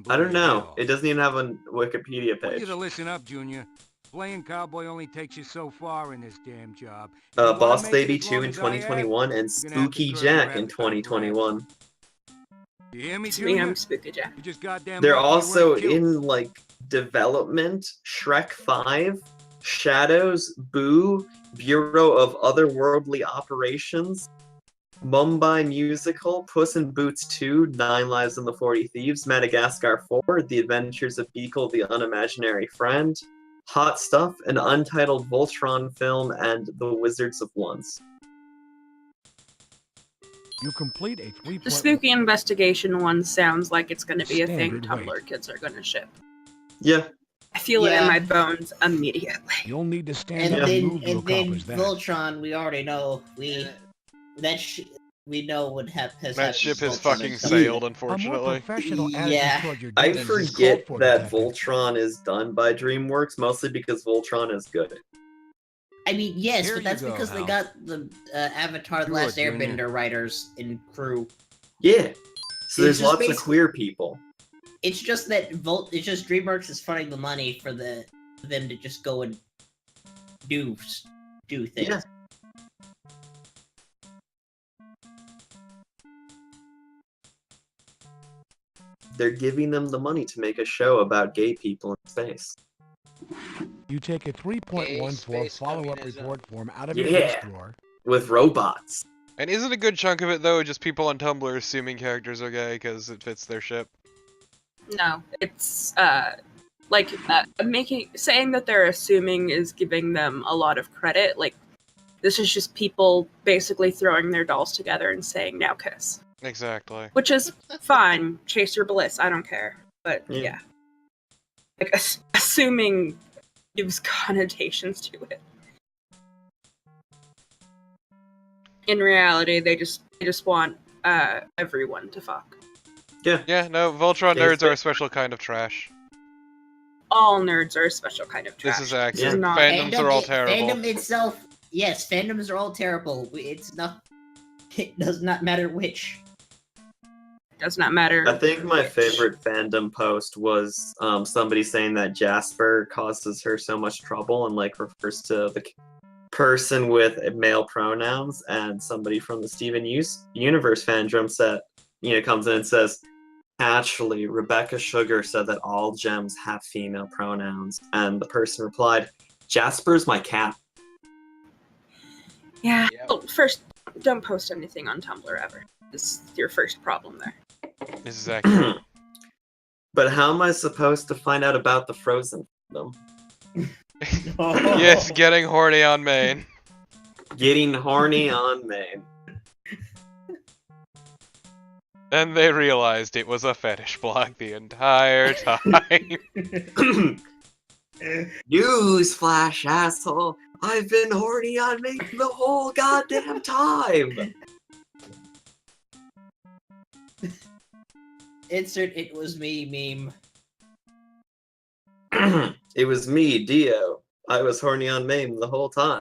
I don't know. It doesn't even have a Wikipedia Want you page. to listen up, Junior. Playing cowboy only takes you so far in this damn job. If you wanna Boss make it Baby as 2 long in as I have, 2021 and you're gonna have to Spooky curb your Jack in appetite for laughs. 2021. You hear me, It's me, Junior? I'm Spooky Jack. You just goddamn They're lucky you also weren't killed. in like development, Shrek 5, Shadows, Boo, Bureau of Otherworldly Operations, Mumbai Musical, Puss in Boots 2, Nine Lives and the 40 Thieves, Madagascar 4, The Adventures of Beagle the Unimaginary Friend, Hot Stuff, an untitled Voltron film, and The Wizards of Once. You complete a 3. The spooky investigation one sounds like it's going to be a thing Standard Tumblr kids are going to ship. Yeah. I feel it in Yeah. my bones immediately. You'll need to And stand up and then, move to and then accomplish that. Voltron, we already know we know what has That happened. ship to has Voltron fucking and stuff. sailed, A more unfortunately. professional Yeah. attitude toward your I duties is called forget for, that Detective. Voltron is done by DreamWorks, mostly because Voltron is good. I mean, yes, Here but that's you go, because they Hal. got the Avatar: The Do Last it, Junior. Airbender writers and crew. Yeah. So there's just lots of queer people. It's just that it's just DreamWorks is funding the money for them to just go and do things. Yeah. They're giving them the money to make a show about gay people in space. You take a 3.14 space follow-up communism. report form out of your Yeah. desk drawer. With robots. And isn't a good chunk of it, though, just people on Tumblr assuming characters are gay because it fits their ship? No, it's saying that they're assuming is giving them a lot of credit. Like, this is just people basically throwing their dolls together and saying "now kiss," Exactly. which is fine. Chase your bliss. I don't care. But yeah, like assuming gives connotations to it. In reality, they just want everyone to fuck. Yeah, no, Voltron nerds are a special kind of trash. All nerds are a special kind of trash. This is accurate. not- Fandoms are all terrible. Fandom itself, yes, fandoms are all terrible. It's not. It does not matter which. Does not matter. I think my favorite fandom post was somebody saying that Jasper causes her so much trouble and like refers to the person with male pronouns, and somebody from the Steven Universe fandom comes in and says, actually, Rebecca Sugar said that all gems have female pronouns, and the person replied, Jasper's my cat. Yeah. Well, first, don't post anything on Tumblr ever. This is your first problem there. This is accurate. But how am I supposed to find out about the Frozen fandom? Yes, getting horny on main. Getting horny on main. Then they realized it was a fetish blog the entire time. Newsflash, asshole! I've been horny on main the whole goddamn time! Insert "it was me" meme. It was me, Dio. I was horny on main the whole time.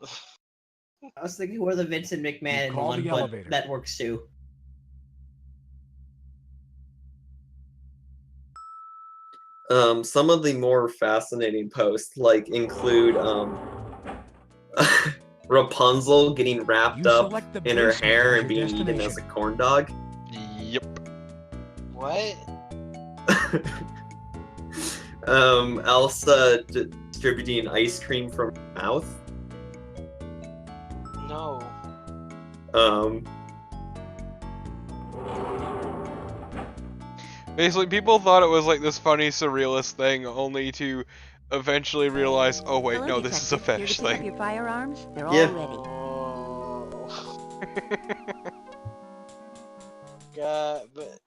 I was thinking we're the Vincent McMahon call one, the but elevator. that works too. Some of the more fascinating posts include Rapunzel getting wrapped You up select the in her basement hair as and your being eaten as a destination. corn dog. Yep. What? Elsa distributing ice cream from her mouth. No. Basically, people thought it was like this funny surrealist thing, only to eventually realize, oh wait, Hello, no, this is a detective. Here to fetish pick up thing. your firearms? They're Yeah. all ready. God, but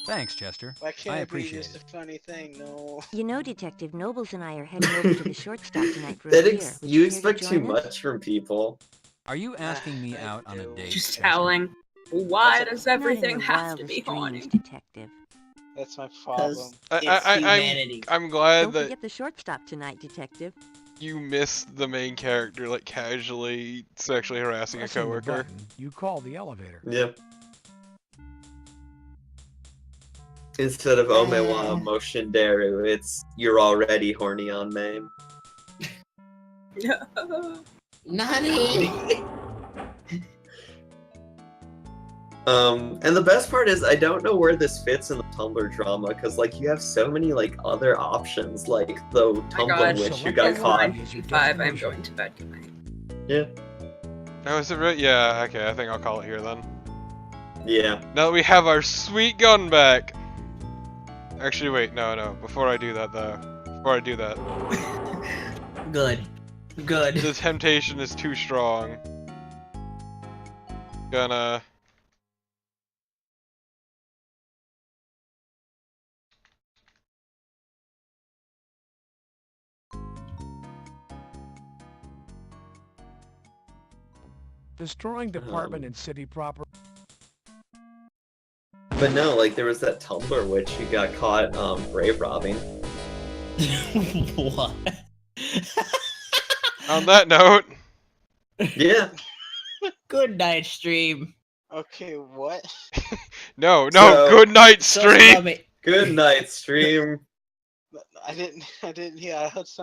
Thanks, Chester. why can't I it be appreciate just it. a funny thing? No. You know, Detective, Nobles and I are heading over to the short stop tonight for a That beer. Would you you care to expect too join us? much from people. Are you asking me out on a date, Just Chester? telling. Why does Not in everything your have to be wildest dreams, horny? Detective. That's my problem. I'm glad Don't that forget the short stop tonight, Detective. you missed the main character like casually sexually harassing a Pressing the coworker. button, you call the elevator. Yep. Instead of Omewa Motion Daru, it's you're already horny on MAME. Nani? And the best part is I don't know where this fits in the Tumblr drama, because like you have so many like other options, like the Tumblr witch who got caught. 9:55, I'm going to bed. Good night. Yeah. Oh, is it right? Yeah, okay, I think I'll call it here then. Yeah. Now that we have our sweet gun back. Actually, wait, no. Before I do that, though. Good. Good. The temptation is too strong. Gonna... Destroying department and city proper. But no, like there was that Tumblr witch who got caught grave robbing. What? On that note. Yeah. Good night, stream. Okay, what? No, good night, stream! Good night, stream. I didn't hear. I heard something.